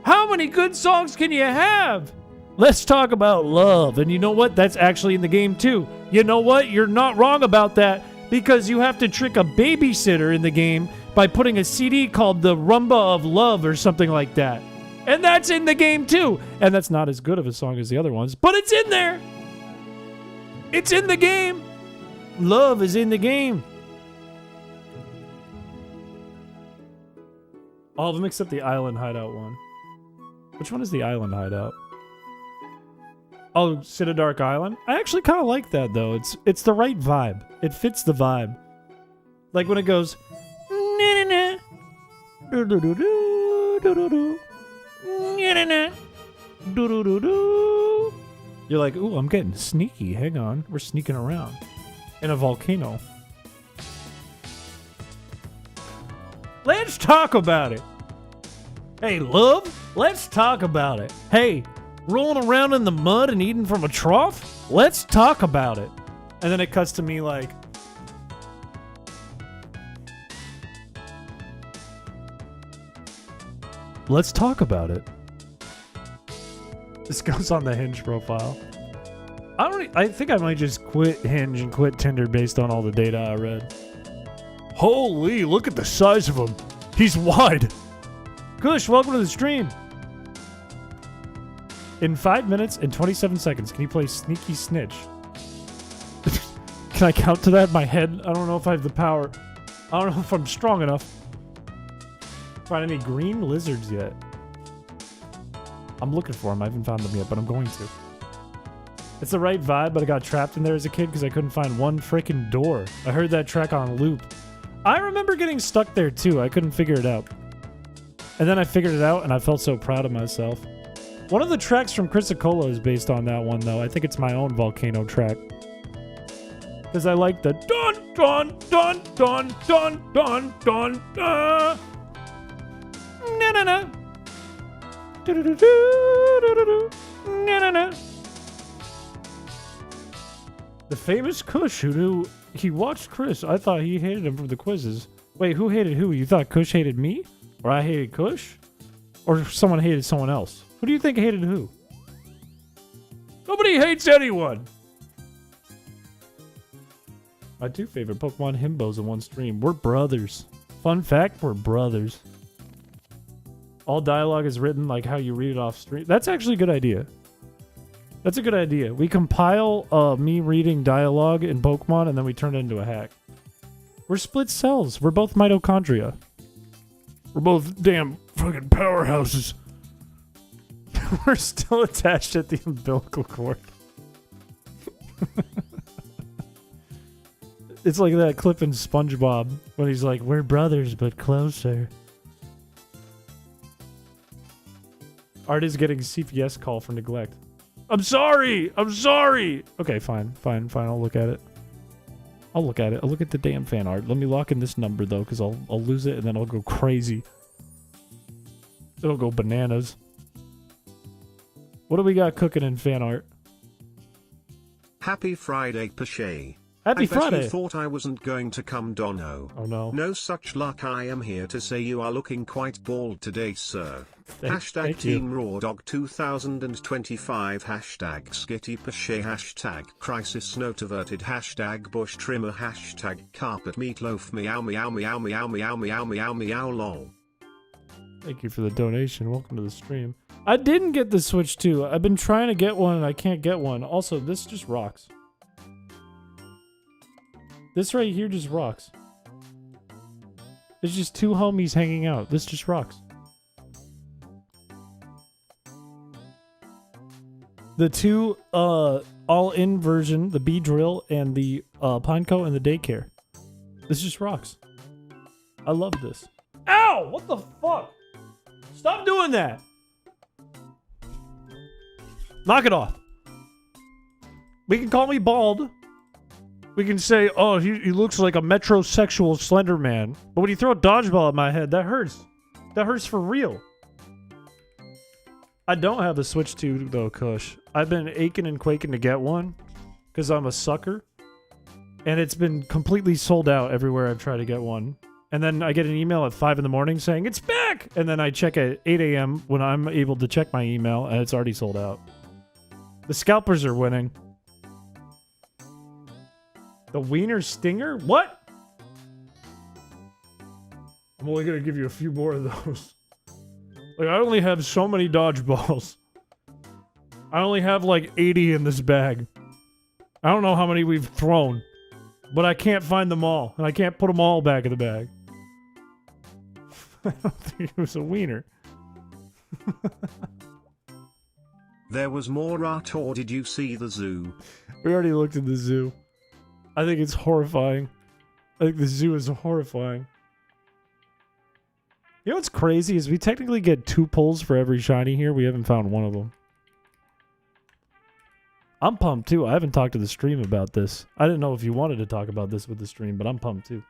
How many good songs can you have? Let's talk about love. And you know what? That's actually in the game too. You know what? You're not wrong about that, because you have to trick a babysitter in the game by putting a CD called The Rumba of Love or something like that. And that's in the game too. And that's not as good of a song as the other ones, but it's in there. It's in the game. Love is in the game. All of them except the island hideout one. Which one is the island hideout? Oh, Dark Island? I actually kind of like that, though. It's the right vibe. It fits the vibe. Like when it goes... "Na-na-na, do-do-do-do, do-do-do, na-na-na, do-do-do-do." You're like, ooh, I'm getting sneaky. Hang on. We're sneaking around. In a volcano. Let's talk about it. Hey, love, let's talk about it. Hey, rolling around in the mud and eating from a trough? Let's talk about it. And then it cuts to me like... Let's talk about it. This goes on the Hinge profile. I think I might just quit Hinge and quit Tinder based on all the data I read. Holy, look at the size of him. He's wide. Kush, welcome to the stream. In 5 minutes and 27 seconds, can you play Sneaky Snitch? Can I count to that in my head? I don't know if I have the power. I don't know if I'm strong enough. Find any green lizards yet? I'm looking for them. I haven't found them yet, but I'm going to. It's the right vibe, but I got trapped in there as a kid because I couldn't find one freaking door. I heard that track on loop. I remember getting stuck there too. I couldn't figure it out. And then I figured it out and I felt so proud of myself. One of the tracks from Chrispiche is based on that one though. I think it's my own volcano track. Because I like the dun dun dun dun dun dun dun dun. Na na na. Do do do do do do. Na na na. The famous Kush who knew he watched Chris. I thought he hated him from the quizzes. Wait, who hated who? You thought Kush hated me? Or I hated Kush? Or someone hated someone else? Who do you think hated who? Nobody hates anyone! My two favorite Pokemon himbos in one stream. We're brothers. Fun fact, we're brothers. All dialogue is written like how you read it off stream. That's actually a good idea. That's a good idea. We compile me reading dialogue in Pokemon and then we turn it into a hack. We're split cells. We're both mitochondria. We're both damn fucking powerhouses. We're still attached at the umbilical cord. It's like that clip in SpongeBob when he's like, we're brothers but closer. Art is getting CPS call for neglect. I'm sorry! I'm sorry! Okay, fine. I'll look at it. I'll look at the damn fan art. Let me lock in this number, though, because I'll lose it, and then I'll go crazy. It'll go bananas. What do we got cooking in fan art? Happy Friday, Piché. Happy Friday! I bet you thought I wasn't going to come, Dono. Oh, no. No such luck. I am here to say you are looking quite bald today, sir. Thank Team you. Raw Dog 2025 hashtag Skitty Piché hashtag Crisis Note Averted hashtag Bush Trimmer hashtag Carpet Meatloaf meow meow meow meow meow meow meow meow lol. Thank you for the donation. Welcome to the stream. I didn't get the Switch 2. I've been trying to get one and I can't get one. Also, this just rocks. This right here just rocks. It's just two homies hanging out. This just rocks. The two all-in version, the B-drill and the Pineco and the daycare. This just rocks. I love this. Ow! What the fuck? Stop doing that! Knock it off. We can call me bald. We can say, oh, he looks like a metrosexual Slender Man. But when you throw a dodgeball at my head, that hurts. That hurts for real. I don't have the Switch 2, though, Kush. I've been aching and quaking to get one. Because I'm a sucker. And it's been completely sold out everywhere I've tried to get one. And then I get an email at 5 in the morning saying, it's back! And then I check at 8 a.m. when I'm able to check my email, and it's already sold out. The scalpers are winning. The Wiener Stinger? What? I'm only going to give you a few more of those. Like, I only have so many dodgeballs. I only have like 80 in this bag. I don't know how many we've thrown. But I can't find them all. And I can't put them all back in the bag. I don't think it was a wiener. There was more art, or did you see the zoo? We already looked at the zoo. I think it's horrifying. I think the zoo is horrifying. You know what's crazy is we technically get 2 pulls for every shiny here. We haven't found one of them. I'm pumped too. I haven't talked to the stream about this. I didn't know if you wanted to talk about this with the stream, but I'm pumped too.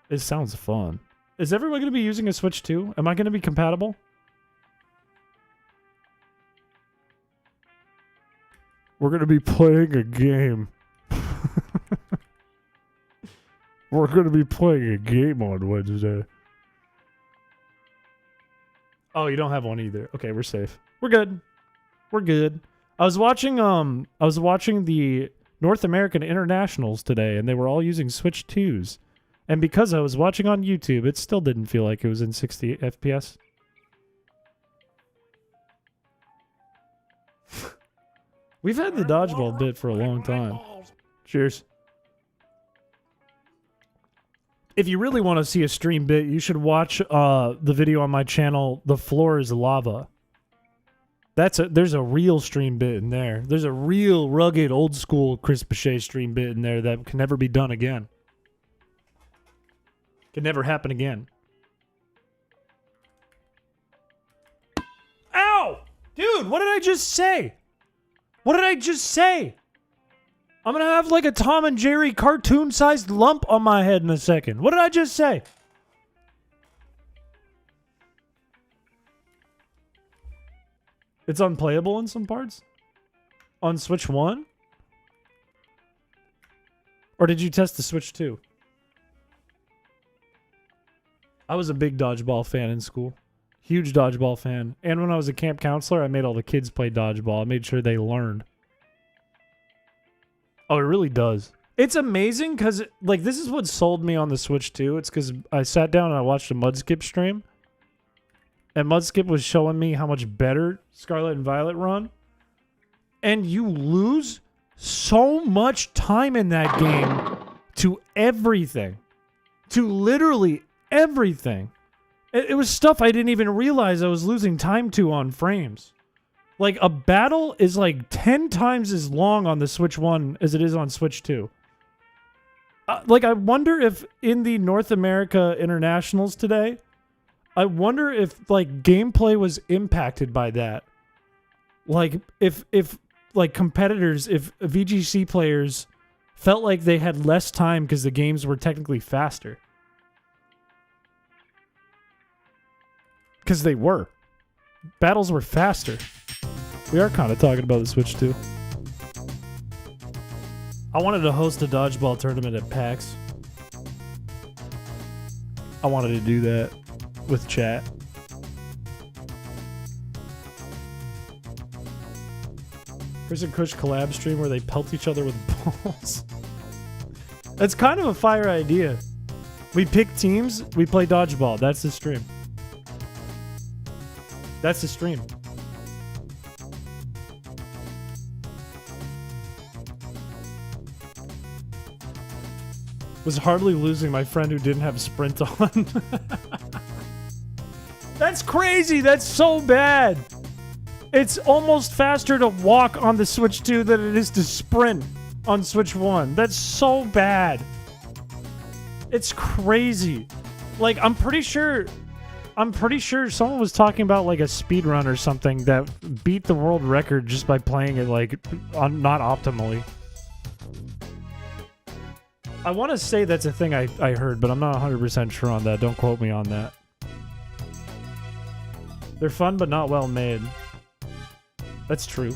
It sounds fun. Is everyone going to be using a Switch too? Am I going to be compatible? We're going to be playing a game. We're going to be playing a game on Wednesday. Oh, you don't have one either. Okay, we're safe. We're good. We're good. I was watching the North American Internationals today, and they were all using Switch 2s. And because I was watching on YouTube, it still didn't feel like it was in 60 FPS. We've had the dodgeball bit for a long time. Cheers. If you really want to see a stream bit, you should watch the video on my channel, The Floor is Lava. There's a real stream bit in there. There's a real rugged, old school Chris Piché stream bit in there that can never be done again. Can never happen again. Ow! Dude, what did I just say? What did I just say? I'm gonna have like a Tom and Jerry cartoon-sized lump on my head in a second. What did I just say? It's unplayable in some parts? On Switch 1? Or did you test the Switch 2? I was a big dodgeball fan in school. Huge dodgeball fan. And when I was a camp counselor, I made all the kids play dodgeball. I made sure they learned. Oh, it really does. It's amazing because, like, this is what sold me on the Switch 2. It's because I sat down and I watched a Mudskip stream. And Mudskip was showing me how much better Scarlet and Violet run. And you lose so much time in that game to everything. To literally everything. It was stuff I didn't even realize I was losing time to on frames. Like, a battle is like 10 times as long on the Switch 1 as it is on Switch 2. Like, I wonder if in the North America Internationals today, I wonder if, like, gameplay was impacted by that. Like, if like, competitors, if VGC players felt like they had less time because the games were technically faster. Because they were. Battles were faster. We are kind of talking about the Switch 2. I wanted to host a dodgeball tournament at PAX. I wanted to do that with chat. Chris and Kush collab stream where they pelt each other with balls. That's kind of a fire idea. We pick teams, we play dodgeball. That's the stream. That's the stream. Was hardly losing my friend who didn't have sprint on. That's crazy. That's so bad. It's almost faster to walk on the Switch 2 than it is to sprint on Switch 1. That's so bad. It's crazy. Like, I'm pretty sure someone was talking about like a speed run or something that beat the world record just by playing it like not optimally. I want to say that's a thing I heard, but I'm not 100% sure on that. Don't quote me on that. They're fun, but not well made. That's true.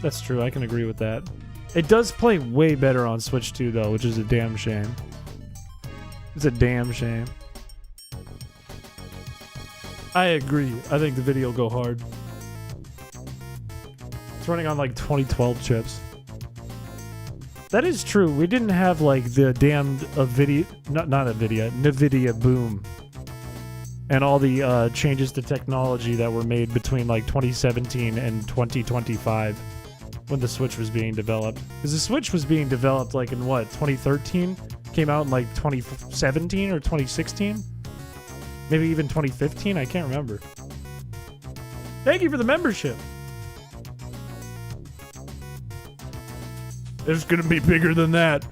That's true. I can agree with that. It does play way better on Switch 2, though, which is a damn shame. It's a damn shame. I agree. I think the video will go hard. It's running on like 2012 chips. That is true. We didn't have like the damned NVIDIA boom. And all the changes to technology that were made between like 2017 and 2025 when the Switch was being developed. Because the Switch was being developed like in what, 2013? Came out in like 2017 or 2016? Maybe even 2015? I can't remember. Thank you for the membership. It's gonna be bigger than that.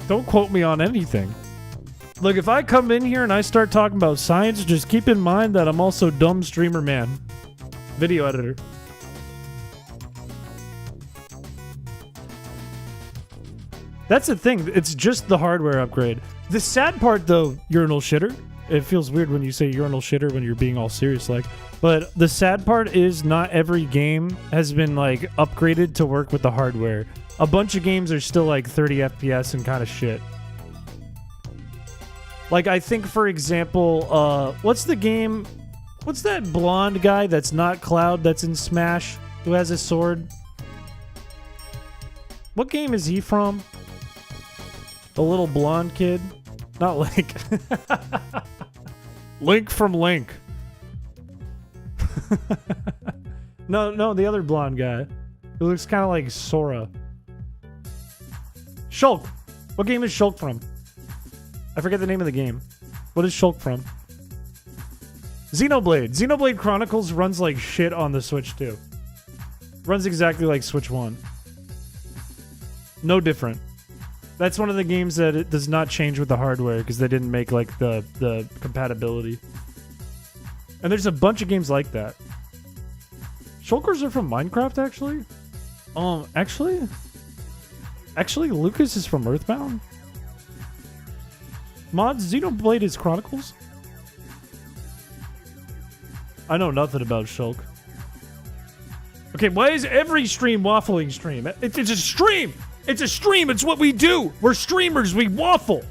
Don't quote me on anything. Look, if I come in here and I start talking about science, just keep in mind that I'm also dumb streamer man. Video editor. That's the thing. It's just the hardware upgrade. The sad part, though, urinal shitter. It feels weird when you say urinal shitter when you're being all serious like. But the sad part is not every game has been like upgraded to work with the hardware. A bunch of games are still like 30 FPS and kind of shit. Like I think, for example, what's the game? What's that blonde guy that's not Cloud that's in Smash who has a sword? What game is he from? The little blonde kid? Not Link. Link from Link. No, the other blonde guy. Who looks kind of like Sora. Shulk. What game is Shulk from? I forget the name of the game. What is Shulk from? Xenoblade. Xenoblade Chronicles runs like shit on the Switch too. Runs exactly like Switch 1. No different. That's one of the games that it does not change with the hardware because they didn't make like the compatibility. And there's a bunch of games like that. Shulkers are from Minecraft, actually? Actually, Lucas is from Earthbound? Mods, Xenoblade is Chronicles? I know nothing about Shulk. Okay, why is every stream waffling stream? It's a stream! It's a stream! It's what we do! We're streamers, we waffle!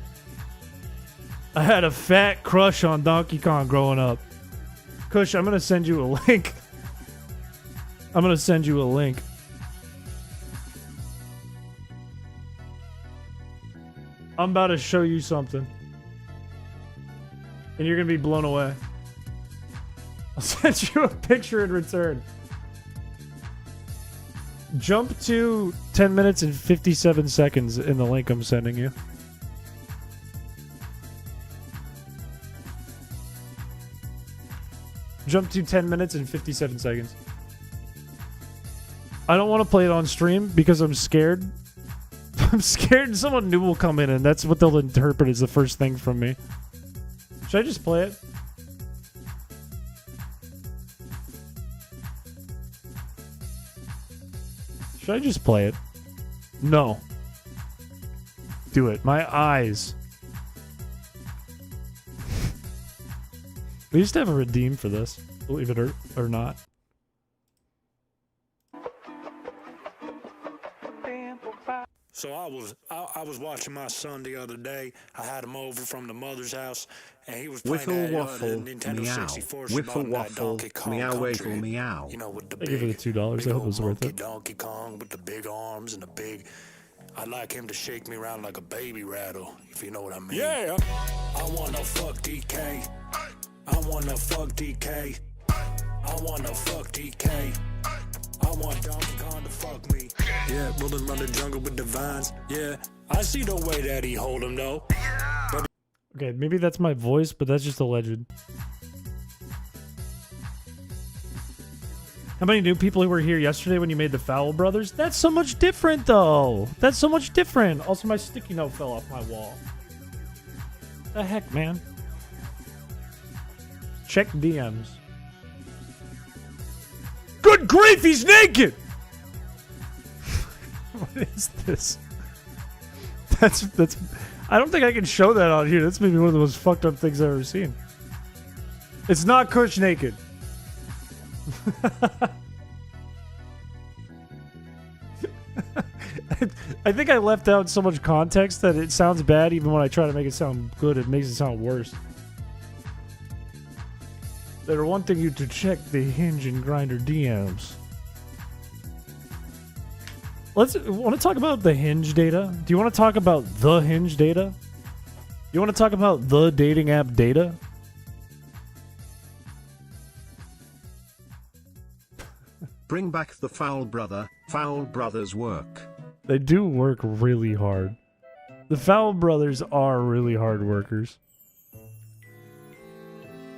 I had a fat crush on Donkey Kong growing up. Kush, I'm gonna send you a link. I'm gonna send you a link. I'm about to show you something. And you're gonna be blown away. I'll send you a picture in return. Jump to 10 minutes and 57 seconds in the link I'm sending you. Jump to 10 minutes and 57 seconds. I don't want to play it on stream because I'm scared. I'm scared someone new will come in and that's what they'll interpret as the first thing from me. Should I just play it? Should I just play it? No. Do it. My eyes. We used to have a redeem for this, believe it or not. So I was watching my son the other day. I had him over from the mother's house, and he was playing Whiffle that, waffle, Nintendo meow. 64. Whiffle waffle, Donkey Kong meow Country. waffle, meow. You know, with the Thank you for the $2. big I hope it old was worth monkey it. Donkey Kong with the big arms and the big. I'd like him to shake me around like a baby rattle, if you know what I mean. Yeah. I wanna fuck DK. I wanna fuck DK. I wanna fuck DK. I want Donkey Kong to fuck me. Yeah, rolling around the jungle with the vines. Yeah, I see the way that he hold him though. But Okay, maybe that's my voice, but that's just alleged. How many new people who were here yesterday when you made the Fowl Brothers? That's so much different, though. That's so much different. Also, my sticky note fell off my wall. The heck, man? Check DMs. Good grief, he's naked! What is this? That's... I don't think I can show that on here. That's maybe one of the most fucked up things I've ever seen. It's not Kush naked. I think I left out so much context that it sounds bad even when I try to make it sound good. It makes it sound worse. They're wanting you to check the Hinge and Grindr DMs. Want to talk about the Hinge data? Do you want to talk about the Hinge data? You want to talk about the dating app data? Bring back the Foul Brother, Foul Brothers work. They do work really hard. The Fowl brothers are really hard workers.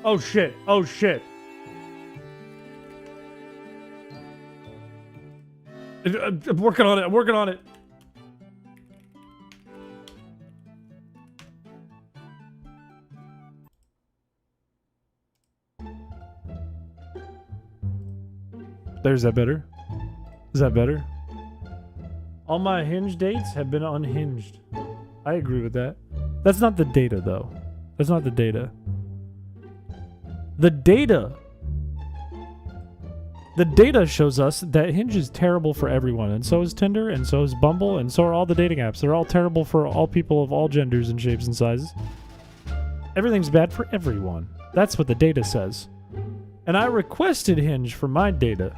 Oh shit. Oh shit. I'm working on it. I'm working on it. There's that better? Is that better? All my Hinge dates have been unhinged. I agree with that. That's not the data, though. That's not the data. The data shows us that Hinge is terrible for everyone, and so is Tinder, and so is Bumble, and so are all the dating apps. They're all terrible for all people of all genders and shapes and sizes. Everything's bad for everyone. That's what the data says. And I requested Hinge for my data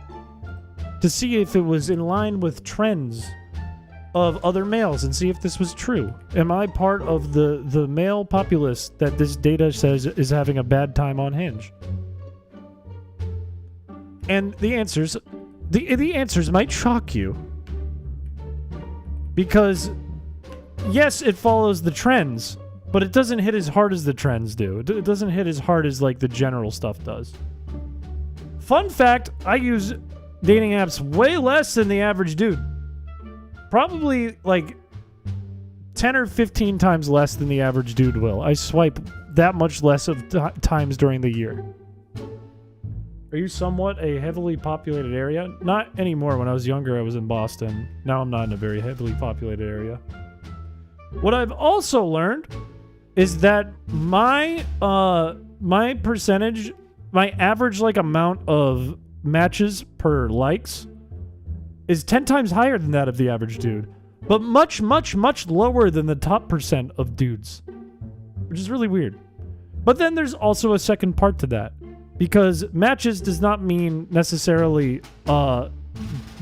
to see if it was in line with trends of other males and see if this was true. Am I part of the male populace that this data says is having a bad time on Hinge? And the answers might shock you. Because yes, it follows the trends, but it doesn't hit as hard as the trends do. It doesn't hit as hard as like the general stuff does. Fun fact, I use dating apps way less than the average dude. Probably like 10 or 15 times less than the average dude will. I swipe that much less of times during the year. Are you somewhat a heavily populated area? Not anymore. When I was younger, I was in Boston. Now I'm not in a very heavily populated area. What I've also learned is that my percentage, my average like amount of matches per likes is 10 times higher than that of the average dude, but much, much, much lower than the top % of dudes, which is really weird. But then there's also a second part to that, because matches does not mean necessarily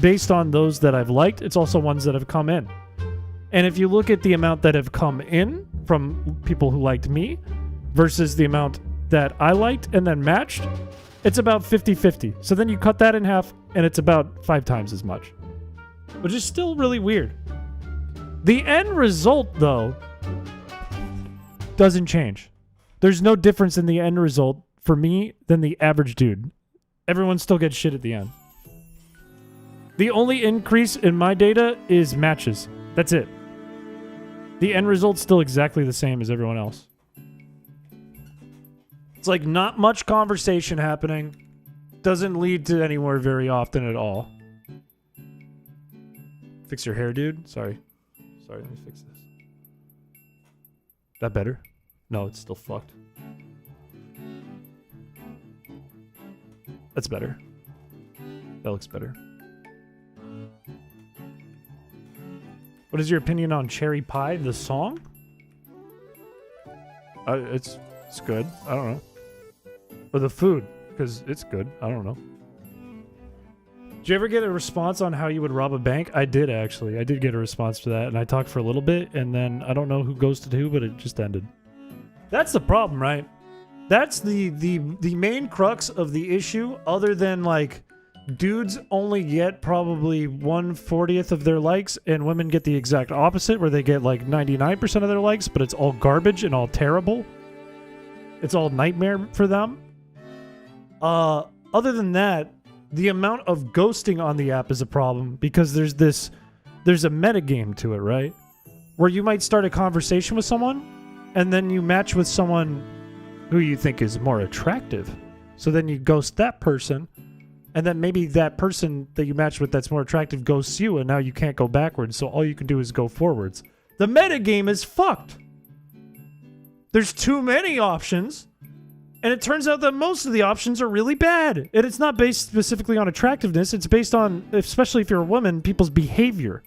based on those that I've liked. It's also ones that have come in. And if you look at the amount that have come in from people who liked me versus the amount that I liked and then matched, it's about 50-50. So then you cut that in half, and it's about 5 times as much. Which is still really weird. The end result, though, doesn't change. There's no difference in the end result for me than the average dude. Everyone still gets shit at the end. The only increase in my data is matches. That's it. The end result's still exactly the same as everyone else. It's like not much conversation happening. Doesn't lead to anywhere very often at all. Fix your hair, dude. Sorry, let me fix this. That better? No, it's still fucked. That's better. That looks better. What is your opinion on Cherry Pie, the song? It's good. I don't know. Or the food, because it's good. I don't know. Did you ever get a response on how you would rob a bank? I did, actually. I did get a response to that, and I talked for a little bit, and then I don't know who ghosted who, but it just ended. That's the problem, right? That's the main crux of the issue, other than, like, dudes only get probably 1/40th of their likes, and women get the exact opposite, where they get, like, 99% of their likes, but it's all garbage and all terrible. It's all nightmare for them. Other than that, the amount of ghosting on the app is a problem, because there's a metagame to it, right? Where you might start a conversation with someone, and then you match with someone who you think is more attractive. So then you ghost that person, and then maybe that person that you matched with that's more attractive ghosts you, and now you can't go backwards, so all you can do is go forwards. The metagame is fucked. There's too many options, and it turns out that most of the options are really bad. And it's not based specifically on attractiveness, it's based on, especially if you're a woman, people's behavior.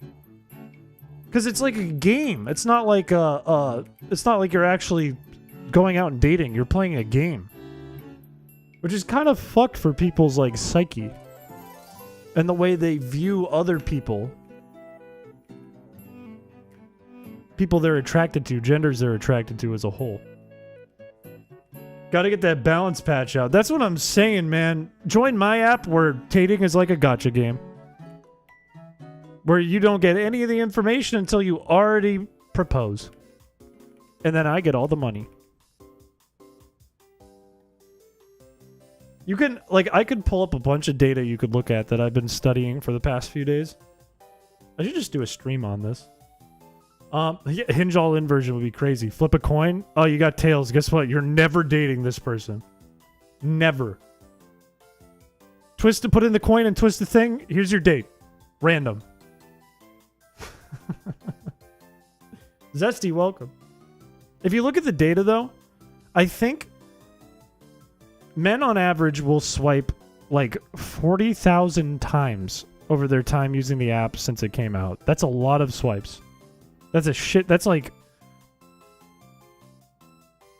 Because it's like a game. It's not like it's not like you're actually going out and dating. You're playing a game. Which is kind of fucked for people's, like, psyche. And the way they view other people. People they're attracted to, genders they're attracted to as a whole. Gotta get that balance patch out. That's what I'm saying, man. Join my app where dating is like a gacha game. where you don't get any of the information until you already propose. And then I get all the money. You can, like, I could pull up a bunch of data you could look at that I've been studying for the past few days. I should just do a stream on this. Yeah, hinge all in version would be crazy. Flip a coin. Oh, you got tails. Guess what? You're never dating this person. Never. Put in the coin and twist the thing. Here's your date. Random. Zesty, welcome. If you look at the data, though, I think men on average will swipe like 40,000 times over their time using the app since it came out. That's a lot of swipes. That's a shit. That's like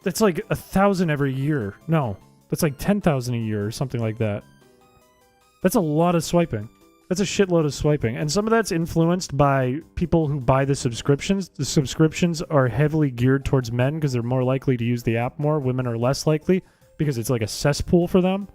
1,000 every year. No, that's like 10,000 a year or something like that. That's a lot of swiping. That's a shitload of swiping. And some of that's influenced by people who buy the subscriptions. The subscriptions are heavily geared towards men because they're more likely to use the app more. Women are less likely because it's like a cesspool for them.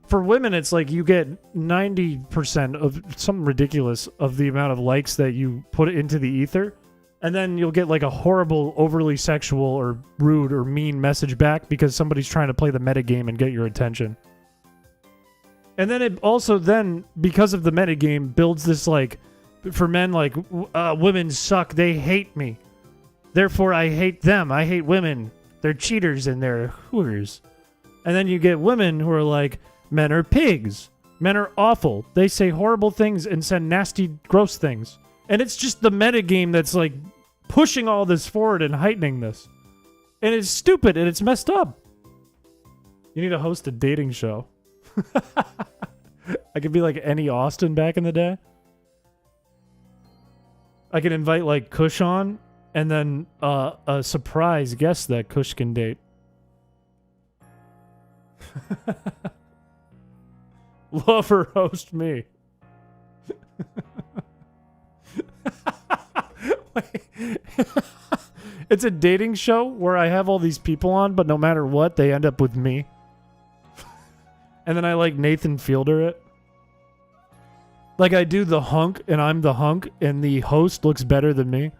For women, it's like you get 90% of something ridiculous of the amount of likes that you put into the ether. And then you'll get like a horrible, overly sexual or rude or mean message back because somebody's trying to play the metagame and get your attention. And then it also then, because of the metagame, builds this like, for men, like, women suck, they hate me. Therefore, I hate them. I hate women. They're cheaters and they're hooters. And then you get women who are like, men are pigs. Men are awful. They say horrible things and send nasty, gross things. And it's just the metagame that's like pushing all this forward and heightening this. And it's stupid and it's messed up. You need to host a dating show. I could be like Annie Austin back in the day. I could invite like Kush on and then a surprise guest that Kush can date. Lover host me. It's a dating show where I have all these people on, but no matter what, they end up with me. And then I like Nathan Fielder it. Like I do the hunk and I'm the hunk and the host looks better than me.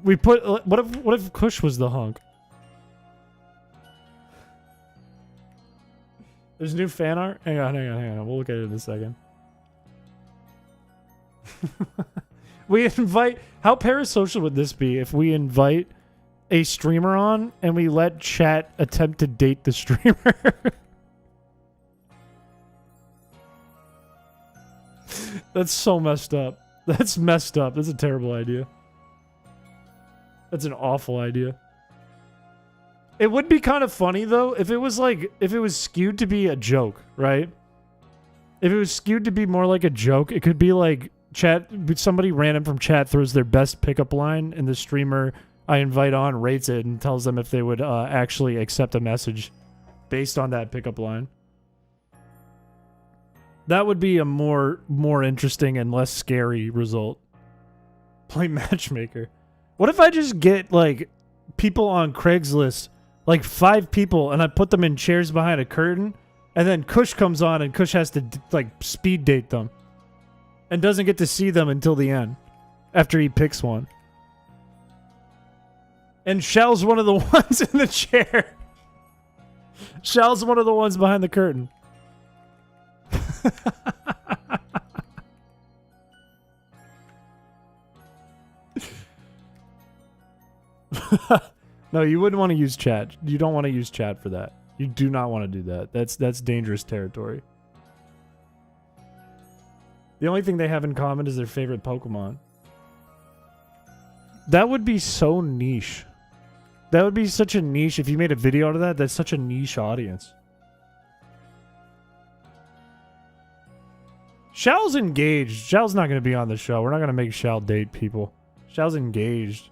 We put what if Kush was the hunk? There's new fan art? Hang on. We'll look at it in a second. We invite... How parasocial would this be if we invite a streamer on and we let chat attempt to date the streamer? That's so messed up. That's messed up. That's a terrible idea. That's an awful idea. It would be kind of funny, though, if it was skewed to be a joke, right? If it was skewed to be more like a joke, it could be like somebody random from chat throws their best pickup line, and the streamer I invite on rates it and tells them if they would actually accept a message based on that pickup line. That would be a more interesting and less scary result. Play matchmaker. What if I just get, like, people on Craigslist, like 5 people, and I put them in chairs behind a curtain, and then Kush comes on, and Kush has to, like, speed date them. And doesn't get to see them until the end, after he picks one. And Shell's one of the ones in the chair. Shell's one of the ones behind the curtain. No, you wouldn't want to use chat. You don't want to use chat for that. You do not want to do that. That's dangerous territory. The only thing they have in common is their favorite Pokemon. That would be so niche. That would be such a niche. If you made a video out of that, that's such a niche audience. Xiao's engaged. Xiao's not going to be on the show. We're not going to make Xiao date people. Xiao's engaged.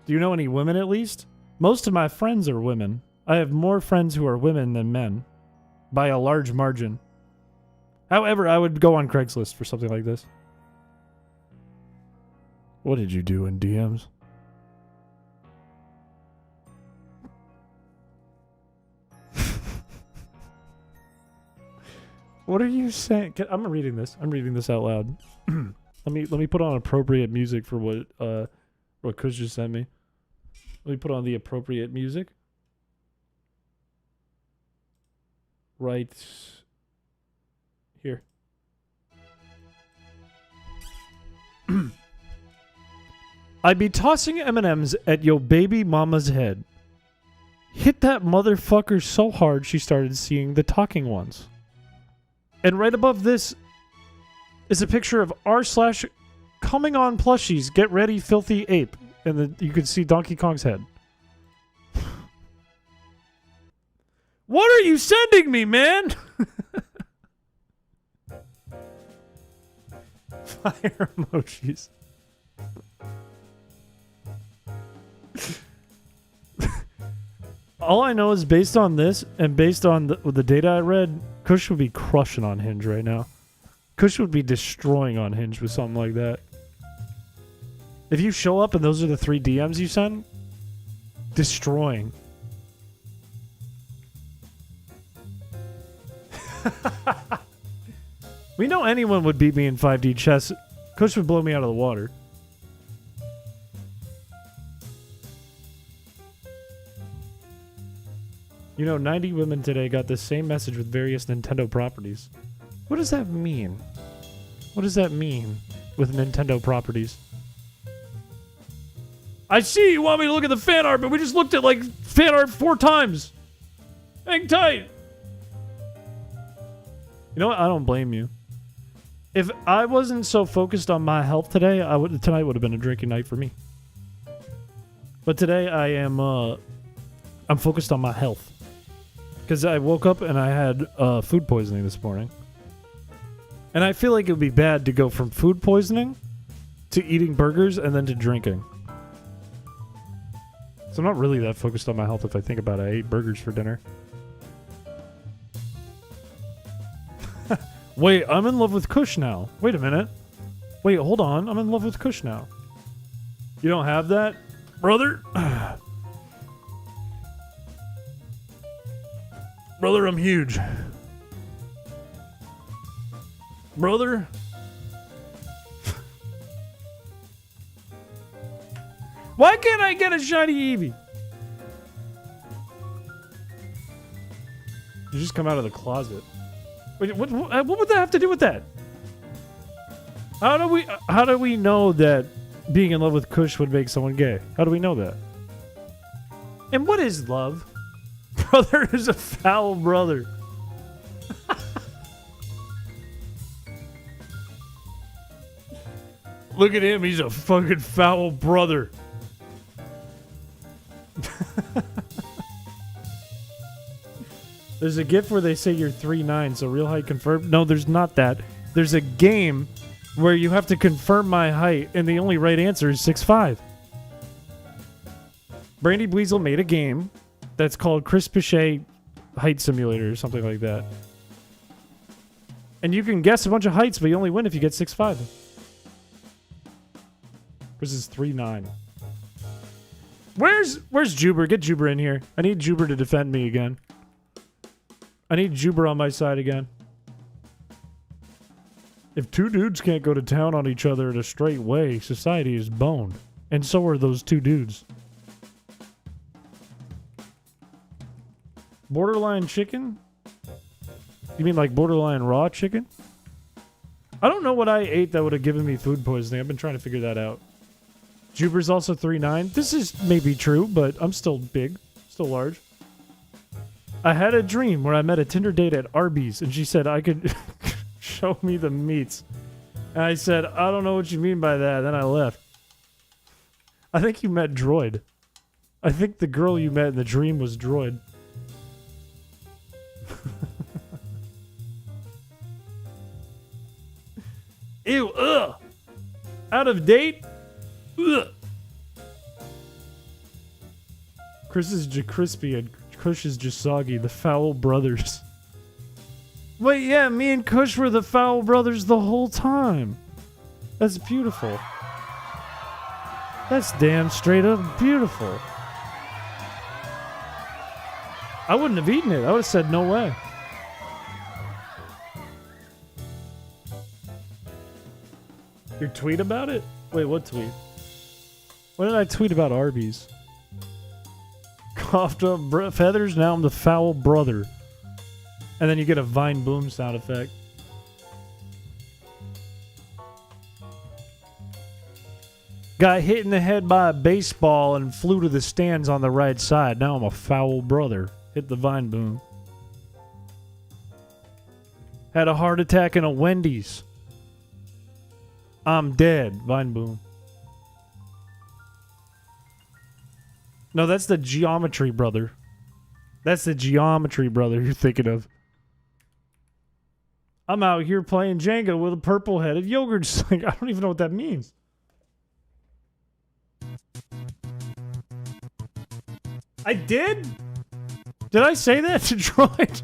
Do you know any women at least? Most of my friends are women. I have more friends who are women than men. By a large margin. However, I would go on Craigslist for something like this. What did you do in DMs? What are you saying? I'm reading this. I'm reading this out loud. let me put on appropriate music for what Kush just sent me. Let me put on the appropriate music. Right here. I be tossing M&Ms at yo baby mama's head. Hit that motherfucker so hard she started seeing the talking ones. And right above this is a picture of r/coming on plushies. Get ready, filthy ape. And then you can see Donkey Kong's head. What are you sending me, man? Fire emojis. All I know is based on this and based on the data I read, Kush would be crushing on Hinge right now. Kush would be destroying on Hinge with something like that. If you show up and those are the 3 DMs you send, destroying. We know anyone would beat me in 5D chess. Kush would blow me out of the water. You know, 90 women today got the same message with various Nintendo properties. What does that mean? What does that mean with Nintendo properties? I see you want me to look at the fan art, but we just looked at like fan art 4 times. Hang tight. You know what? I don't blame you. If I wasn't so focused on my health today, tonight would have been a drinking night for me. But today I am I'm focused on my health. Because I woke up and I had food poisoning this morning. And I feel like it would be bad to go from food poisoning to eating burgers and then to drinking. So I'm not really that focused on my health if I think about it. I ate burgers for dinner. Wait, I'm in love with Kush now. Wait a minute. Wait, hold on. I'm in love with Kush now. You don't have that, brother? Brother, I'm huge. Brother? Why can't I get a shiny Eevee? You just come out of the closet. Wait, what would that have to do with that? How do we know that being in love with Kush would make someone gay? How do we know that? And what is love? Brother is a foul brother. Look at him, he's a fucking foul brother. There's a GIF where they say you're 3'9", so real height confirmed. No, there's not that. There's a game where you have to confirm my height, and the only right answer is 6'5". Brandy Weasel made a game that's called Chrispiche Height Simulator or something like that. And you can guess a bunch of heights, but you only win if you get 6'5". This is 3'9". Where's Juber? Get Juber in here. I need Juber to defend me again. I need Juber on my side again. If 2 dudes can't go to town on each other in a straight way, society is boned. And so are those 2 dudes. Borderline chicken? You mean like borderline raw chicken? I don't know what I ate that would have given me food poisoning. I've been trying to figure that out. Juber's also 3'9". This is maybe true, but I'm still big. Still large. I had a dream where I met a Tinder date at Arby's, and she said I could show me the meats. And I said, I don't know what you mean by that. Then I left. I think you met Droid. I think the girl you met in the dream was Droid. Ew, ugh. Out of date? Ugh. Chris is crispy and Kush is just soggy. The foul brothers. Wait, yeah, me and Kush were the foul brothers the whole time. That's beautiful. That's damn straight up beautiful. I wouldn't have eaten it. I would have said no way. Your tweet about it? Wait, what tweet? What did I tweet about Arby's? Coughed up feathers, now I'm the foul brother. And then you get a Vine Boom sound effect. Got hit in the head by a baseball and flew to the stands on the right side. Now I'm a foul brother. Hit the Vine Boom. Had a heart attack in a Wendy's. I'm dead. Vine Boom. No, that's the Geometry Brother. That's the Geometry Brother you're thinking of. I'm out here playing Jenga with a purple-headed yogurt sling. I don't even know what that means. I did? Did I say that, Detroit?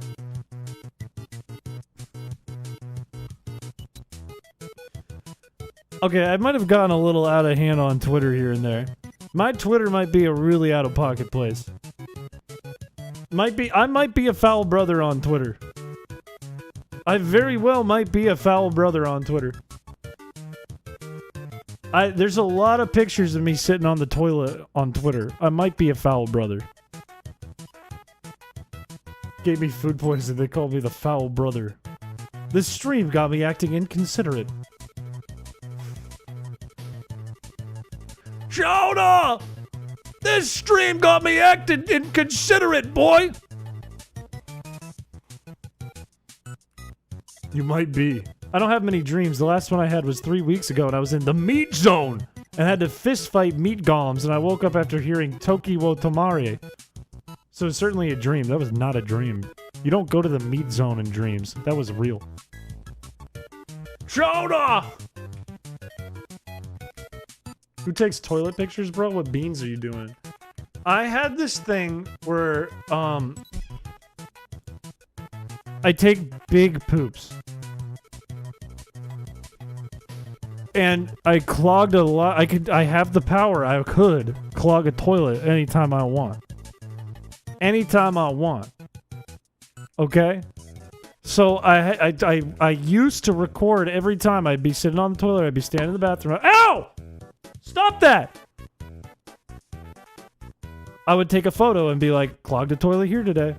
Okay, I might have gotten a little out of hand on Twitter here and there. My Twitter might be a really out-of-pocket place. I might be a foul brother on Twitter. I very well might be a foul brother on Twitter. There's a lot of pictures of me sitting on the toilet on Twitter. I might be a foul brother. Gave me food poisoning. They called me the foul brother. This stream got me acting inconsiderate. Jonah! This stream got me acting inconsiderate, boy! You might be. I don't have many dreams. The last one I had was 3 weeks ago, and I was in the meat zone and had to fist fight meat golems, and I woke up after hearing Toki wo Tomare. So it's certainly a dream. That was not a dream. You don't go to the meat zone in dreams. That was real. Jonah! Who takes toilet pictures, bro? What beans are you doing? I had this thing where, I take big poops. And I clogged a lot. I have the power. I could clog a toilet anytime I want. Anytime I want. Okay? So I used to record every time I'd be sitting on the toilet, I'd be standing in the bathroom. Ow! Stop that! I would take a photo and be like, clogged a toilet here today.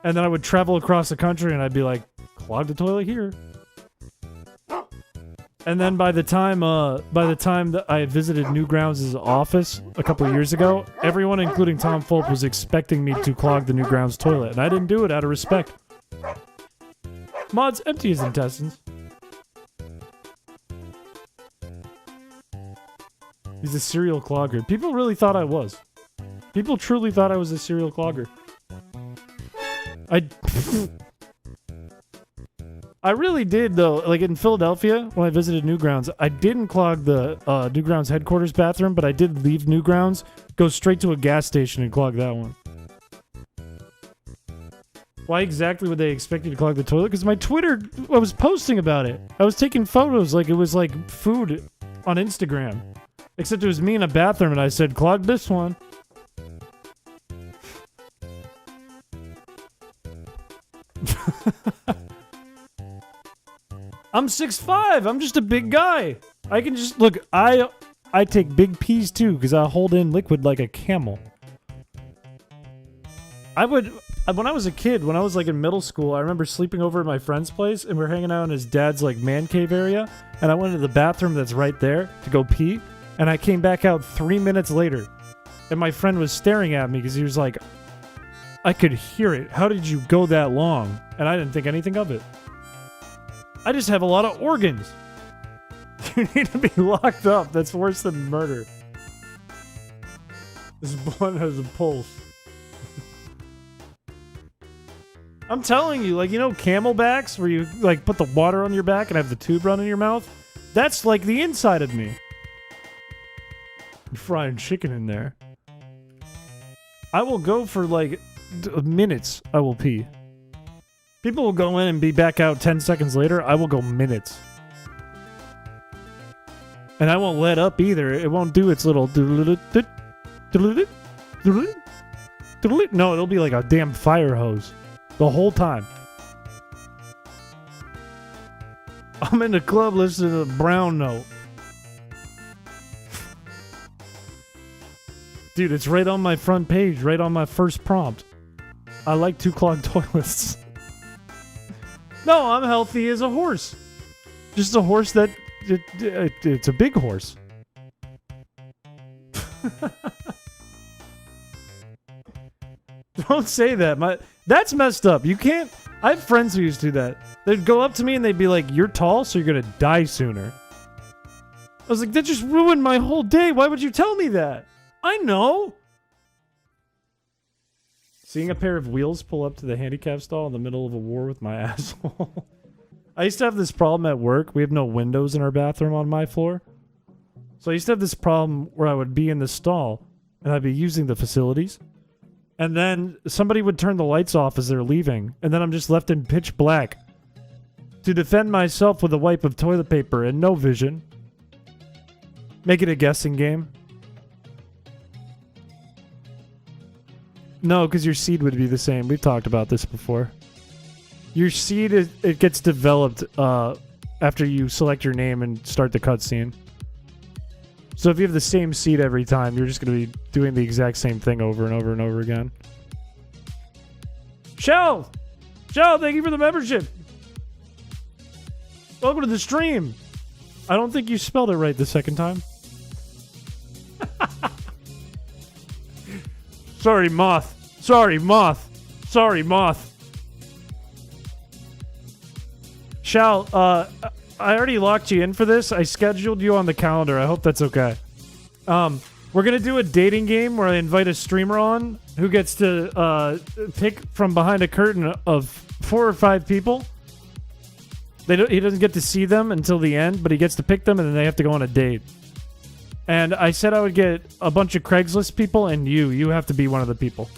And then I would travel across the country and I'd be like, clogged a toilet here. And then by the time that I visited Newgrounds' office a couple of years ago, everyone, including Tom Fulp, was expecting me to clog the Newgrounds toilet, and I didn't do it out of respect. Mods, empty his intestines. He's a serial clogger. People really thought I was. People truly thought I was a serial clogger. I really did, though. Like in Philadelphia, when I visited Newgrounds, I didn't clog the Newgrounds headquarters bathroom, but I did leave Newgrounds, go straight to a gas station and clog that one. Why exactly would they expect you to clog the toilet? Because my Twitter, I was posting about it. I was taking photos like it was like food on Instagram. Except it was me in a bathroom and I said, clog this one. I'm 6'5". I'm just a big guy. I can just look. I take big pees too because I hold in liquid like a camel. When I was a kid, when I was like in middle school, I remember sleeping over at my friend's place and we were hanging out in his dad's like man cave area. And I went to the bathroom that's right there to go pee. And I came back out 3 minutes later. And my friend was staring at me because he was like, I could hear it. How did you go that long? And I didn't think anything of it. I just have a lot of organs. You need to be locked up. That's worse than murder. This blunt has a pulse. I'm telling you, like, you know camelbacks where you like put the water on your back and have the tube run in your mouth? That's like the inside of me. You're frying chicken in there. I will go for like minutes. I will pee. People will go in and be back out 10 seconds later. I will go minutes. And I won't let up either. It won't do its little... No, it'll be like a damn fire hose. The whole time. I'm in the club listening to Brown Note. Dude, it's right on my front page, right on my first prompt. I like 2 clogged toilets. No, I'm healthy as a horse. Just a horse that... it's a big horse. Don't say that. That's messed up. You can't... I have friends who used to do that. They'd go up to me and they'd be like, "You're tall, so you're gonna die sooner." I was like, that just ruined my whole day. Why would you tell me that? I know. Seeing a pair of wheels pull up to the handicap stall in the middle of a war with my asshole. I used to have this problem at work. We have no windows in our bathroom on my floor. So I used to have this problem where I would be in the stall and I'd be using the facilities. And then somebody would turn the lights off as they're leaving. And then I'm just left in pitch black to defend myself with a wipe of toilet paper and no vision. Make it a guessing game. No, because your seed would be the same. We've talked about this before. Your seed, it gets developed after you select your name and start the cutscene. So if you have the same seed every time, you're just going to be doing the exact same thing over and over and over again. Shell, thank you for the membership. Welcome to the stream. I don't think you spelled it right the second time. Sorry, Moth. Shal, I already locked you in for this. I scheduled you on the calendar. I hope that's okay. We're going to do a dating game where I invite a streamer on who gets to pick from behind a curtain of 4 or 5 people. He doesn't get to see them until the end, but he gets to pick them, and then they have to go on a date. And I said I would get a bunch of Craigslist people, and you have to be one of the people.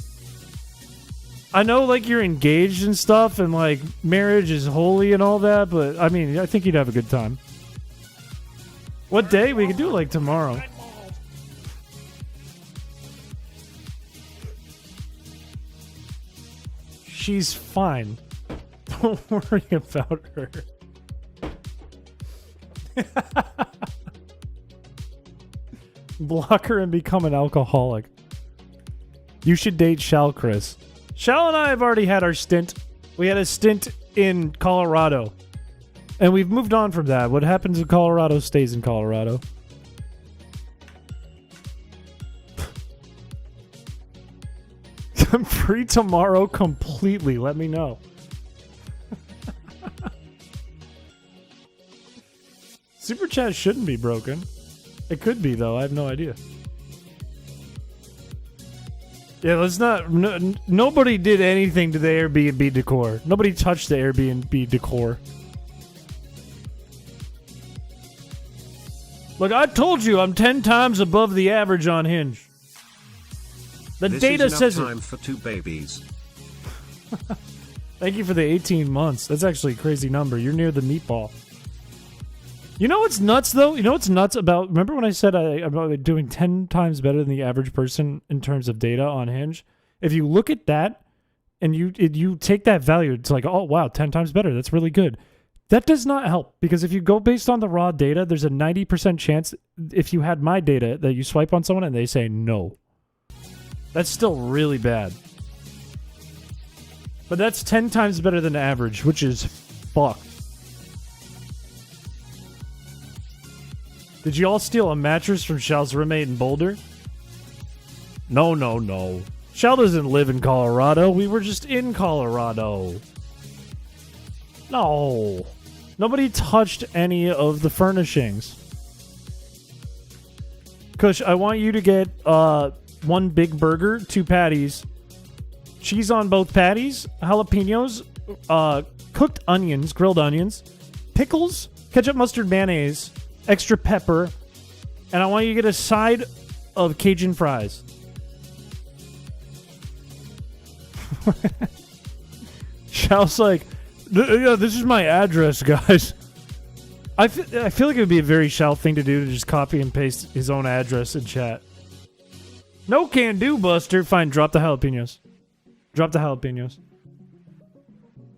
I know, like, you're engaged and stuff, and, like, marriage is holy and all that, but, I mean, I think you'd have a good time. What day? We could do it, like, tomorrow. She's fine. Don't worry about her. Block her and become an alcoholic. You should date Shal, Chris. Shal and I have already had our stint. We had a stint in Colorado. And we've moved on from that. What happens in Colorado stays in Colorado. I'm free tomorrow completely. Let me know. Super chat shouldn't be broken. It could be, though. I have no idea. Yeah, let's not... nobody did anything to the Airbnb decor. Nobody touched the Airbnb decor. Look, I told you I'm 10 times above the average on Hinge. The data says time for 2 babies. Thank you for the 18 months. That's actually a crazy number. You're near the meatball. You know what's nuts, though? You know what's nuts about... Remember when I said I'm doing 10 times better than the average person in terms of data on Hinge? If you look at that and you take that value, it's like, oh, wow, 10 times better. That's really good. That does not help, because if you go based on the raw data, there's a 90% chance, if you had my data, that you swipe on someone and they say no. That's still really bad. But that's 10 times better than average, which is fucked. Did you all steal a mattress from Shal's roommate in Boulder? No. Shal doesn't live in Colorado. We were just in Colorado. No. Nobody touched any of the furnishings. Kush, I want you to get 1 big burger, 2 patties, cheese on both patties, jalapenos, cooked onions, grilled onions, pickles, ketchup, mustard, mayonnaise, extra pepper, and I want you to get a side of Cajun fries. Shal's like, yeah, this is my address, guys. I feel like it would be a very Shal thing to do, to just copy and paste his own address in chat. No can do, Buster. Fine, drop the jalapenos.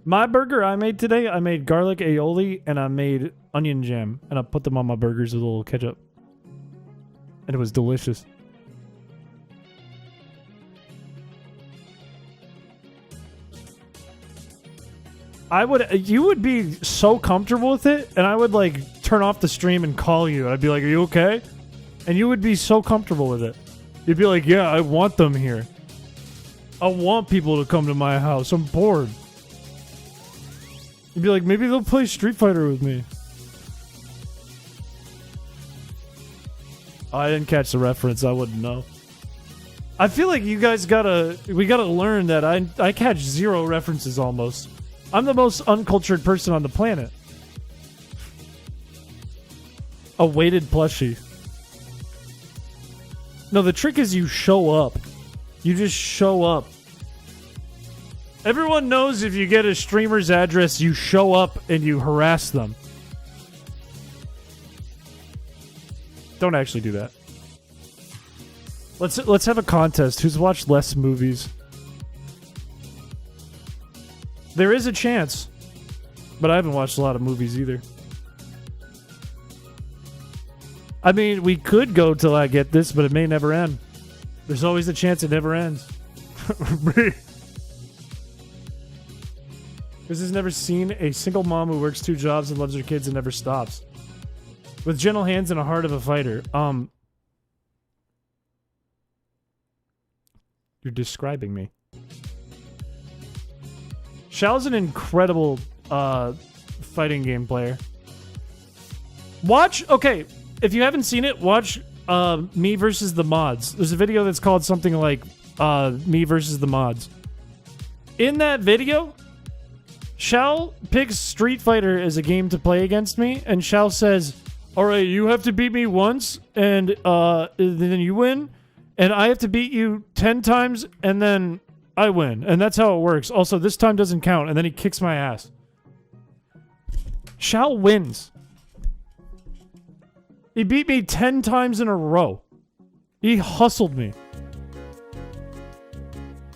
My burger I made today, I made garlic aioli, and I made onion jam, and I put them on my burgers with a little ketchup. And it was delicious. You would be so comfortable with it, and I would like turn off the stream and call you. I'd be like, "Are you okay?" And you would be so comfortable with it. You'd be like, "Yeah, I want them here. I want people to come to my house. I'm bored." You'd be like, "Maybe they'll play Street Fighter with me." I didn't catch the reference. I wouldn't know. I feel like you guys we gotta learn that I catch zero references almost. I'm the most uncultured person on the planet. A weighted plushie. No, the trick is you show up. You just show up. Everyone knows if you get a streamer's address, you show up and you harass them. Don't actually do that. Let's have a contest. Who's watched less movies? There is a chance, but I haven't watched a lot of movies either. I mean, we could go till I get this, but it may never end. There's always a chance it never ends. Chris has never seen a single mom who works 2 jobs and loves her kids and never stops. With gentle hands and a heart of a fighter. You're describing me. Shao's an incredible fighting game player. Okay, if you haven't seen it, watch Me versus the Mods. There's a video that's called something like Me versus the Mods. In that video, Shao picks Street Fighter as a game to play against me, and Shao says, "Alright, you have to beat me once, and then you win, and I have to beat you 10 times, and then I win." And that's how it works. Also, this time doesn't count, and then he kicks my ass. Shao wins. He beat me 10 times in a row. He hustled me.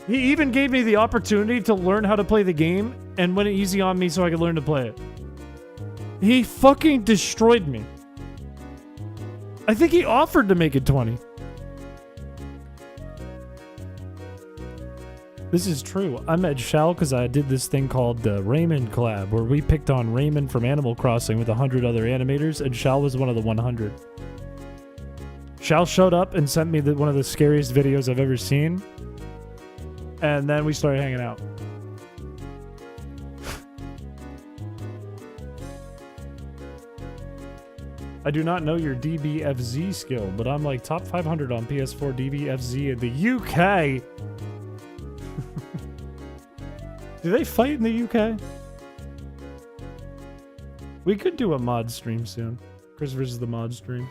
He even gave me the opportunity to learn how to play the game and went easy on me so I could learn to play it. He fucking destroyed me. I think he offered to make it 20. This is true. I met Shao because I did this thing called the Raymond collab, where we picked on Raymond from Animal Crossing with 100 other animators, and Shao was one of the 100. Shao showed up and sent me one of the scariest videos I've ever seen, and then we started hanging out. I do not know your DBFZ skill, but I'm like top 500 on PS4 DBFZ in the UK. Do they fight in the UK? We could do a mod stream soon. Chris versus the mod stream.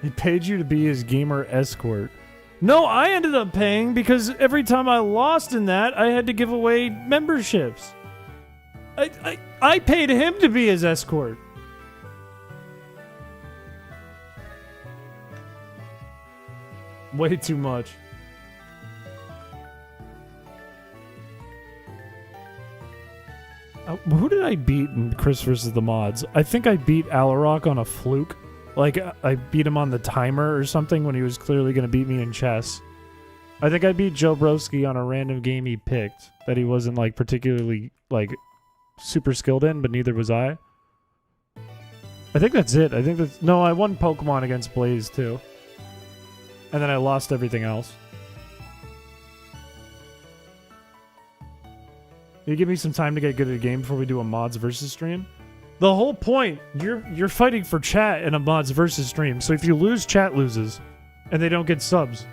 He paid you to be his gamer escort. No, I ended up paying because every time I lost in that, I had to give away memberships. I paid him to be his escort. Way too much. Who did I beat in Chris vs. the Mods? I think I beat Alarock on a fluke. Like, I beat him on the timer or something when he was clearly going to beat me in chess. I think I beat Joe Broski on a random game he picked that he wasn't, like, particularly, like, super skilled in, but neither was I. I think that's it. I think that's... No, I won Pokemon against Blaze, too. And then I lost everything else. You give me some time to get good at the game before we do a mods versus stream. The whole point, you're fighting for chat in a mods versus stream. So if you lose, chat loses, and they don't get subs.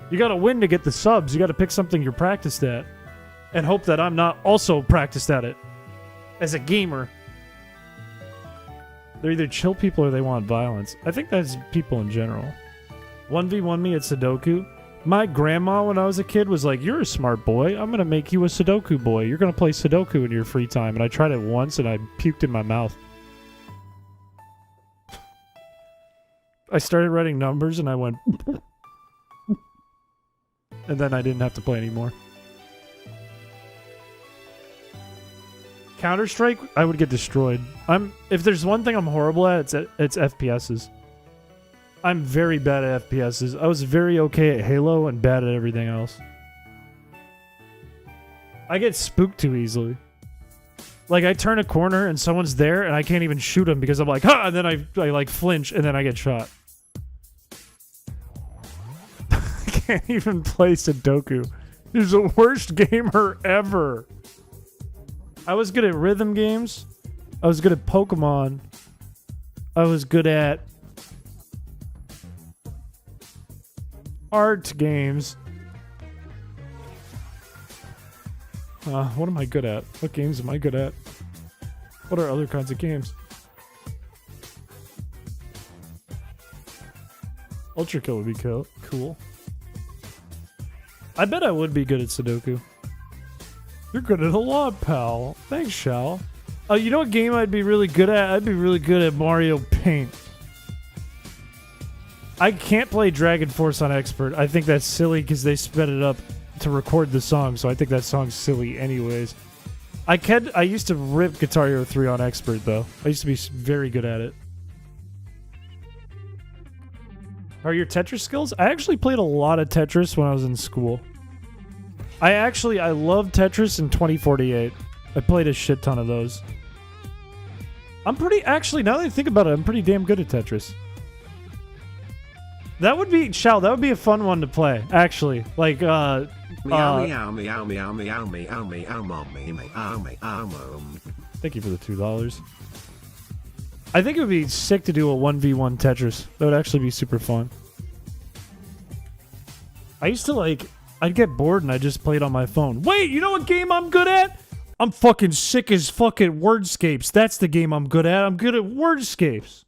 You gotta win to get the subs. You gotta pick something you're practiced at, and hope that I'm not also practiced at it as a gamer. They're either chill people or they want violence. I think that's people in general. 1v1 me at Sudoku. My grandma, when I was a kid, was like, "You're a smart boy. I'm going to make you a Sudoku boy. You're going to play Sudoku in your free time." And I tried it once, and I puked in my mouth. I started writing numbers, and I went... and then I didn't have to play anymore. Counter-Strike, I would get destroyed. If there's one thing I'm horrible at, it's FPSs. I'm very bad at FPSs. I was very okay at Halo and bad at everything else. I get spooked too easily. Like, I turn a corner and someone's there and I can't even shoot them because I'm like, ha! And then I like flinch and then I get shot. I can't even play Sudoku. He's the worst gamer ever. I was good at rhythm games. I was good at Pokemon. I was good at art games. What am I good at? What games am I good at? What are other kinds of games? Ultra Kill would be cool. I bet I would be good at Sudoku. You're good at a lot, pal. Thanks, Shal. Oh, you know what game I'd be really good at? I'd be really good at Mario Paint. I can't play Dragon Force on Expert. I think that's silly because they sped it up to record the song, so I think that song's silly anyways. I used to rip Guitar Hero 3 on Expert, though. I used to be very good at it. Are your Tetris skills? I actually played a lot of Tetris when I was in school. I love Tetris in 2048. I played a shit ton of those. Actually, now that I think about it, I'm pretty damn good at Tetris. That would be a fun one to play, actually. Like, Meow meow meow meow meow meow meow meow meow meow. Thank you for the $2. I think it would be sick to do a 1v1 Tetris. That would actually be super fun. I used to I'd get bored and I just played on my phone. Wait, you know what game I'm good at? I'm fucking sick as fucking Wordscapes. That's the game I'm good at. I'm good at Wordscapes.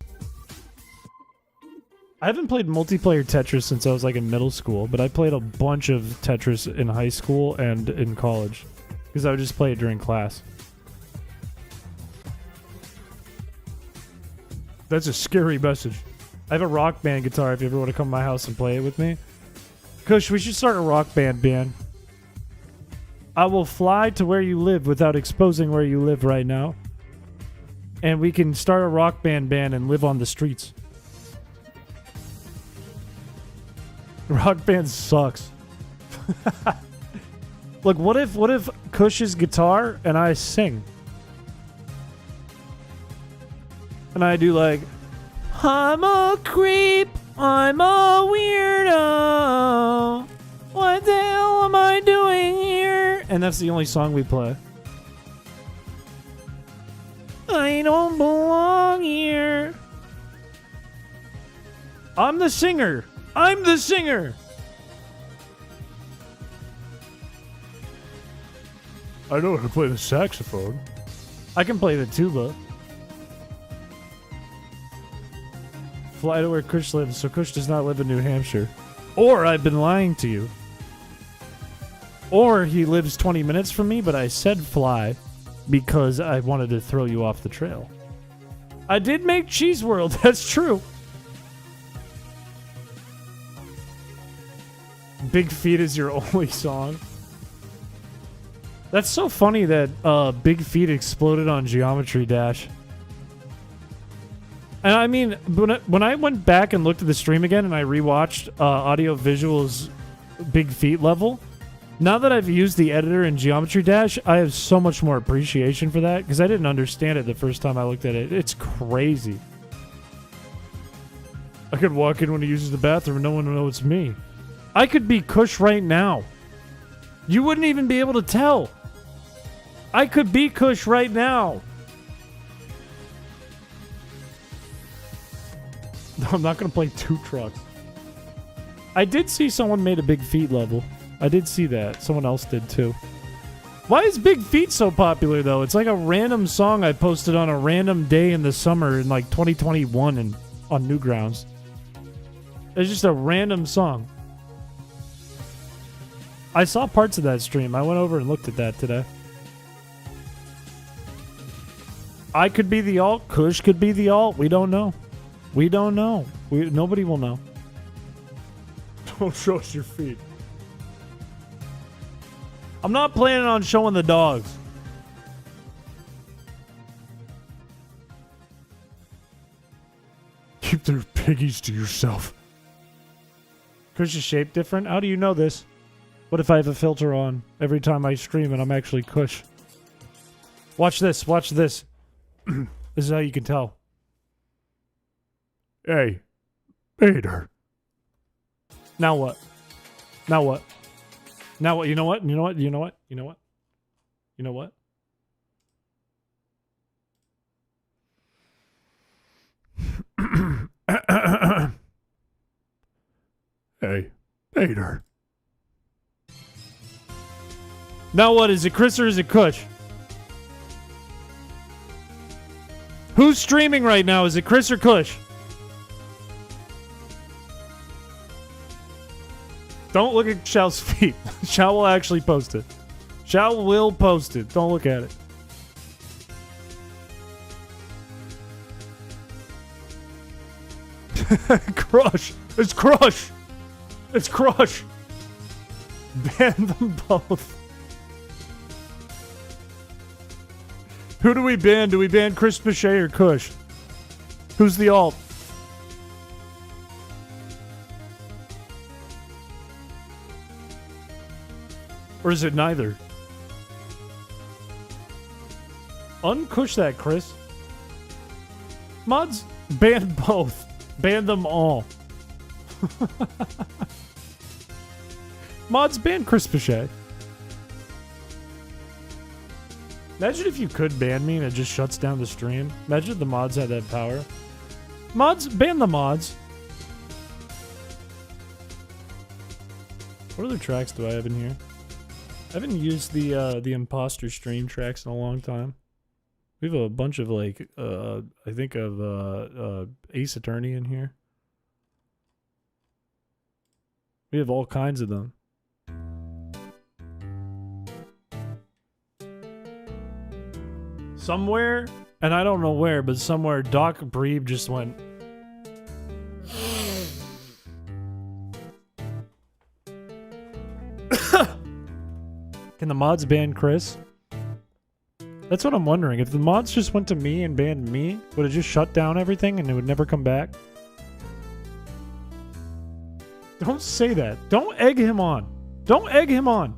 I haven't played multiplayer Tetris since I was in middle school, but I played a bunch of Tetris in high school and in college because I would just play it during class. That's a scary message. I have a rock band guitar if you ever want to come to my house and play it with me. Kush, we should start a rock band. I will fly to where you live without exposing where you live right now. And we can start a rock band and live on the streets. Rock band sucks. Look, what if Kush is guitar and I sing? And I do I'm a creep, I'm a weirdo. What the hell am I doing here? And that's the only song we play. I don't belong here. I'm the singer. I'm the singer. I know how to play the saxophone. I can play the tuba. Fly to where Kush lives, so Kush does not live in New Hampshire. Or I've been lying to you. Or he lives 20 minutes from me, but I said fly because I wanted to throw you off the trail. I did make Cheese World, that's true. Big Feet is your only song. That's so funny that Big Feet exploded on Geometry Dash. And I mean, when I went back and looked at the stream again and I rewatched Audio Visual's Big Feet level, now that I've used the editor in Geometry Dash, I have so much more appreciation for that because I didn't understand it the first time I looked at it. It's crazy. I could walk in when he uses the bathroom and no one will know it's me. I could be Kush right now. You wouldn't even be able to tell. I could be Kush right now. No, I'm not going to play Two Trucks. I did see someone made a Big Feet level. I did see that. Someone else did too. Why is Big Feet so popular though? It's like a random song I posted on a random day in the summer in 2021 and on Newgrounds. It's just a random song. I saw parts of that stream. I went over and looked at that today. I could be the alt. Kush could be the alt. We don't know. We don't know. Nobody will know. Don't show us your feet. I'm not planning on showing the dogs. Keep their piggies to yourself. Kush's shape different? How do you know this? What if I have a filter on every time I stream and I'm actually Kush? Watch this, watch this. This is how you can tell. Hey, Peter. Now what? Now what? Now what? You know what? You know what? You know what? You know what? You know what? Hey, Peter. Now what? Is it Chris or is it Kush? Who's streaming right now? Is it Chris or Kush? Don't look at Xiao's feet. Xiao will actually post it. Xiao will post it. Don't look at it. Crush. It's Crush. It's Crush. Ban them both. Who do we ban? Do we ban Chris Piché or Kush? Who's the alt? Or is it neither? Uncush that, Chris. Mods, ban both. Ban them all. Mods, ban Chris Piché. Imagine if you could ban me and it just shuts down the stream. Imagine if the mods had that power. Mods, ban the mods. What other tracks do I have in here? I haven't used the imposter stream tracks in a long time. We have a bunch of like I think of Ace Attorney in here. We have all kinds of them. Somewhere, and I don't know where, but somewhere Doc Breeb just went. Can the mods ban Chris? That's what I'm wondering. If the mods just went to me and banned me, would it just shut down everything and it would never come back? Don't say that. Don't egg him on. Don't egg him on.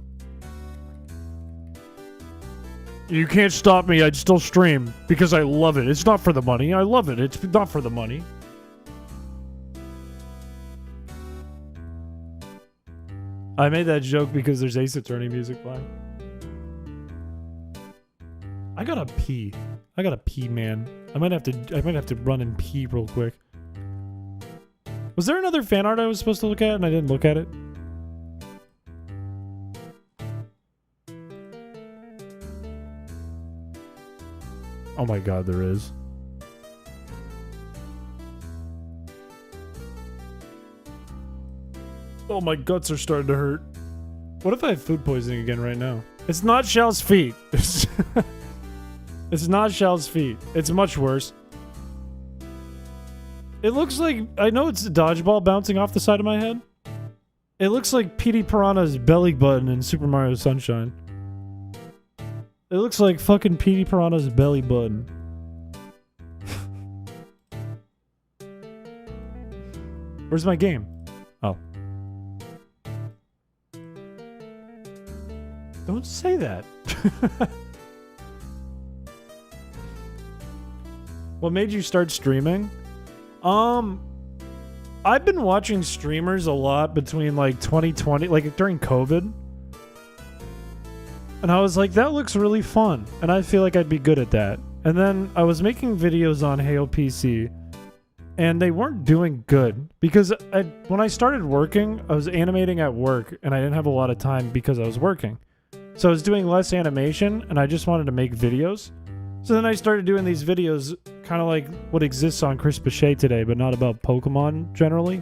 You can't stop me. I'd still stream because I love it. It's not for the money. I love it. It's not for the money. I made that joke because there's Ace Attorney music playing. I gotta pee. I gotta pee, man. I might have to run and pee real quick. Was there another fan art I was supposed to look at and I didn't look at it? Oh my god, there is. Oh, my guts are starting to hurt. What if I have food poisoning again right now? It's not Xiao's feet. It's not Xiao's feet. It's much worse. It looks like... I know it's a dodgeball bouncing off the side of my head. It looks like Petey Piranha's belly button in Super Mario Sunshine. It looks like fucking Petey Piranha's belly button. Where's my game? Oh. Don't say that. What made you start streaming? I've been watching streamers a lot between like 2020, like during COVID. And I was like, that looks really fun. And I feel like I'd be good at that. And then I was making videos on Heyo PC. And they weren't doing good. Because when I started working, I was animating at work. And I didn't have a lot of time because I was working. So I was doing less animation. And I just wanted to make videos. So then I started doing these videos kind of like what exists on chrispiche today. But not about Pokemon generally.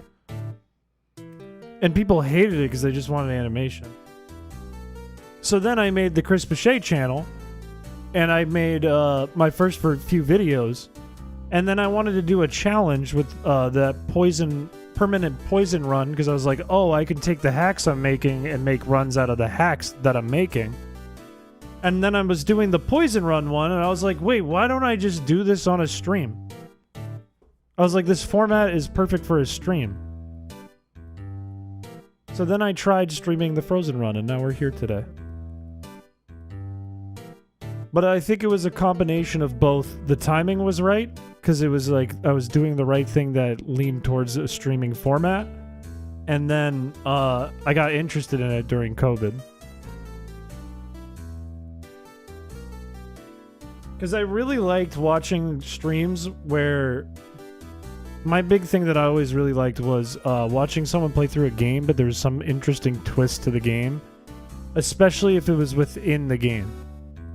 And people hated it because they just wanted animation. So then I made the chrispiche channel, and I made my first few videos, and then I wanted to do a challenge with that permanent poison run, because I was like, oh, I can take the hacks I'm making and make runs out of the hacks that I'm making. And then I was doing the poison run one, and I was like, wait, why don't I just do this on a stream? I was like, this format is perfect for a stream. So then I tried streaming the Frozen run, and now we're here today. But I think it was a combination of both. The timing was right, because it was like I was doing the right thing that leaned towards a streaming format. And then I got interested in it during COVID. Because I really liked watching streams where... My big thing that I always really liked was watching someone play through a game, but there was some interesting twist to the game. Especially if it was within the game.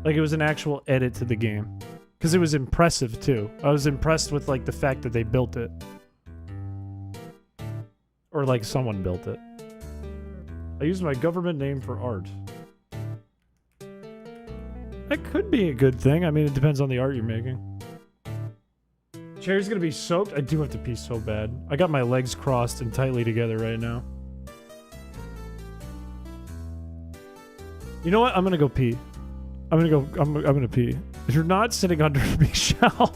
Like it was an actual edit to the game. Because it was impressive too. I was impressed with like the fact that they built it. Or like someone built it. I use my government name for art. That could be a good thing. I mean, it depends on the art you're making. Chair's gonna be soaked. I do have to pee so bad. I got my legs crossed and tightly together right now. You know what? I'm gonna go pee. I'm gonna pee. If you're not sitting under me, shall.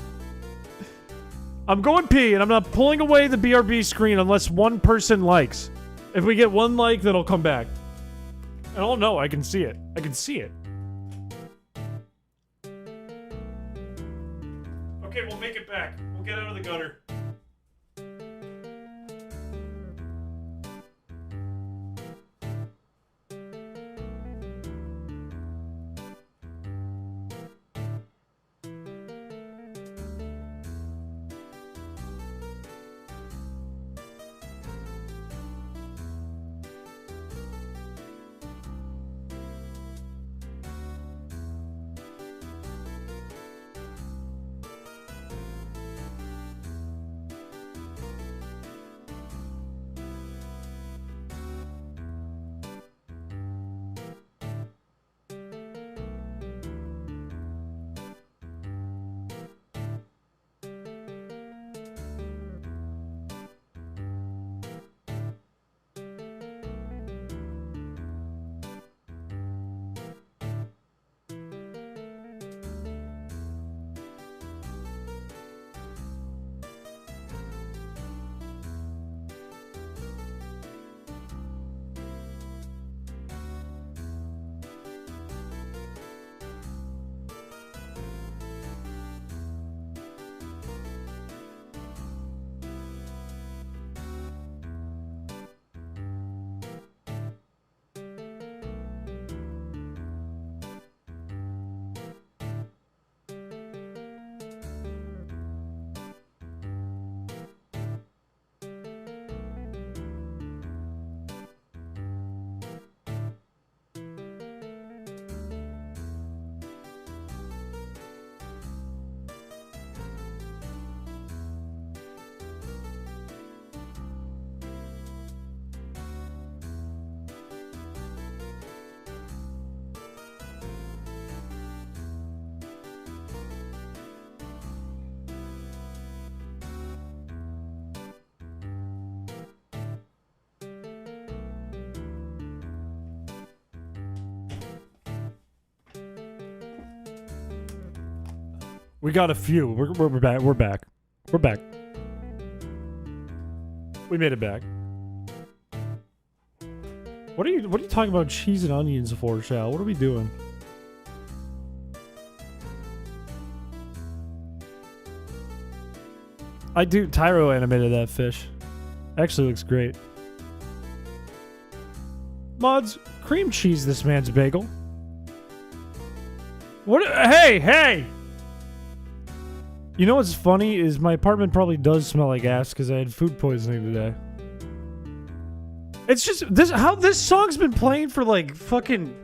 I'm going pee, and I'm not pulling away the BRB screen unless one person likes. If we get one like, then I'll come back. And oh no, I can see it. I can see it. Okay, we'll make it back. We'll get out of the gutter. We got a few. We're back. We're back. We're back. We made it back. What are you talking about cheese and onions for, Shal? What are we doing? Tyro animated that fish. Actually looks great. Mods, cream cheese this man's bagel. What? Hey! You know what's funny is my apartment probably does smell like ass because I had food poisoning today. It's just how this song's been playing for like fucking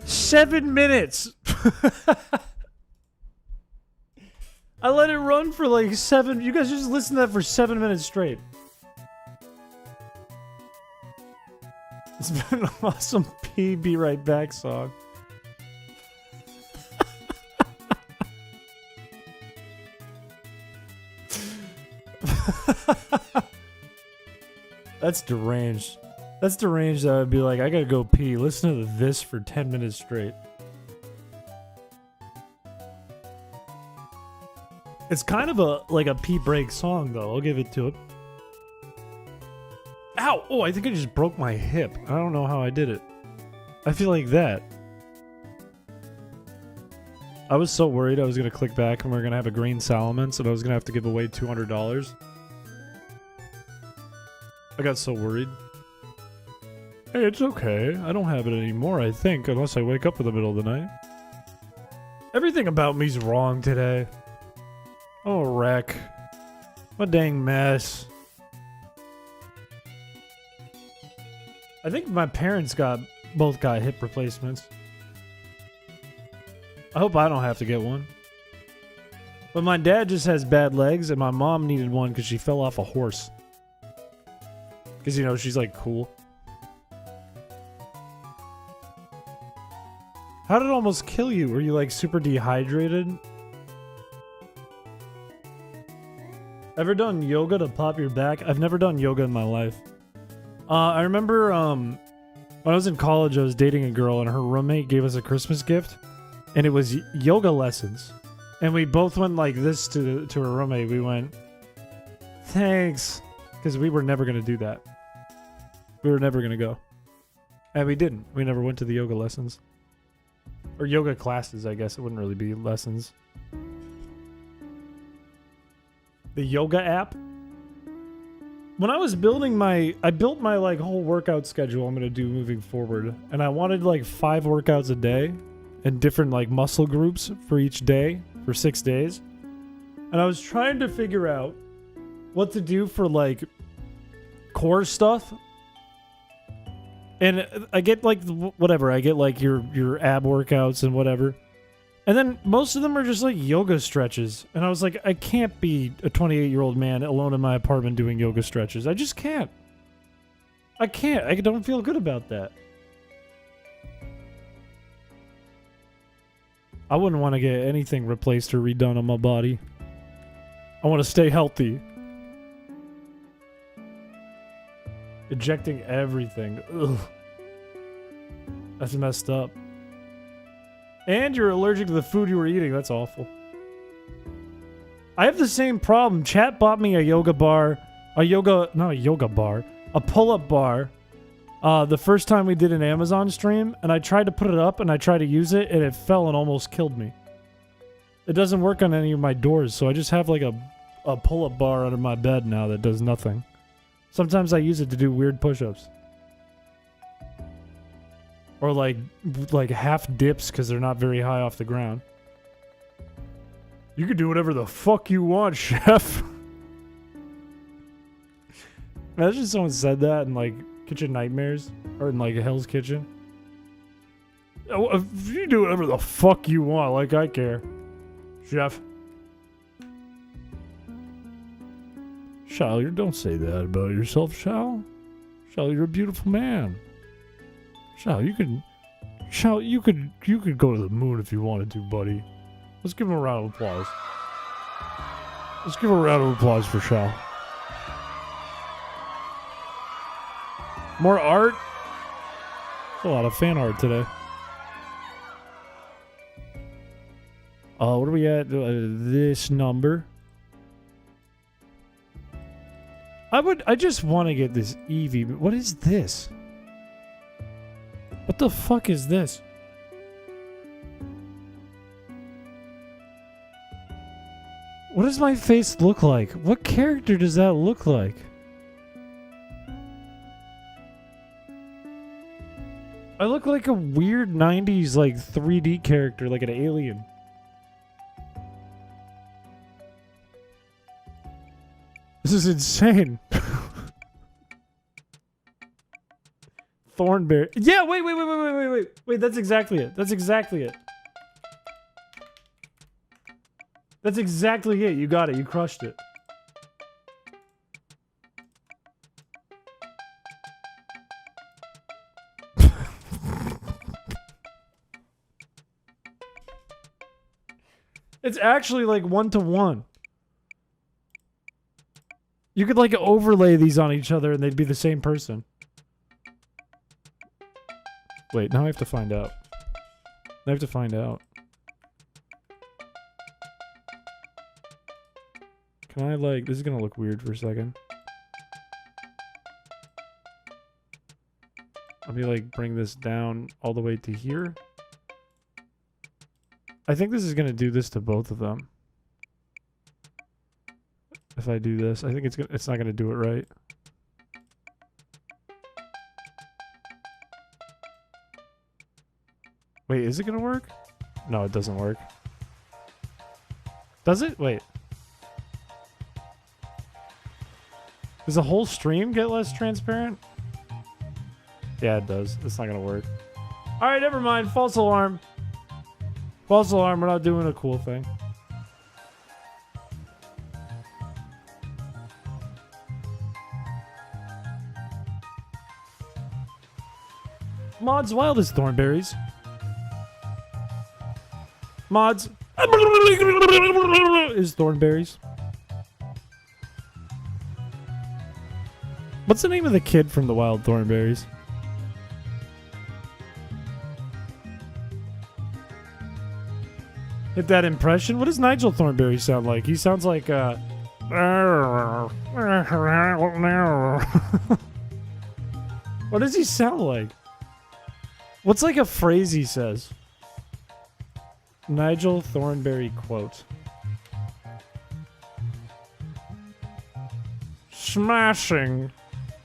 7 minutes. I let it run for like 7. You guys just listen to that for 7 minutes straight. It's been an awesome Be Right Back song. That's deranged. That's deranged that I would be like, I gotta go pee. Listen to this for 10 minutes straight. It's kind of a Pete Break song, though. I'll give it to it. Ow! Oh, I think I just broke my hip. I don't know how I did it. I feel like that. I was so worried I was going to click back and we are going to have a green Salamence and I was going to have to give away $200. I got so worried. Hey, it's okay. I don't have it anymore, I think, unless I wake up in the middle of the night. Everything about me's wrong today. I'm a wreck. I'm a dang mess. I think my parents both got hip replacements. I hope I don't have to get one. But my dad just has bad legs and my mom needed one because she fell off a horse. Because, you know, she's like cool. How did it almost kill you? Were you like super dehydrated? Ever done yoga to pop your back? I've never done yoga in my life. I remember when I was in college, I was dating a girl and her roommate gave us a Christmas gift. And it was yoga lessons. And we both went like this to her roommate. We went, thanks. Because we were never going to do that. We were never going to go. And we didn't. We never went to the yoga lessons. Or yoga classes, I guess. It wouldn't really be lessons. The yoga app. When I was building I built my like whole workout schedule I'm going to do moving forward. And I wanted like 5 workouts a day. And different like muscle groups for each day for 6 days. And I was trying to figure out what to do for like core stuff. And I get like whatever, I get like your ab workouts and whatever. And then most of them are just like yoga stretches. And I was like, I can't be a 28-year-old man alone in my apartment doing yoga stretches. I just can't. I can't. I don't feel good about that. I wouldn't want to get anything replaced or redone on my body. I want to stay healthy. Ejecting everything. Ugh. That's messed up. And you're allergic to the food you were eating. That's awful. I have the same problem. Chat bought me a yoga bar. Not a yoga bar. A pull-up bar. The first time we did an Amazon stream, and I tried to put it up, and I tried to use it, and it fell and almost killed me. It doesn't work on any of my doors, so I just have like a pull-up bar under my bed now that does nothing. Sometimes I use it to do weird push-ups. Or like half dips because they're not very high off the ground. You can do whatever the fuck you want, chef. Imagine someone said that and like Kitchen Nightmares, or in like Hell's Kitchen. If you do whatever the fuck you want, like I care, chef. Shal, don't say that about yourself, Shal. Shal, you're a beautiful man. Shal, you could go to the moon if you wanted to, buddy. Let's give him a round of applause. Let's give a round of applause for Shal. More art? There's a lot of fan art today. What are we at? This number. I just want to get this Eevee. What is this? What the fuck is this? What does my face look like? What character does that look like? I look like a weird 90s like 3D character, like an alien. This is insane. Thornberry. Yeah, wait, that's exactly it. That's exactly it. That's exactly it. You got it. You crushed it. It's actually like 1-to-1. You could like overlay these on each other and they'd be the same person. Wait, now I have to find out. I have to find out. Can I, like... This is gonna look weird for a second. Let me, like, bring this down all the way to here. I think this is gonna do this to both of them. If I do this, I think it's not gonna do it right. Wait, is it gonna work? No, it doesn't work. Does it? Wait. Does the whole stream get less transparent? Yeah, it does. It's not gonna work. Alright, never mind. False alarm. False alarm. We're not doing a cool thing. Mods wild as thornberries. Mods is thornberries. What's the name of the kid from the Wild Thornberries? Hit that impression. What does Nigel Thornberry sound like? He sounds like what does he sound like? What's like a phrase he says? Nigel Thornberry quote. Smashing.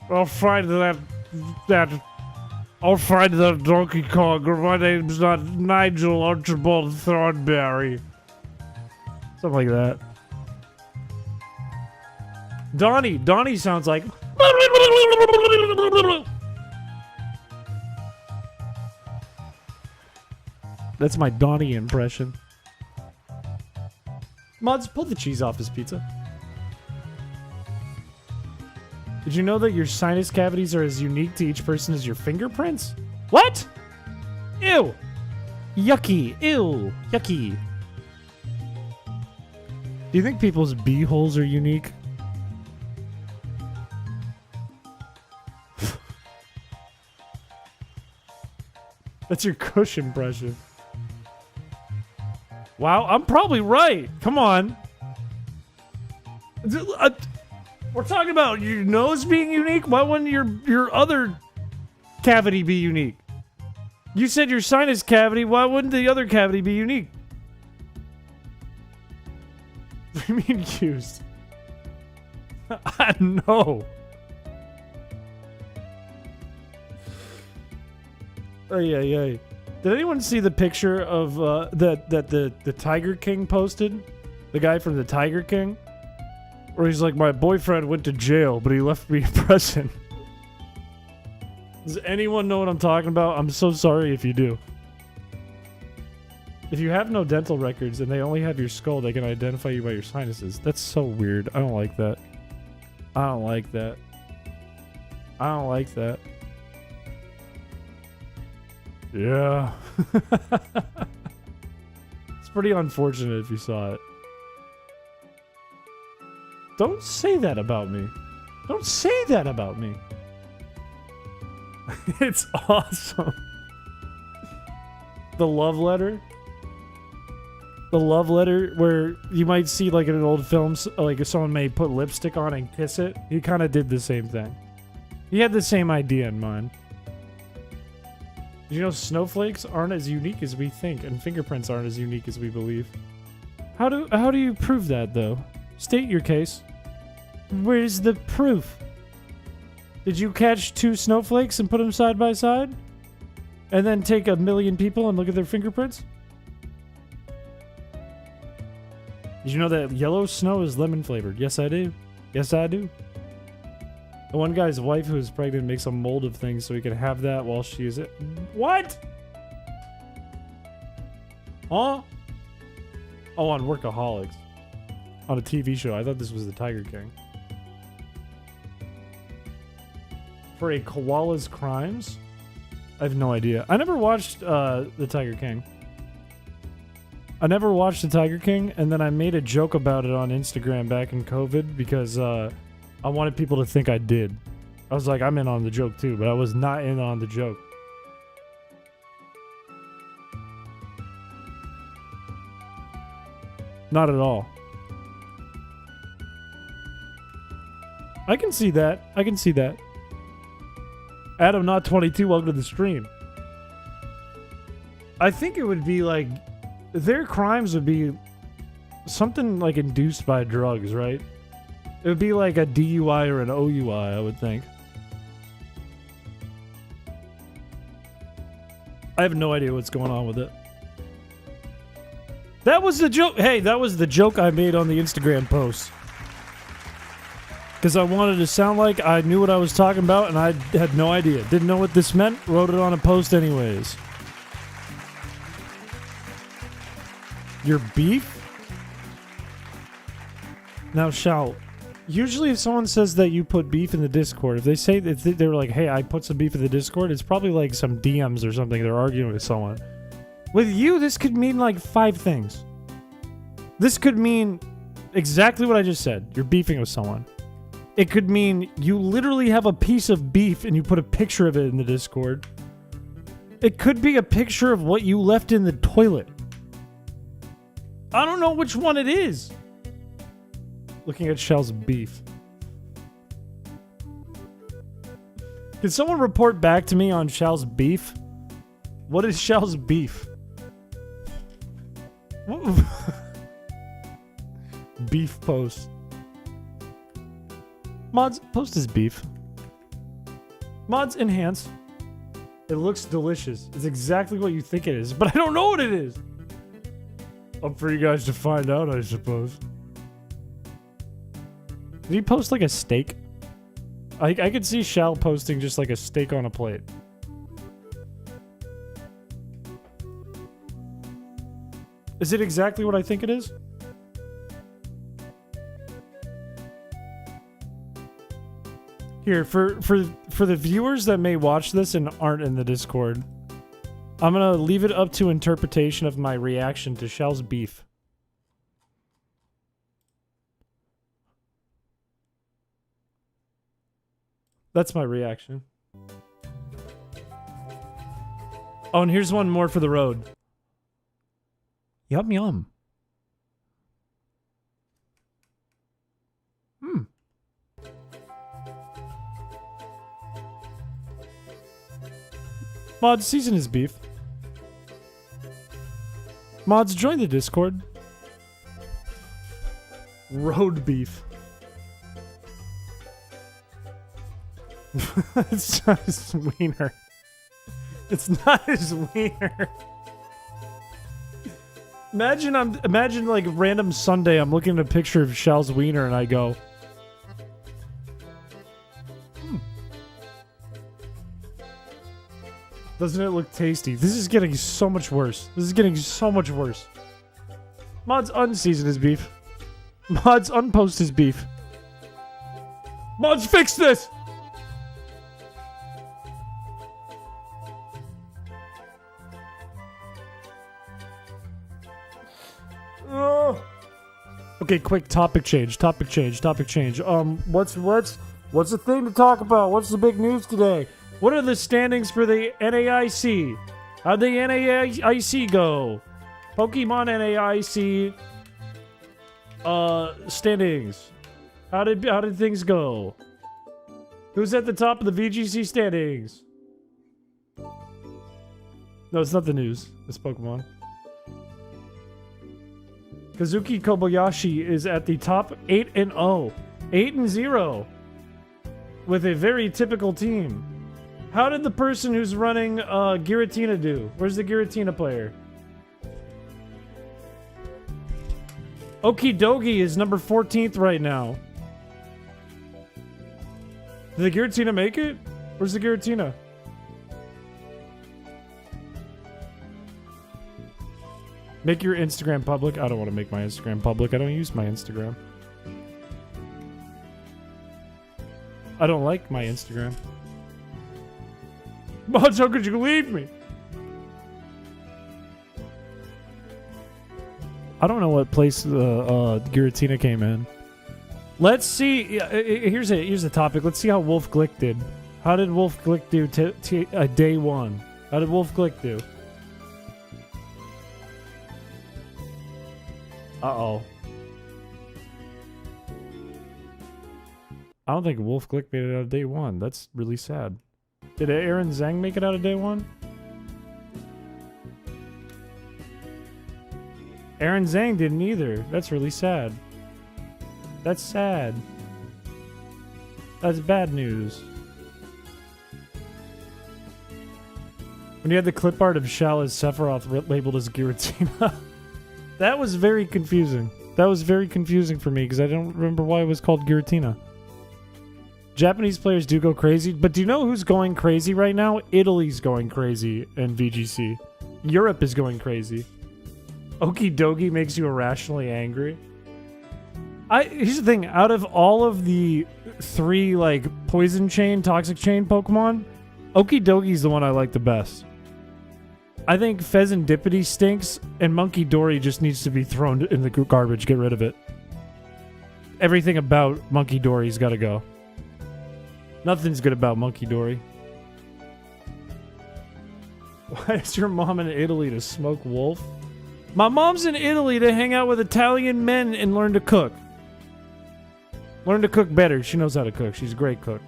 I'll find that I'll find that Donkey Kong. My name's not Nigel Archibald Thornberry. Something like that. Donnie sounds like that's my Donnie impression. Mods, pull the cheese off his pizza. Did you know that your sinus cavities are as unique to each person as your fingerprints? What? Ew. Yucky. Ew. Yucky. Do you think people's beeholes are unique? That's your Kush impression. Wow, I'm probably right. Come on. We're talking about your nose being unique. Why wouldn't your other cavity be unique? You said your sinus cavity. Why wouldn't the other cavity be unique? What do you mean used? I know. Ay. Did anyone see the picture of that the Tiger King posted? The guy from the Tiger King? Where he's like, my boyfriend went to jail, but he left me a present. Does anyone know what I'm talking about? I'm so sorry if you do. If you have no dental records and they only have your skull, they can identify you by your sinuses. That's so weird. I don't like that. I don't like that. I don't like that. Yeah. It's pretty unfortunate if you saw it. Don't say that about me. Don't say that about me. It's awesome. The love letter. The love letter where you might see like in an old film, like if someone may put lipstick on and kiss it. He kind of did the same thing. He had the same idea in mind. You know, snowflakes aren't as unique as we think, and fingerprints aren't as unique as we believe. How do you prove that, though? State your case. Where's the proof? Did you catch two snowflakes and put them side by side? And then take 1 million people and look at their fingerprints? Did you know that yellow snow is lemon flavored? Yes, I do. Yes, I do. The one guy's wife who is pregnant makes a mold of things so he can have that while she is it. What? Huh? Oh, on Workaholics. On a TV show. I thought this was the Tiger King. For a koala's crimes? I have no idea. I never watched the Tiger King. I never watched the Tiger King, and then I made a joke about it on Instagram back in COVID because I wanted people to think I did. I was like, I'm in on the joke too, but I was not in on the joke. Not at all. I can see that. I can see that. Adam not 22, welcome to the stream. I think it would be like their crimes would be something like induced by drugs, right? It would be like a DUI or an OUI, I would think. I have no idea what's going on with it. That was the joke. Hey, that was the joke I made on the Instagram post. Because I wanted to sound like I knew what I was talking about and I had no idea. Didn't know what this meant. Wrote it on a post anyways. Your beef? Now, Shao, usually if someone says that you put beef in the Discord, if they say that they're like, hey, I put some beef in the Discord, it's probably like some DMs or something. They're arguing with someone. With you, this could mean like 5 things. This could mean exactly what I just said. You're beefing with someone. It could mean you literally have a piece of beef and you put a picture of it in the Discord. It could be a picture of what you left in the toilet. I don't know which one it is. Looking at Shell's beef. Can someone report back to me on Shell's beef? What is Shell's beef? Beef post. Mods, post his beef. Mods, enhance. It looks delicious. It's exactly what you think it is, but I don't know what it is. Up for you guys to find out, I suppose. Did he post like a steak? I could see Shell posting just like a steak on a plate. Is it exactly what I think it is? Here, for the viewers that may watch this and aren't in the Discord, I'm gonna leave it up to interpretation of my reaction to Shell's beef. That's my reaction. Oh, and here's one more for the road. Yum yum. Mods, season his beef. Mods, join the Discord. Road beef. It's not his wiener. It's not his wiener. Imagine like random Sunday I'm looking at a picture of Shell's wiener and I go, doesn't it look tasty? This is getting so much worse. This is getting so much worse. Mods, unseason his beef. Mods, unpost his beef. Mods, fix this! Okay, quick topic change. What's the thing to talk about? What's the big news today? What are the standings for the NAIC? How'd the NAIC go? Pokemon NAIC standings. How did things go? Who's at the top of the VGC standings? No, it's not the news. It's Pokemon. Kazuki Kobayashi is at the top 8-0. 8-0. With a very typical team. How did the person who's running Giratina do? Where's the Giratina player? Okidogi is number 14th right now. Did the Giratina make it? Where's the Giratina? Make your Instagram public. I don't want to make my Instagram public. I don't use my Instagram. I don't like my Instagram. Mods, how could you leave me? I don't know what place Giratina came in. Let's see. Here's a topic. Let's see how Wolf Glick did. How did Wolf Glick do day 1? How did Wolf Glick do? Uh-oh. I don't think Wolf Glick made it out of day one. That's really sad. Did Aaron Zhang make it out of day one? Aaron Zhang didn't either. That's really sad. That's sad. That's bad news. When you had the clip art of Shal as Sephiroth labeled as Giratina, that was very confusing. That was very confusing for me because I don't remember why it was called Giratina. Japanese players do go crazy, but do you know who's going crazy right now? Italy's going crazy in VGC. Europe is going crazy. Okie dokie makes you irrationally angry. Here's the thing, out of all of the 3 like poison chain, toxic chain Pokemon, Okie dokie the one I like the best. I think Pheasantipity stinks, and Monkey Dory just needs to be thrown in the garbage. Get rid of it. Everything about Monkey Dory's got to go. Nothing's good about Monkey Dory. Why is your mom in Italy to smoke wolf? My mom's in Italy to hang out with Italian men and learn to cook. Learn to cook better. She knows how to cook. She's a great cook.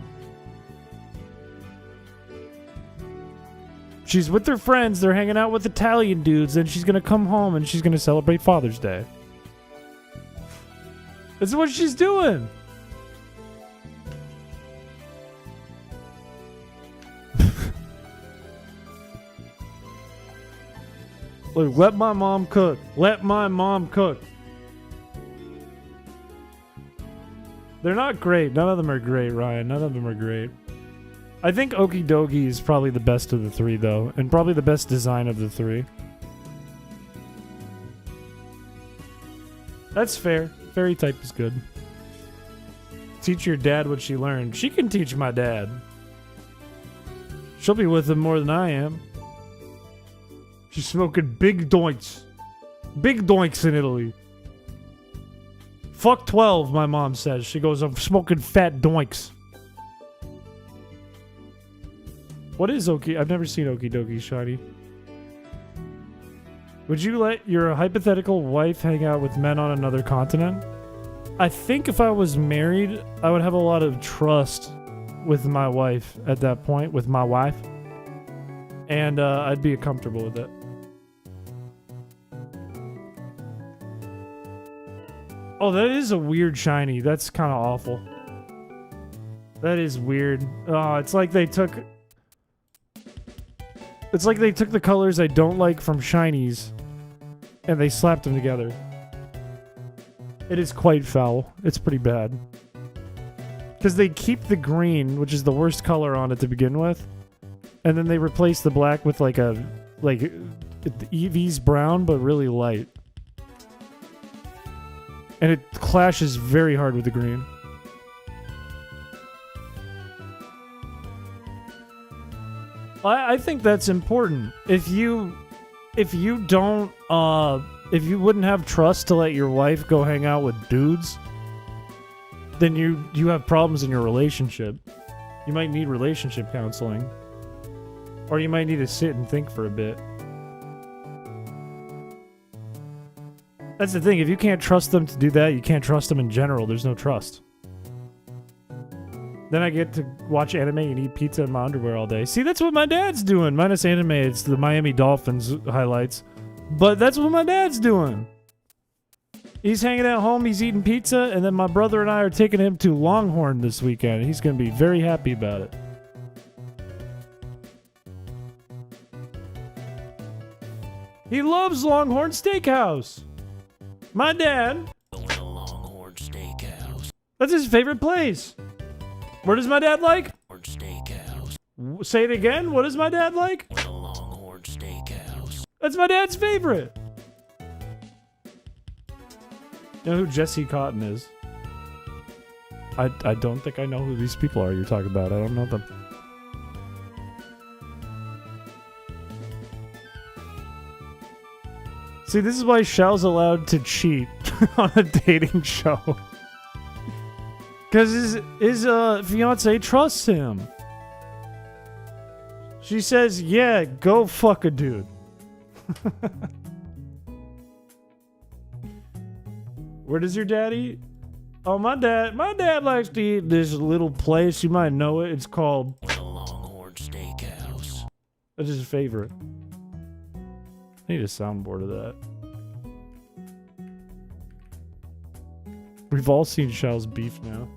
She's with her friends. They're hanging out with Italian dudes. Then she's going to come home and she's going to celebrate Father's Day. That's what she's doing. Look, let my mom cook. Let my mom cook. They're not great. None of them are great, Ryan. None of them are great. I think Okie dokie is probably the best of the 3, though. And probably the best design of the 3. That's fair. Fairy type is good. Teach your dad what she learned. She can teach my dad. She'll be with him more than I am. She's smoking big doinks. Big doinks in Italy. Fuck 12, my mom says. She goes, I'm smoking fat doinks. What is Okie? I've never seen Okie dokie, Shiny. Would you let your hypothetical wife hang out with men on another continent? I think if I was married, I would have a lot of trust with my wife at that point, with my wife. And I'd be comfortable with it. Oh, that is a weird shiny. That's kind of awful. That is weird. Oh, it's like they took... It's like they took the colors I don't like from shinies and they slapped them together. It is quite foul. It's pretty bad. Because they keep the green, which is the worst color on it to begin with, and then they replace the black with like Eevee's brown, but really light. And it clashes very hard with the green. I think that's important. If you wouldn't have trust to let your wife go hang out with dudes, then you have problems in your relationship. You might need relationship counseling. Or you might need to sit and think for a bit. That's the thing. If you can't trust them to do that, you can't trust them in general. There's no trust. Then I get to watch anime and eat pizza in my underwear all day. See, that's what my dad's doing. Minus anime, it's the Miami Dolphins highlights. But that's what my dad's doing. He's hanging at home, he's eating pizza, and then my brother and I are taking him to Longhorn this weekend. He's going to be very happy about it. He loves Longhorn Steakhouse. My dad. Going to Longhorn Steakhouse. That's his favorite place. What does my dad like? Longhorn Steakhouse. Say it again. What does my dad like? Going to Longhorn Steakhouse. That's my dad's favorite. You know who Jesse Cotton is? I don't think I know who these people are you're talking about. I don't know them. See, this is why Shal's allowed to cheat on a dating show. Because his fiance trusts him. She says, yeah, go fuck a dude. Where does your dad eat? Oh, my dad likes to eat this little place. You might know it. It's called The Longhorn Steakhouse. That's his favorite. I need a soundboard of that. We've all seen Shell's beef now.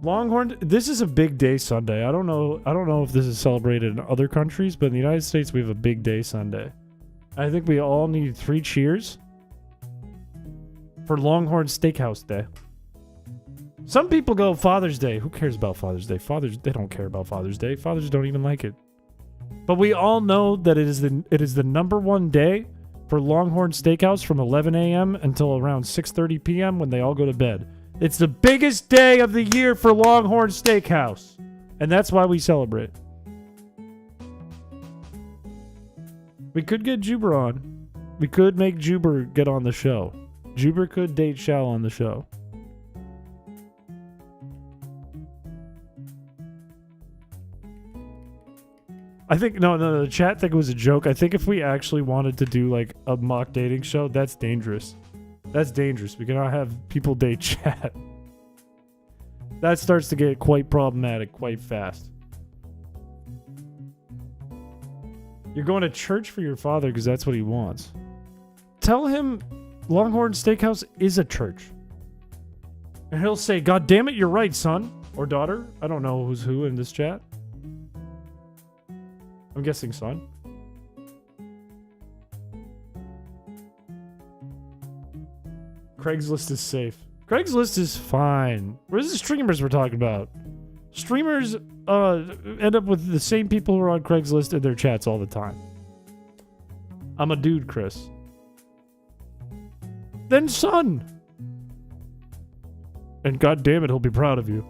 Longhorn, this is a big day Sunday. I don't know if this is celebrated in other countries, but in the United States we have a big day Sunday. I think we all need 3 cheers for Longhorn Steakhouse Day. Some people go Father's Day. Who cares about Father's Day? They don't care about Father's Day. Fathers don't even like it. But we all know that it is the #1 day for Longhorn Steakhouse from 11 a.m. until around 6:30 p.m. when they all go to bed. It's the biggest day of the year for Longhorn Steakhouse. And that's why we celebrate. We could get Juber on. We could make Juber get on the show. Juber could date Shell on the show. I think, no, the chat think it was a joke. I think if we actually wanted to do like a mock dating show, that's dangerous. That's dangerous. We cannot have people date chat. That starts to get quite problematic quite fast. You're going to church for your father because that's what he wants. Tell him Longhorn Steakhouse is a church. And he'll say, God damn it, you're right, son. Or daughter. I don't know who's who in this chat. I'm guessing son. Craigslist is safe. Craigslist is fine. Where's the streamers we're talking about? Streamers end up with the same people who are on Craigslist in their chats all the time. I'm a dude, Chris. Then son. And god damn it, he'll be proud of you.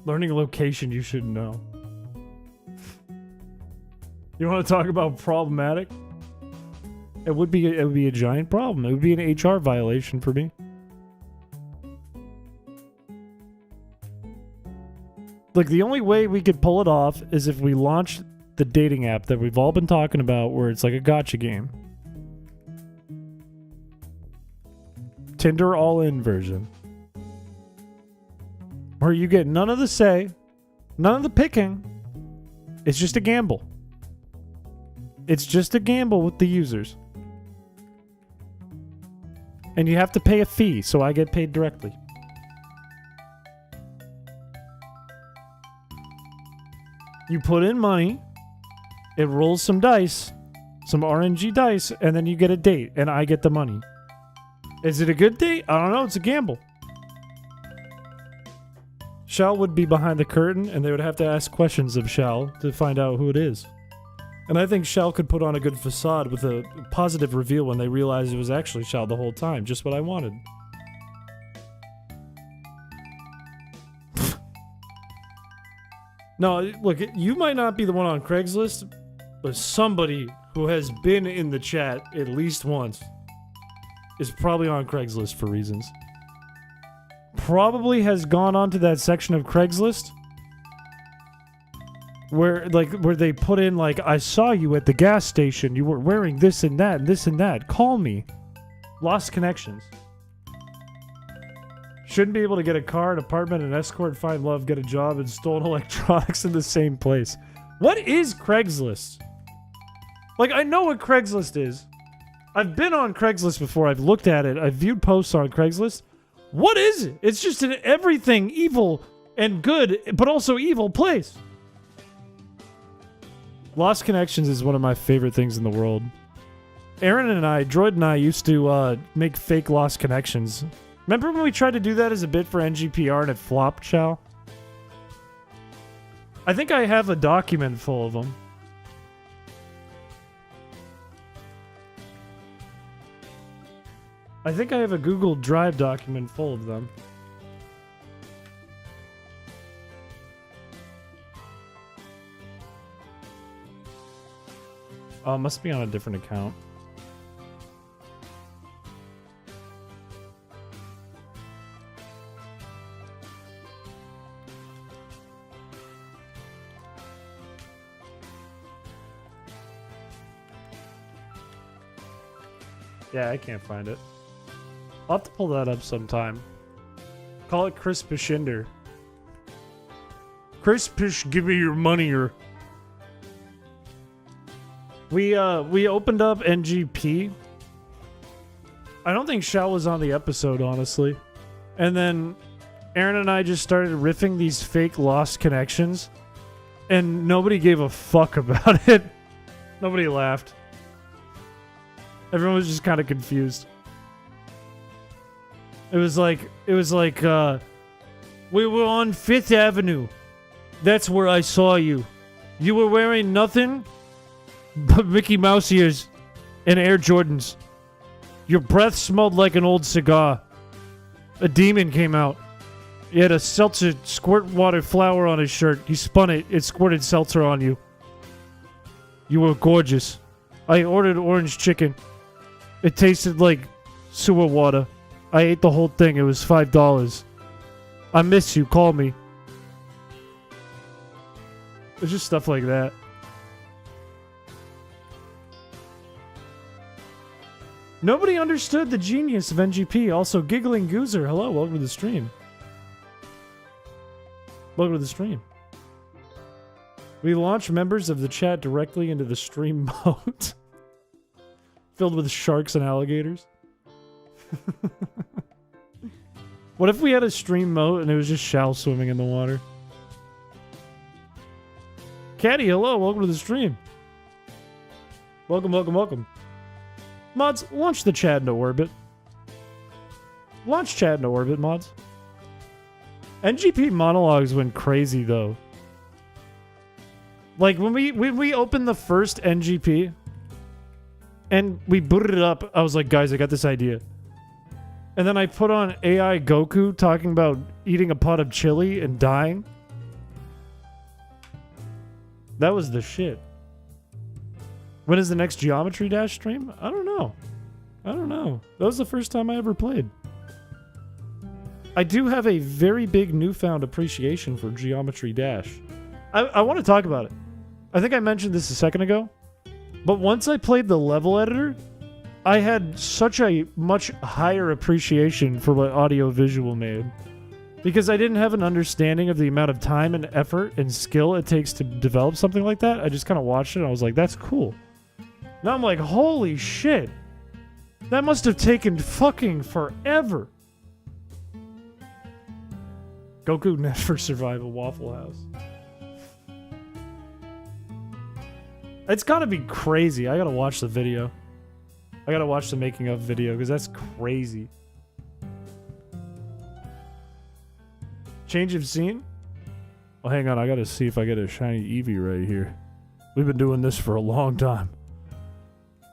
Learning a location you shouldn't know. You want to talk about problematic? It would be a giant problem. It would be an HR violation for me. Like, the only way we could pull it off is if we launch the dating app that we've all been talking about, where it's like a gotcha game. Tinder all-in version. Where you get none of the say, none of the picking. It's just a gamble. It's just a gamble with the users. And you have to pay a fee, so I get paid directly. You put in money, it rolls some dice, some RNG dice, and then you get a date, and I get the money. Is it a good date? I don't know, it's a gamble. Shell would be behind the curtain, and they would have to ask questions of Shell to find out who it is. And I think Shell could put on a good facade with a positive reveal when they realized it was actually Shell the whole time. Just what I wanted. No, look, you might not be the one on Craigslist, but somebody who has been in the chat at least once is probably on Craigslist for reasons. Probably has gone onto that section of Craigslist where they put in, like, I saw you at the gas station. You were wearing this and that and this and that. Call me. Lost connections. Shouldn't be able to get a car, an apartment, an escort, find love, get a job, and stolen electronics in the same place. What is Craigslist? Like, I know what Craigslist is. I've been on Craigslist before. I've looked at it. I've viewed posts on Craigslist. What is it? It's just an everything evil and good, but also evil place. Lost connections is one of my favorite things in the world. Aaron and I, Droid and I, used to make fake lost connections. Remember when we tried to do that as a bit for NGPR and it flopped, Chow? I think I have a document full of them. I think I have a Google Drive document full of them. Oh, it must be on a different account. Yeah, I can't find it. I'll have to pull that up sometime. Call it Chrispiche. Chrispiche, give me your money or... We opened up NGP. I don't think Shao was on the episode, honestly. And then Aaron and I just started riffing these fake lost connections. And nobody gave a fuck about it. Nobody laughed. Everyone was just kind of confused. It was like, we were on 5th Avenue. That's where I saw you. You were wearing nothing but Mickey Mouse ears and Air Jordans. Your breath smelled like an old cigar. A demon came out. He had a seltzer squirt water flower on his shirt. He spun it. It squirted seltzer on you. You were gorgeous. I ordered orange chicken. It tasted like sewer water. I ate the whole thing. It was $5. I miss you. Call me. It's just stuff like that. Nobody understood the genius of NGP. Also, Giggling Goozer. Hello, welcome to the stream. Welcome to the stream. We launch members of the chat directly into the stream mode. Filled with sharks and alligators. What if we had a stream mode and it was just Shao swimming in the water? Caddy, hello, welcome to the stream. Welcome, welcome, welcome. Mods, launch the chat into orbit. Launch chat into orbit, mods. NGP monologues went crazy, though. Like, when we opened the first NGP, and we booted it up, I was like, guys, I got this idea. And then I put on AI Goku talking about eating a pot of chili and dying. That was the shit. When is the next Geometry Dash stream? I don't know. I don't know. That was the first time I ever played. I do have a very big newfound appreciation for Geometry Dash. I want to talk about it. I think I mentioned this a second ago. But once I played the level editor, I had such a much higher appreciation for what audio-visual made. Because I didn't have an understanding of the amount of time and effort and skill it takes to develop something like that. I just kind of watched it and I was like, that's cool. Now I'm like, holy shit. That must have taken fucking forever. Goku never survived a Waffle House. It's gotta be crazy. I gotta watch the video. I gotta watch the making of video because that's crazy. Change of scene? Well, hang on. I gotta see if I get a shiny Eevee right here. We've been doing this for a long time.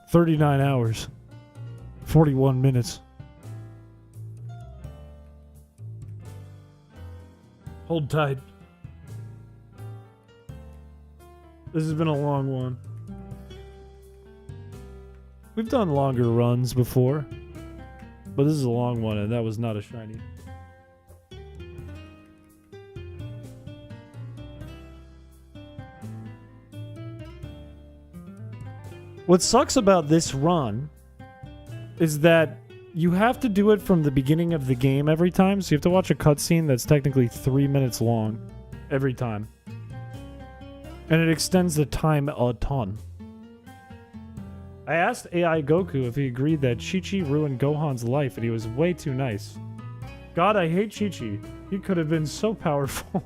39 hours. 41 minutes. Hold tight. This has been a long one. We've done longer runs before, but this is a long one, and that was not a shiny. What sucks about this run is that you have to do it from the beginning of the game every time, so you have to watch a cutscene that's technically 3 minutes long every time. And it extends the time a ton. I asked AI Goku if he agreed that Chi-Chi ruined Gohan's life, and he was way too nice. God, I hate Chi-Chi. He could have been so powerful.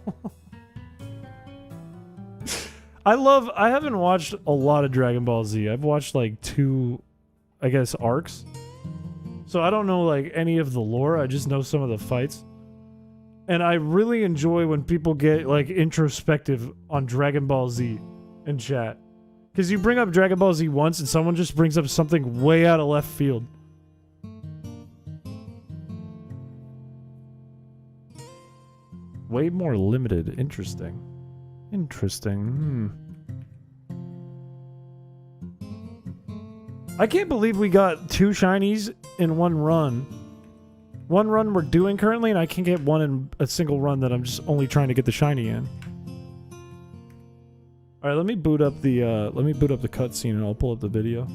I haven't watched a lot of Dragon Ball Z. I've watched like 2, I guess, arcs. So I don't know like any of the lore. I just know some of the fights. And I really enjoy when people get like introspective on Dragon Ball Z in chat. Because you bring up Dragon Ball Z once and someone just brings up something way out of left field. Way more limited. Interesting. Interesting. I can't believe we got 2 shinies in one run. One run we're doing currently, and I can't get one in a single run that I'm just only trying to get the shiny in. All right, let me boot up the cutscene, and I'll pull up the video.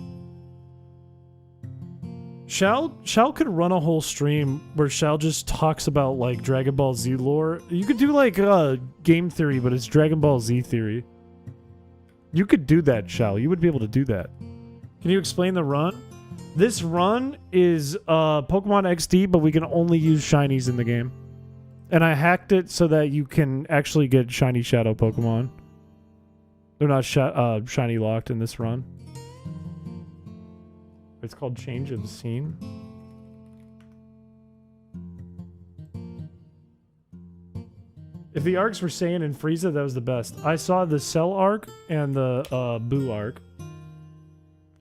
Shao could run a whole stream where Shao just talks about like Dragon Ball Z lore. You could do like game theory, but it's Dragon Ball Z theory. You could do that, Shao. You would be able to do that. Can you explain the run? This run is Pokemon XD, but we can only use shinies in the game. And I hacked it so that you can actually get shiny shadow Pokemon. They're not shiny locked in this run. It's called Change of the Scene. If the arcs were Saiyan and Frieza, that was the best. I saw the Cell arc and the Boo arc.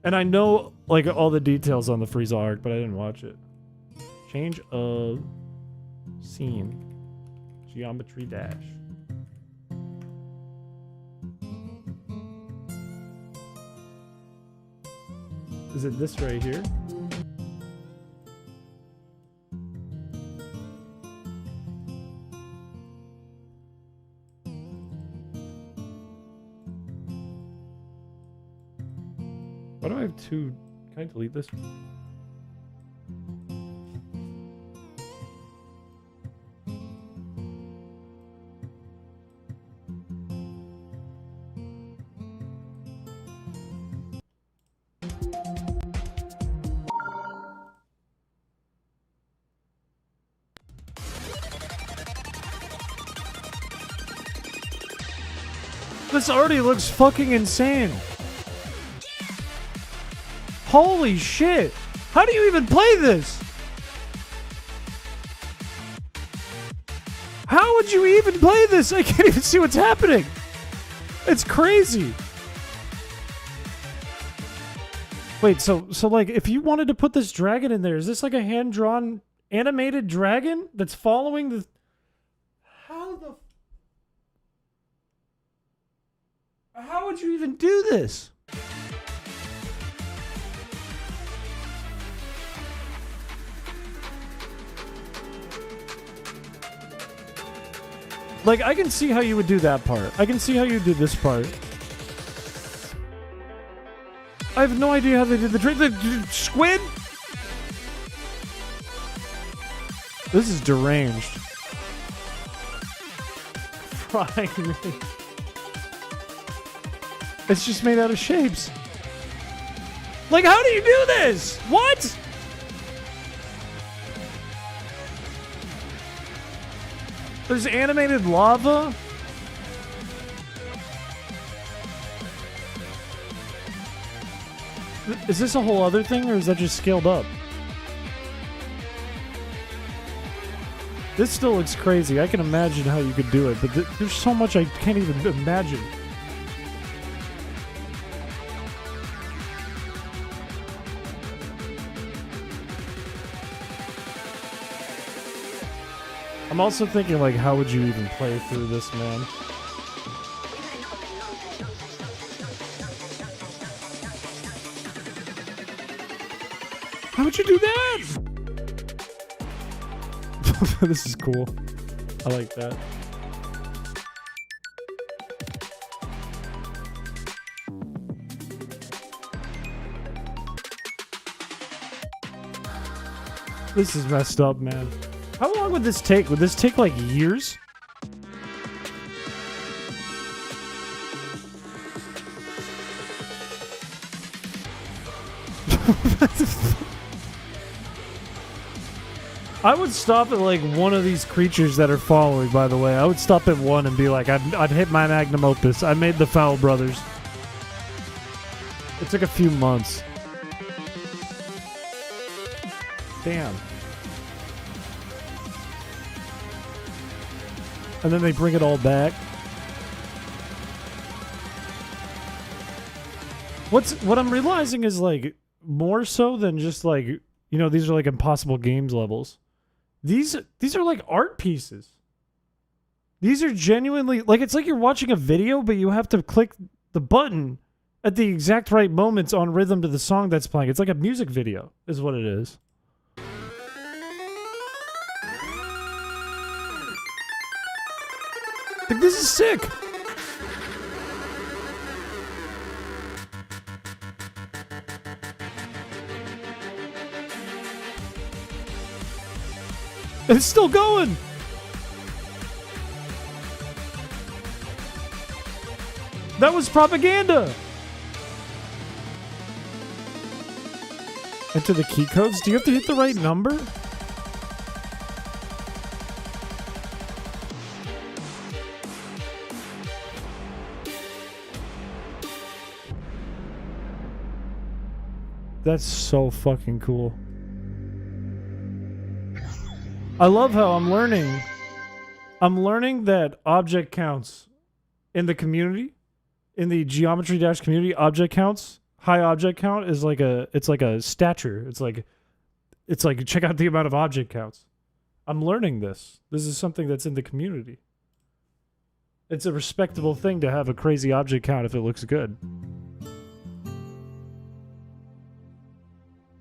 And I know like all the details on the Frieza arc, but I didn't watch it. Change of Scene. Geometry Dash. Is it this right here? Why do I have two? Can I delete this? This already looks fucking insane. Holy shit. How do you even play this? How would you even play this? I can't even see what's happening. It's crazy. Wait, so like if you wanted to put this dragon in there, is this like a hand-drawn animated dragon that's following the... How would you even do this? Like, I can see how you would do that part. I can see how you do this part. I have no idea how they did the squid? This is deranged. Frying me. It's just made out of shapes. Like, how do you do this? What? There's animated lava? Is this a whole other thing, or is that just scaled up? This still looks crazy. I can imagine how you could do it, but there's so much I can't even imagine. I'm also thinking, like, how would you even play through this, man? How would you do that? This is cool. I like that. This is messed up, man. How long would this take? Would this take like years? I would stop at like one of these creatures that are following, by the way. I would stop at one and be like, I'd hit my magnum opus. I made the Foul Brothers. It took a few months. Damn. And then they bring it all back. What I'm realizing is like more so than just like, you know, these are like Impossible Games levels. These are like art pieces. These are genuinely like, it's like you're watching a video, but you have to click the button at the exact right moments on rhythm to the song that's playing. It's like a music video is what it is. Like, this is sick. It's still going! That was propaganda! Enter the key codes? Do you have to hit the right number? That's so fucking cool. I love how I'm learning that object counts in the community, in the Geometry Dash community, object counts, high object count is like it's like a stature. It's like check out the amount of object counts. I'm learning this. This is something that's in the community. It's a respectable thing to have a crazy object count if it looks good.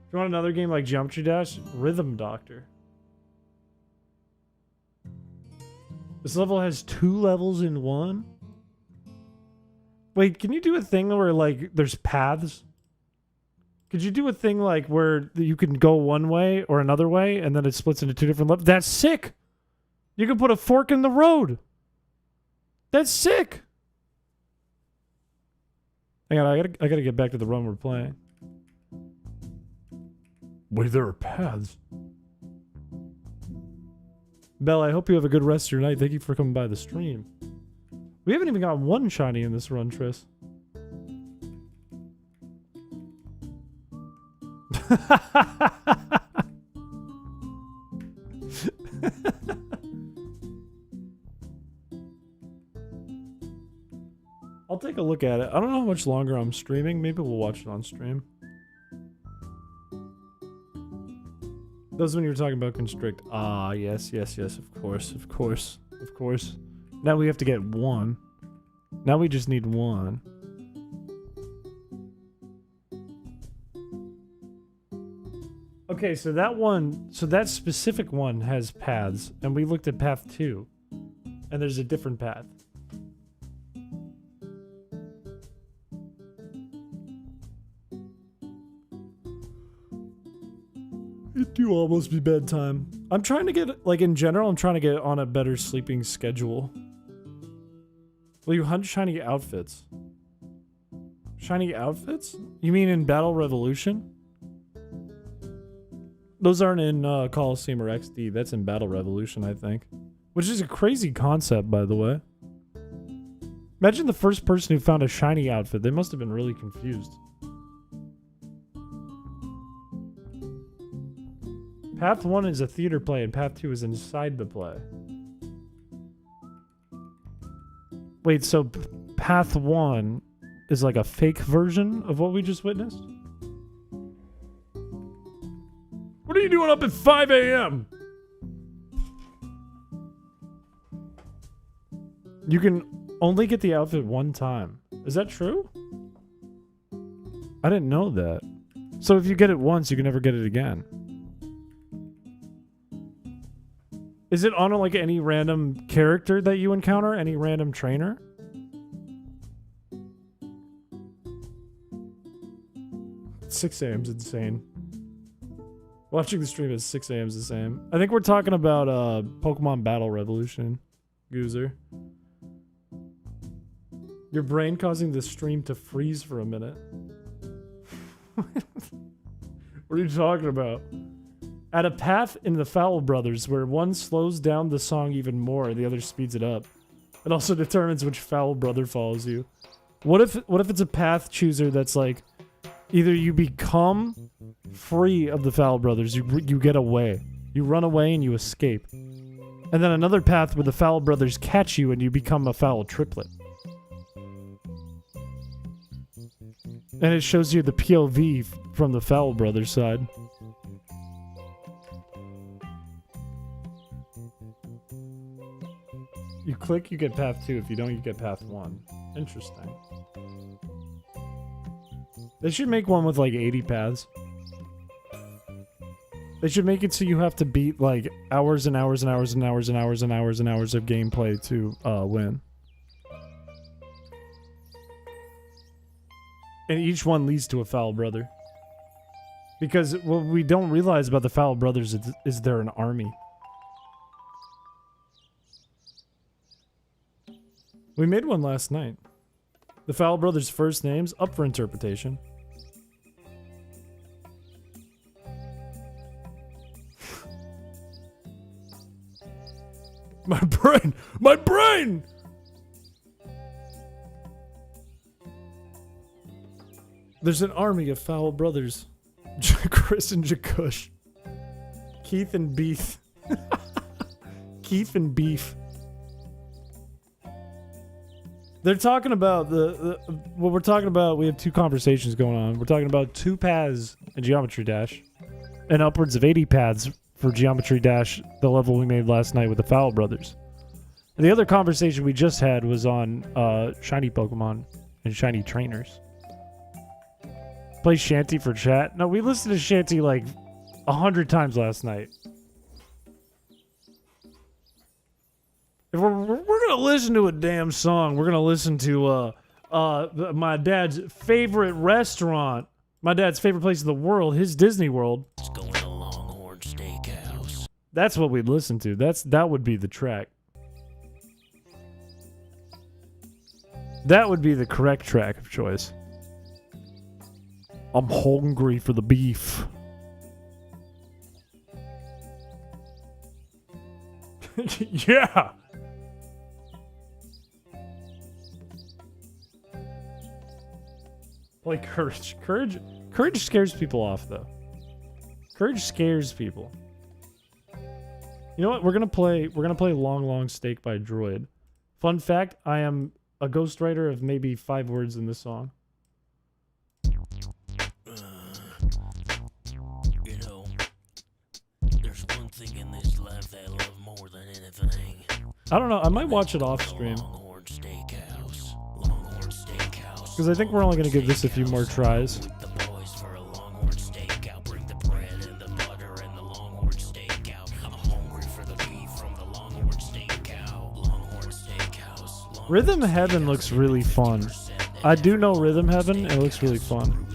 If you want another game like Geometry Dash, Rhythm Doctor. This level has 2 levels in one? Wait, can you do a thing where, like, there's paths? Could you do a thing, like, where you can go one way or another way, and then it splits into 2 different levels? That's sick! You can put a fork in the road! That's sick! Hang on, I gotta get back to the run we're playing. Wait, there are paths. Belle, I hope you have a good rest of your night. Thank you for coming by the stream. We haven't even got one shiny in this run, Tris. I'll take a look at it. I don't know how much longer I'm streaming. Maybe we'll watch it on stream. Those when you were talking about constrict. Ah, yes, of course. Now we have to get 1. Now we just need 1. Okay, so that specific one has paths, and we looked at path 2, and there's a different path. It do almost be bedtime. I'm trying to get, like, in general, I'm trying to get on a better sleeping schedule. Will you hunt shiny outfits? Shiny outfits? You mean in Battle Revolution? Those aren't in Coliseum or XD. That's in Battle Revolution, I think. Which is a crazy concept, by the way. Imagine the first person who found a shiny outfit. They must have been really confused. Path 1 is a theater play, and Path 2 is inside the play. Wait, so Path 1 is like a fake version of what we just witnessed? What are you doing up at 5 a.m.? You can only get the outfit one time. Is that true? I didn't know that. So if you get it once, you can never get it again. Is it on like any random character that you encounter? Any random trainer? It's 6 a.m.'s insane. Watching the stream at 6 a.m. is the same. I think we're talking about Pokemon Battle Revolution. Goozer. Your brain causing the stream to freeze for a minute. What are you talking about? At a path in the Fowl Brothers where one slows down the song even more and the other speeds it up. It also determines which Fowl Brother follows you. What if it's a path chooser that's like either you become free of the Fowl Brothers, you get away. You run away and you escape. And then another path where the Fowl Brothers catch you and you become a Fowl Triplet. And it shows you the POV from the Fowl Brothers side. You click, you get path 2. If you don't, you get path 1. Interesting. They should make one with like 80 paths. They should make it so you have to beat like hours and hours and hours and hours and hours and hours and hours of gameplay to win. And each one leads to a Fowl Brother. Because what we don't realize about the Fowl Brothers is they're an army. We made one last night. The Fowl Brothers' first names up for interpretation. My brain! My brain! There's an army of Fowl Brothers. Chris and Jakush. Keith and Beef. Keith and Beef. They're talking about what we're talking about. We have two conversations going on. We're talking about 2 paths in Geometry Dash and upwards of 80 paths for Geometry Dash, the level we made last night with the Fowl Brothers. And the other conversation we just had was on shiny Pokemon and shiny trainers. Play Shanty for chat. No, we listened to Shanty like 100 times last night. If we're gonna listen to a damn song, we're gonna listen to my dad's favorite restaurant, my dad's favorite place in the world, his Disney World. It's going to Longhorn Steakhouse. That's what we'd listen to. That would be the track. That would be the correct track of choice. I'm hungry for the beef. Yeah. Like courage. Courage scares people off though. Courage scares people. You know what? We're gonna play Long Long Steak by Droid. Fun fact, I am a ghostwriter of maybe 5 words in this song. You know, there's one thing in this life that I love more than anything. I don't know, I might watch it off stream. Longhorn Steakhouse. Longhorn Steakhouse. Because I think we're only gonna give this a few more tries. With the boys for a Longhorn Steakout. Bring the bread and the butter and the Longhorn Steakout. I'm hungry for the beef from the Longhorn Steakout. Longhorn Steakhouse. Rhythm Heaven looks really fun. I do know Rhythm Heaven, and it looks really fun.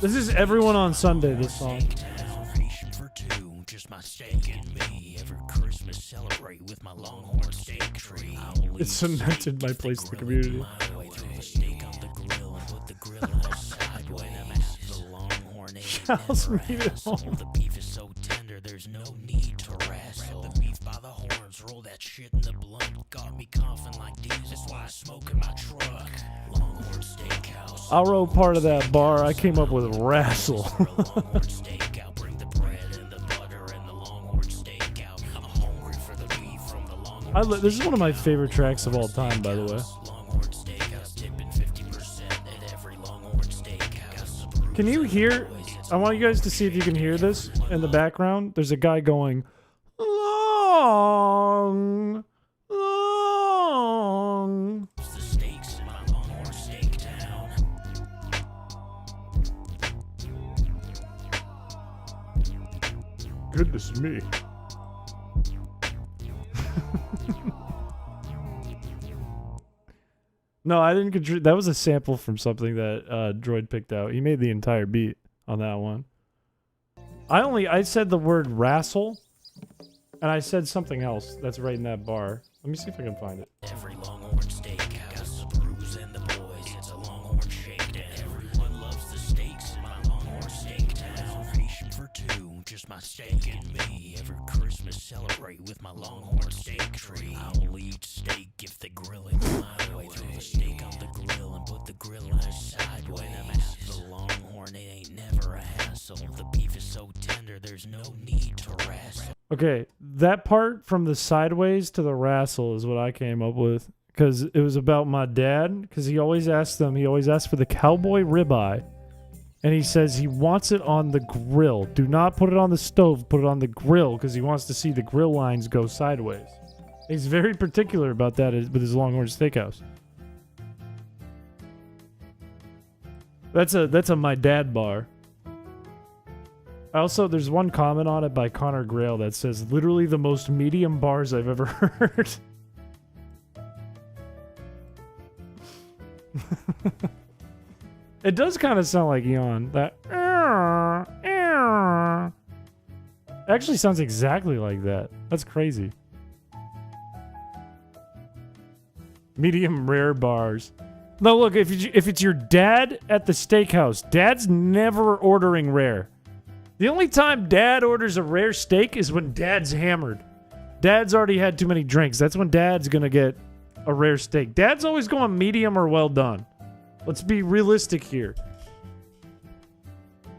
This is Everyone on Sunday, this song. For 2, just my steak and me. Every Christmas celebrate with my Longhorn steak tree. It cemented my place in the community. Charles made it home. The beef is so tender, there's no need to wrestle. The beef by the horns, roll that shit in the blunt. Got me coughing like diesel, that's why I smoke in my truck. Longhorn Steakhouse. I wrote part of that bar. I came up with wrestle. Longhorn Steakout, bring the bread and the butter and the Longhorn Steakout. I'm hungry for the beef from the Longhorn. This is one of my favorite tracks of all time, by the way. Longhorn Steakhouse, tipping 50% at every Longhorn Steakhouse. Can you hear? I want you guys to see if you can hear this in the background. There's a guy going, long, long. The steaks in my Longhorn Steak Town. Goodness me. No, I didn't contribute. That was a sample from something that Droid picked out. He made the entire beat on that one. I said the word wrestle, and I said something else that's right in that bar. Let me see if I can find it. Every Longhorn Steakhouse, the brews and the boys, it's a Longhorn shakedown. Everyone loves the steaks in my Longhorn Steak Town. Patient for 2, just my steak and me. Every Christmas celebrate with my Longhorn steak tree. I will eat steak if the grilling my way. Throw the steak on the grill and put the grill on sideways. The Longhorn, it ain't never a hassle. The beef is so tender, there's no need to wrestle. Okay, that part from the sideways to the wrestle is what I came up with. Because it was about my dad. Because he always asks for the cowboy ribeye. And he says he wants it on the grill. Do not put it on the stove, put it on the grill. Because he wants to see the grill lines go sideways. He's very particular about that with his Longhorn Steakhouse. That's a my dad bar. Also, there's one comment on it by Connor Grail that says, literally the most medium bars I've ever heard. It does kind of sound like Eon. That actually sounds exactly like that. That's crazy. Medium rare bars. No, look, if it's your dad at the steakhouse, dad's never ordering rare. The only time dad orders a rare steak is when dad's hammered. Dad's already had too many drinks. That's when dad's gonna get a rare steak. Dad's always going medium or well done. Let's be realistic here.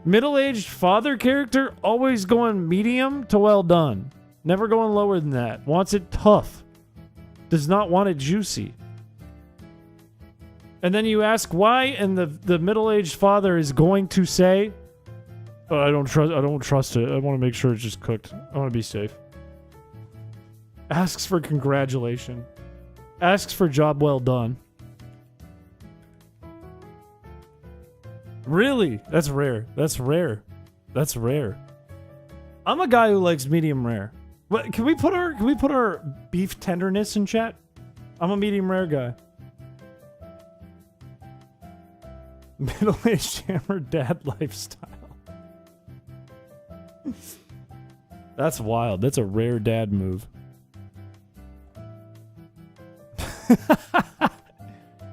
Middle-aged father character always going medium to well done. Never going lower than that. Wants it tough. Does not want it juicy. And then you ask why, and the middle-aged father is going to say, oh, I don't trust it. I want to make sure it's just cooked. I want to be safe. Asks for congratulation. Asks for job well done. Really? That's rare. That's rare. That's rare. I'm a guy who likes medium rare. What, can we put our beef tenderness in chat? I'm a medium rare guy. Middle-aged hammered dad lifestyle. That's wild. That's a rare dad move.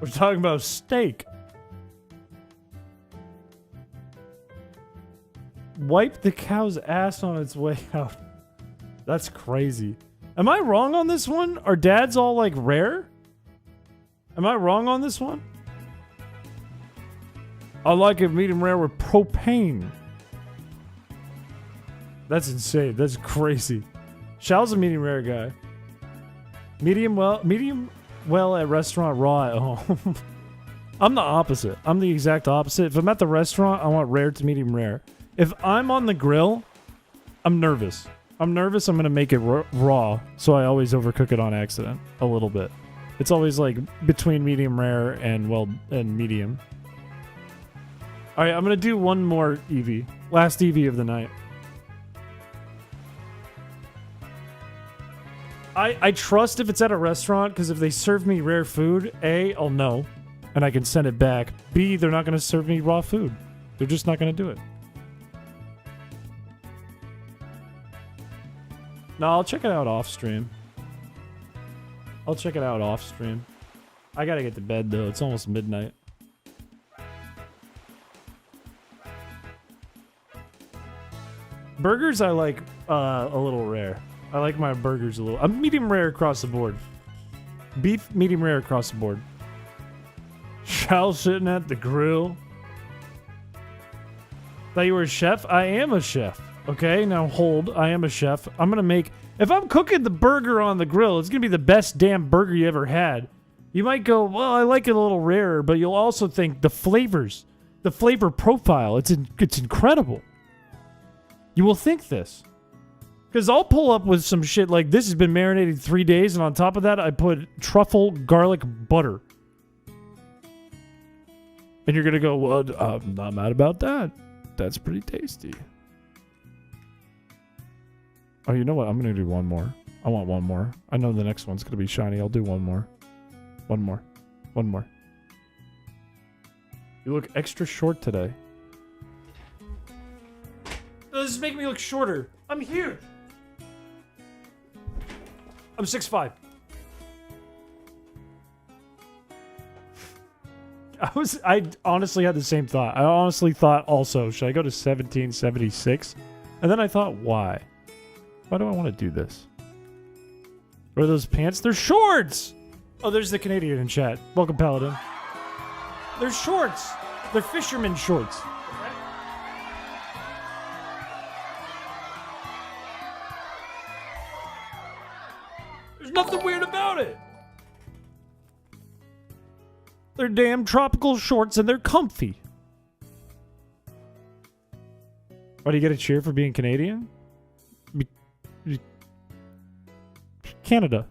We're talking about steak. Wipe the cow's ass on its way out. That's crazy. Am I wrong on this one? Are dads all like rare? Am I wrong on this one? I like it medium rare with propane. That's insane. That's crazy. Shal's a medium rare guy. Medium well at restaurant, raw at home. I'm the opposite. I'm the exact opposite. If I'm at the restaurant, I want rare to medium rare. If I'm on the grill, I'm nervous. I'm nervous I'm going to make it raw, so I always overcook it on accident a little bit. It's always like between medium rare and medium. All right, I'm going to do one more Eevee. Last Eevee of the night. I trust if it's at a restaurant, because if they serve me rare food, A, I'll know, and I can send it back. B, they're not going to serve me raw food. They're just not going to do it. No, I'll check it out off stream. I gotta get to bed, though. It's almost midnight. Burgers I like a little rare. I like my burgers a little. I'm medium rare across the board. Beef, medium rare across the board. Shal sitting at the grill. Thought you were a chef? I am a chef. Okay, now hold. I am a chef. I'm gonna make... If I'm cooking the burger on the grill, it's gonna be the best damn burger you ever had. You might go, well, I like it a little rarer, but you'll also think the flavors, the flavor profile, it's incredible. You will think this. Because I'll pull up with some shit like this has been marinated 3 days, and on top of that, I put truffle garlic butter. And you're going to go, well, I'm not mad about that. That's pretty tasty. Oh, you know what? I'm going to do one more. I want one more. I know the next one's going to be shiny. I'll do one more. One more. One more. You look extra short today. This is making me look shorter. I'm huge. I'm 6'5". I honestly had the same thought. I honestly thought also, should I go to 1776? And then I thought, why? Why do I want to do this? What are those pants? They're shorts! Oh, there's the Canadian in chat. Welcome, Paladin. They're shorts. They're fisherman shorts. There's nothing weird about it. They're damn tropical shorts and they're comfy. Why do you get a cheer for being Canadian? Canada.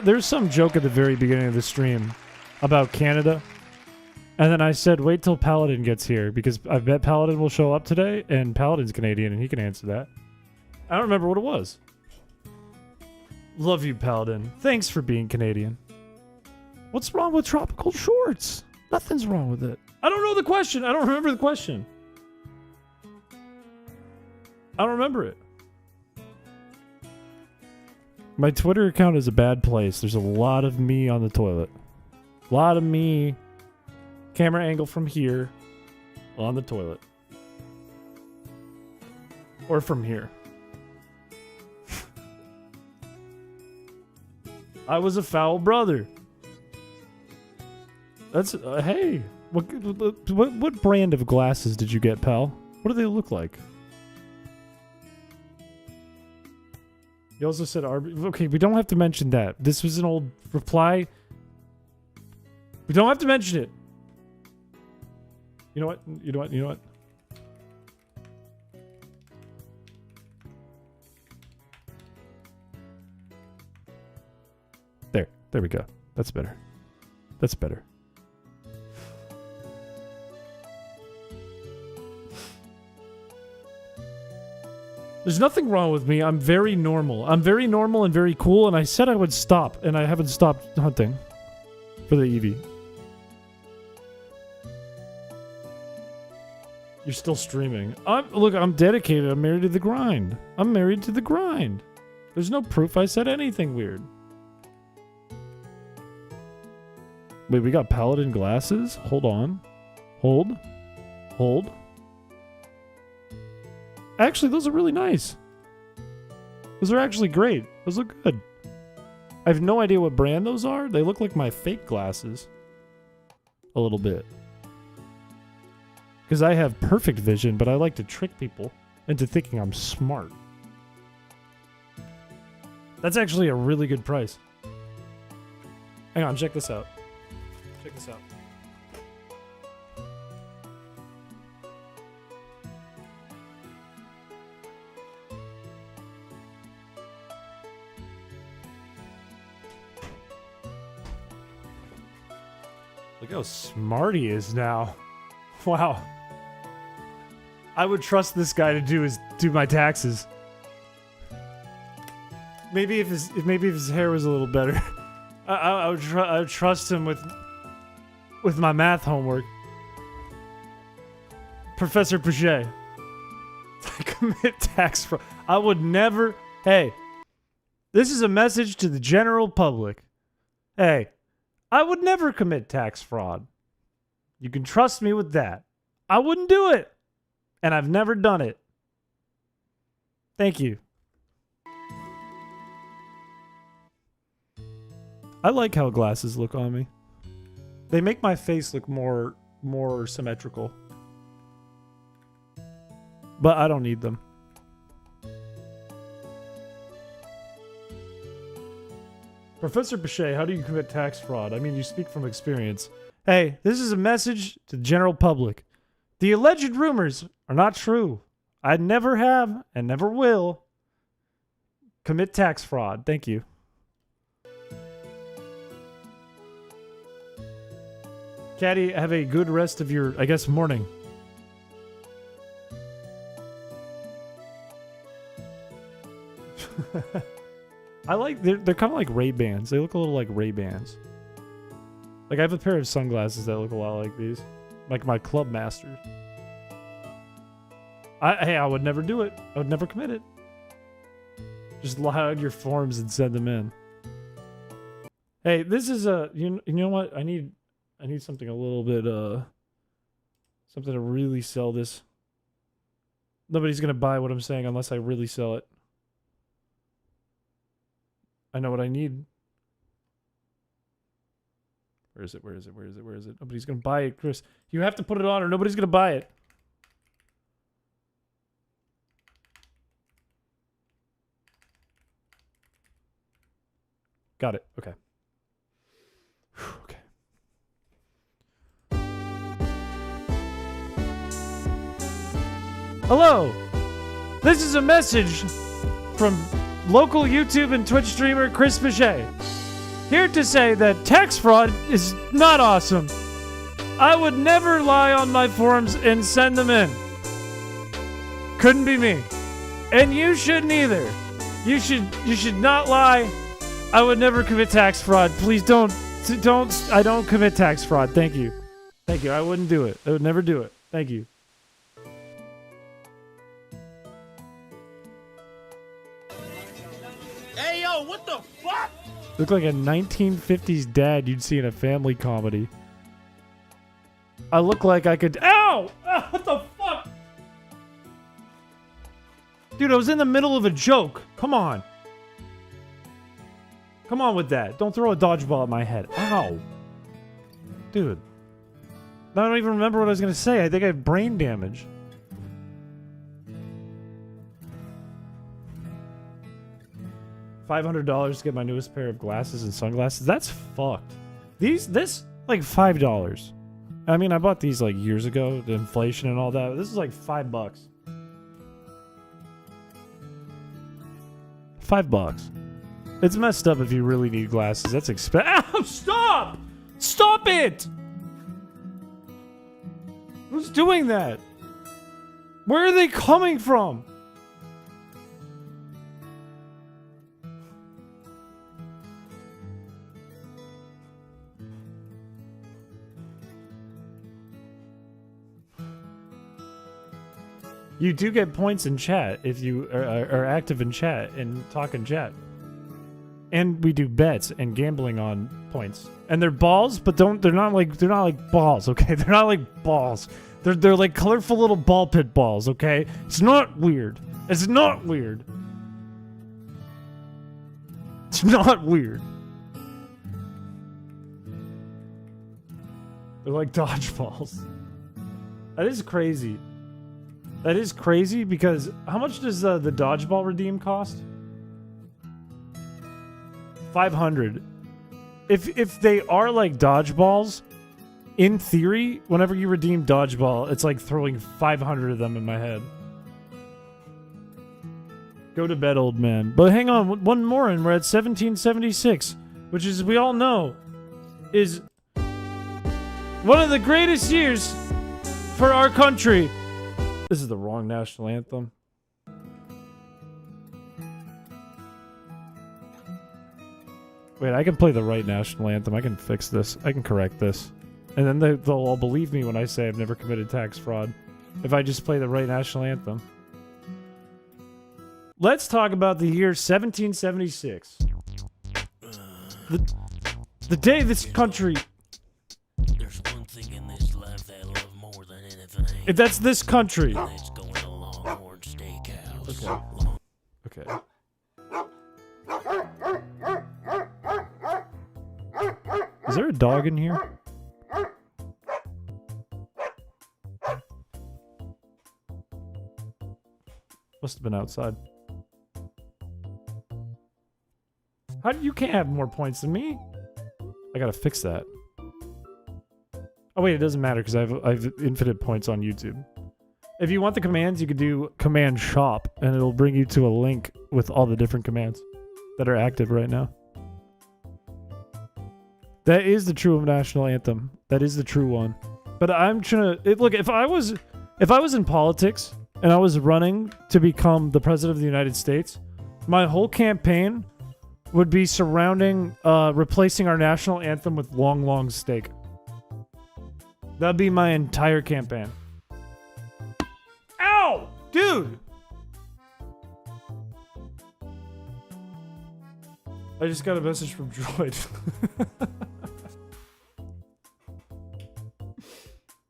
There's some joke at the very beginning of the stream about Canada. And then I said, wait till Paladin gets here, because I bet Paladin will show up today, and Paladin's Canadian, and he can answer that. I don't remember what it was. Love you, Paladin. Thanks for being Canadian. What's wrong with tropical shorts? Nothing's wrong with it. I don't know the question. I don't remember the question. I don't remember it. My Twitter account is a bad place. There's a lot of me on the toilet. A lot of me. Camera angle from here. On the toilet. Or from here. I was a foul brother. That's hey. What brand of glasses did you get, pal? What do they look like? You also said okay, we don't have to mention that. This was an old reply. We don't have to mention it. You know what? You know what? You know what? There we go. That's better. That's better. There's nothing wrong with me. I'm very normal. I'm very normal and very cool, and I said I would stop, and I haven't stopped hunting for the Eevee. You're still streaming. Look, I'm dedicated. I'm married to the grind. I'm married to the grind. There's no proof I said anything weird. Wait, we got paladin glasses? Hold on. Hold. Actually, those are really nice. Those are actually great. Those look good. I have no idea what brand those are. They look like my fake glasses. A little bit. Because I have perfect vision, but I like to trick people into thinking I'm smart. That's actually a really good price. Hang on, check this out. Check this out. Look how smart he is now. Wow. I would trust this guy to do my taxes. Maybe if his hair was a little better. I would trust him with my math homework. Professor Piché. Commit tax fraud. I would never. Hey, this is a message to the general public. Hey, I would never commit tax fraud. You can trust me with that. I wouldn't do it. And I've never done it. Thank you. I like how glasses look on me. They make my face look more symmetrical. But I don't need them. Professor Piché, how do you commit tax fraud? I mean, you speak from experience. Hey, this is a message to the general public. The alleged rumors are not true. I never have and never will commit tax fraud. Thank you. Caddy, have a good rest of your, I guess, morning. I like, they're kind of like Ray-Bans. They look a little like Ray-Bans. Like, I have a pair of sunglasses that look a lot like these. Like my Club Masters. Hey, I would never do it. I would never commit it. Just lie out your forms and send them in. Hey, this is a, you know what? I need something a little bit, something to really sell this. Nobody's going to buy what I'm saying unless I really sell it. I know what I need. Where is it? Where is it? Where is it? Where is it? Nobody's going to buy it, Chris. You have to put it on or nobody's going to buy it. Got it. Okay. Okay. Hello. This is a message from local YouTube and Twitch streamer chrispiche. Here to say that tax fraud is not awesome. I would never lie on my forms and send them in. Couldn't be me. And you shouldn't either. You should not lie. I would never commit tax fraud. Please don't. I don't commit tax fraud. Thank you. Thank you. I wouldn't do it. I would never do it. Thank you. Look like a 1950s dad you'd see in a family comedy. I look like I could... Ow! Ah, what the fuck? Dude, I was in the middle of a joke. Come on. Come on with that. Don't throw a dodgeball at my head. Ow. Dude. I don't even remember what I was going to say. I think I have brain damage. $500 to get my newest pair of glasses and sunglasses. That's fucked. This like $5. I mean, I bought these like years ago, the inflation and all that. This is like $5. $5. It's messed up if you really need glasses. That's expensive. Ow, stop! Stop it! Who's doing that? Where are they coming from? You do get points in chat if you are active in chat and talk in chat. And we do bets and gambling on points. And they're balls, but they're not like balls, okay? They're not like balls. They're like colorful little ball pit balls, okay? It's not weird. It's not weird. It's not weird. They're like dodgeballs. That is crazy. That is crazy because how much does the dodgeball redeem cost? 500. If they are like dodgeballs, in theory, whenever you redeem dodgeball, it's like throwing 500 of them in my head. Go to bed, old man. But hang on, one more and we're at 1776, which is, we all know, is one of the greatest years for our country. This is the wrong national anthem. Wait, I can play the right national anthem. I can fix this. I can correct this. And then they'll all believe me when I say I've never committed tax fraud. If I just play the right national anthem. Let's talk about the year 1776. The day this country... There's one thing in this life that I love more than anything. If that's this country. It's going to Longhorn Steakhouse. Okay. Is there a dog in here? Must have been outside. You can't have more points than me. I gotta fix that. Oh wait, it doesn't matter because I have infinite points on YouTube. If you want the commands, you could do command shop and it'll bring you to a link with all the different commands that are active right now. That is the true national anthem. That is the true one. But I'm trying to look. If I was in politics and I was running to become the president of the United States, my whole campaign would be surrounding replacing our national anthem with "Long, Long Steak." That'd be my entire campaign. Ow, dude! I just got a message from Droid.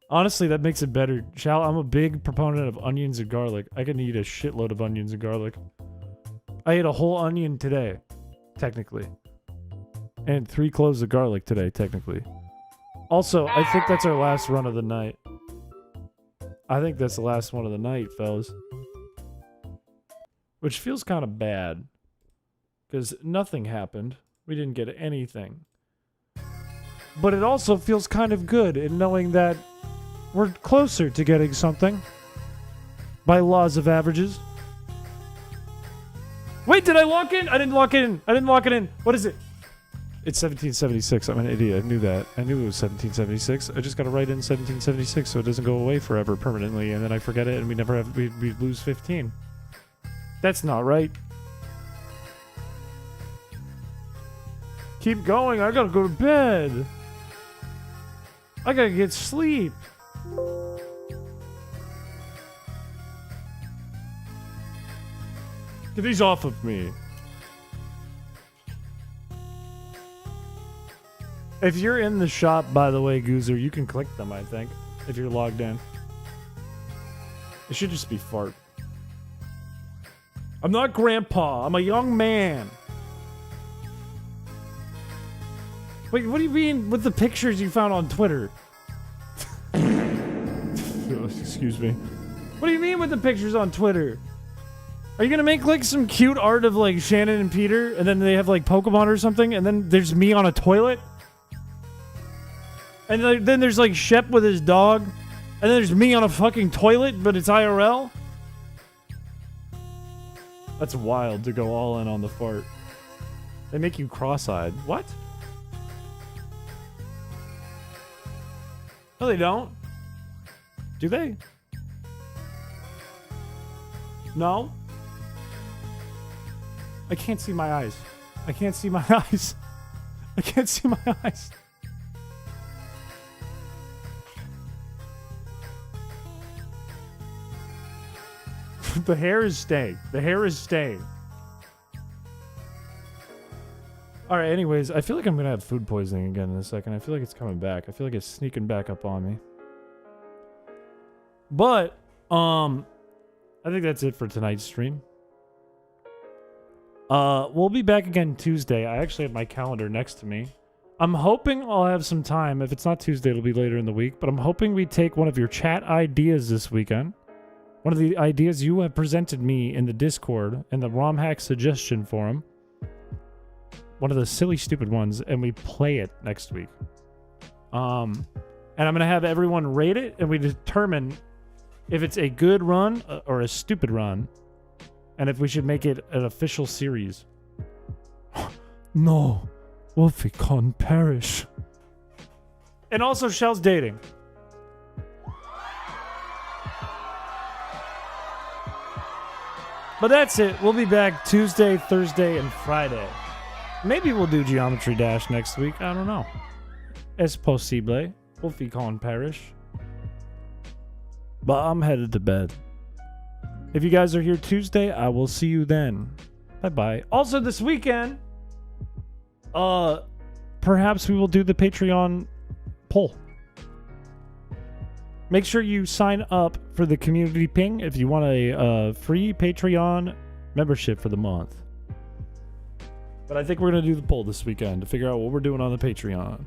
Honestly, that makes it better. I'm a big proponent of onions and garlic. I can eat a shitload of onions and garlic. I ate a whole onion today, technically. And 3 cloves of garlic today, technically. Also, I think that's our last run of the night. I think that's the last one of the night, fellas. Which feels kind of bad. Because nothing happened. We didn't get anything. But it also feels kind of good in knowing that we're closer to getting something. By laws of averages. Wait, did I lock in? I didn't lock in. I didn't lock it in. What is it? It's 1776. I'm an idiot. I knew that. I knew it was 1776. I just gotta write in 1776 so it doesn't go away forever permanently, and then I forget it and we never have... we lose 15. That's not right. Keep going. I gotta go to bed. I gotta get sleep. Get these off of me. If you're in the shop, by the way, Goozer, you can click them, I think, if you're logged in. It should just be fart. I'm not grandpa. I'm a young man. Wait, what do you mean with the pictures you found on Twitter? Excuse me. What do you mean with the pictures on Twitter? Are you gonna make like some cute art of like Shannon and Peter, and then they have like Pokemon or something, and then there's me on a toilet? And then there's like Shep with his dog, and then there's me on a fucking toilet, but it's IRL? That's wild to go all in on the fart. They make you cross-eyed. What? No, they don't. Do they? No? I can't see my eyes. I can't see my eyes. I can't see my eyes. The hair is staying. The hair is staying. Alright, anyways, I feel like I'm gonna have food poisoning again in a second. I feel like it's coming back. I feel like it's sneaking back up on me. But, I think that's it for tonight's stream. We'll be back again Tuesday. I actually have my calendar next to me. I'm hoping I'll have some time. If it's not Tuesday, it'll be later in the week. But I'm hoping we take one of your chat ideas this weekend. One of the ideas you have presented me in the Discord in the ROM hack suggestion forum. One of the silly, stupid ones, and we play it next week. And I'm gonna have everyone rate it, and we determine if it's a good run or a stupid run, and if we should make it an official series. No, Wolfie can't perish. And also, Shell's dating. But that's it. We'll be back Tuesday, Thursday, and Friday. Maybe we'll do Geometry Dash next week. I don't know. Es posible. Wolfie can't perish. But I'm headed to bed. If you guys are here Tuesday, I will see you then. Bye-bye. Also, this weekend, perhaps we will do the Patreon poll. Make sure you sign up for the community ping if you want a free Patreon membership for the month. But I think we're going to do the poll this weekend to figure out what we're doing on the Patreon.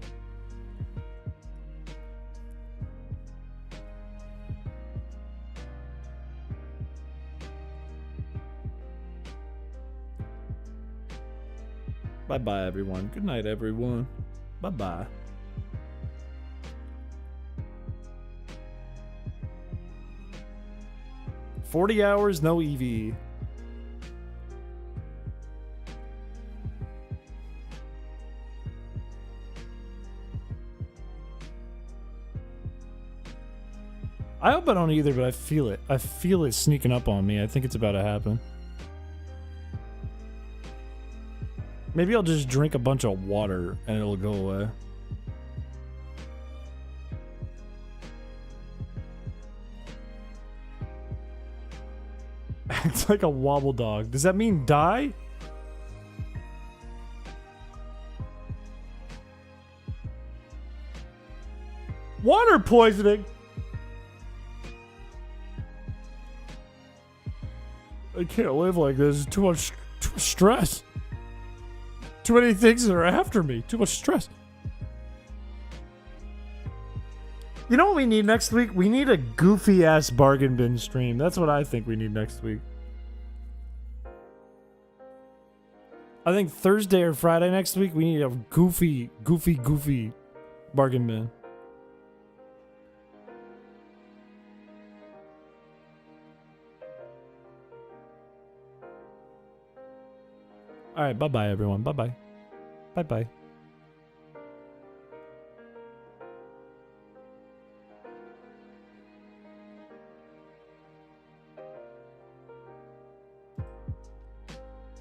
Bye-bye, everyone. Good night, everyone. Bye-bye. $40 hours, no EV. I hope I don't either, but I feel it. I feel it sneaking up on me. I think it's about to happen. Maybe I'll just drink a bunch of water and it'll go away. It's like a wobble dog. Does that mean die? Water poisoning! I can't live like this. Too much stress. Too many things that are after me. Too much stress. You know what we need next week? We need a goofy-ass bargain bin stream. That's what I think we need next week. I think Thursday or Friday next week, we need a goofy bargain bin. Alright, bye-bye, everyone. Bye-bye. Bye-bye.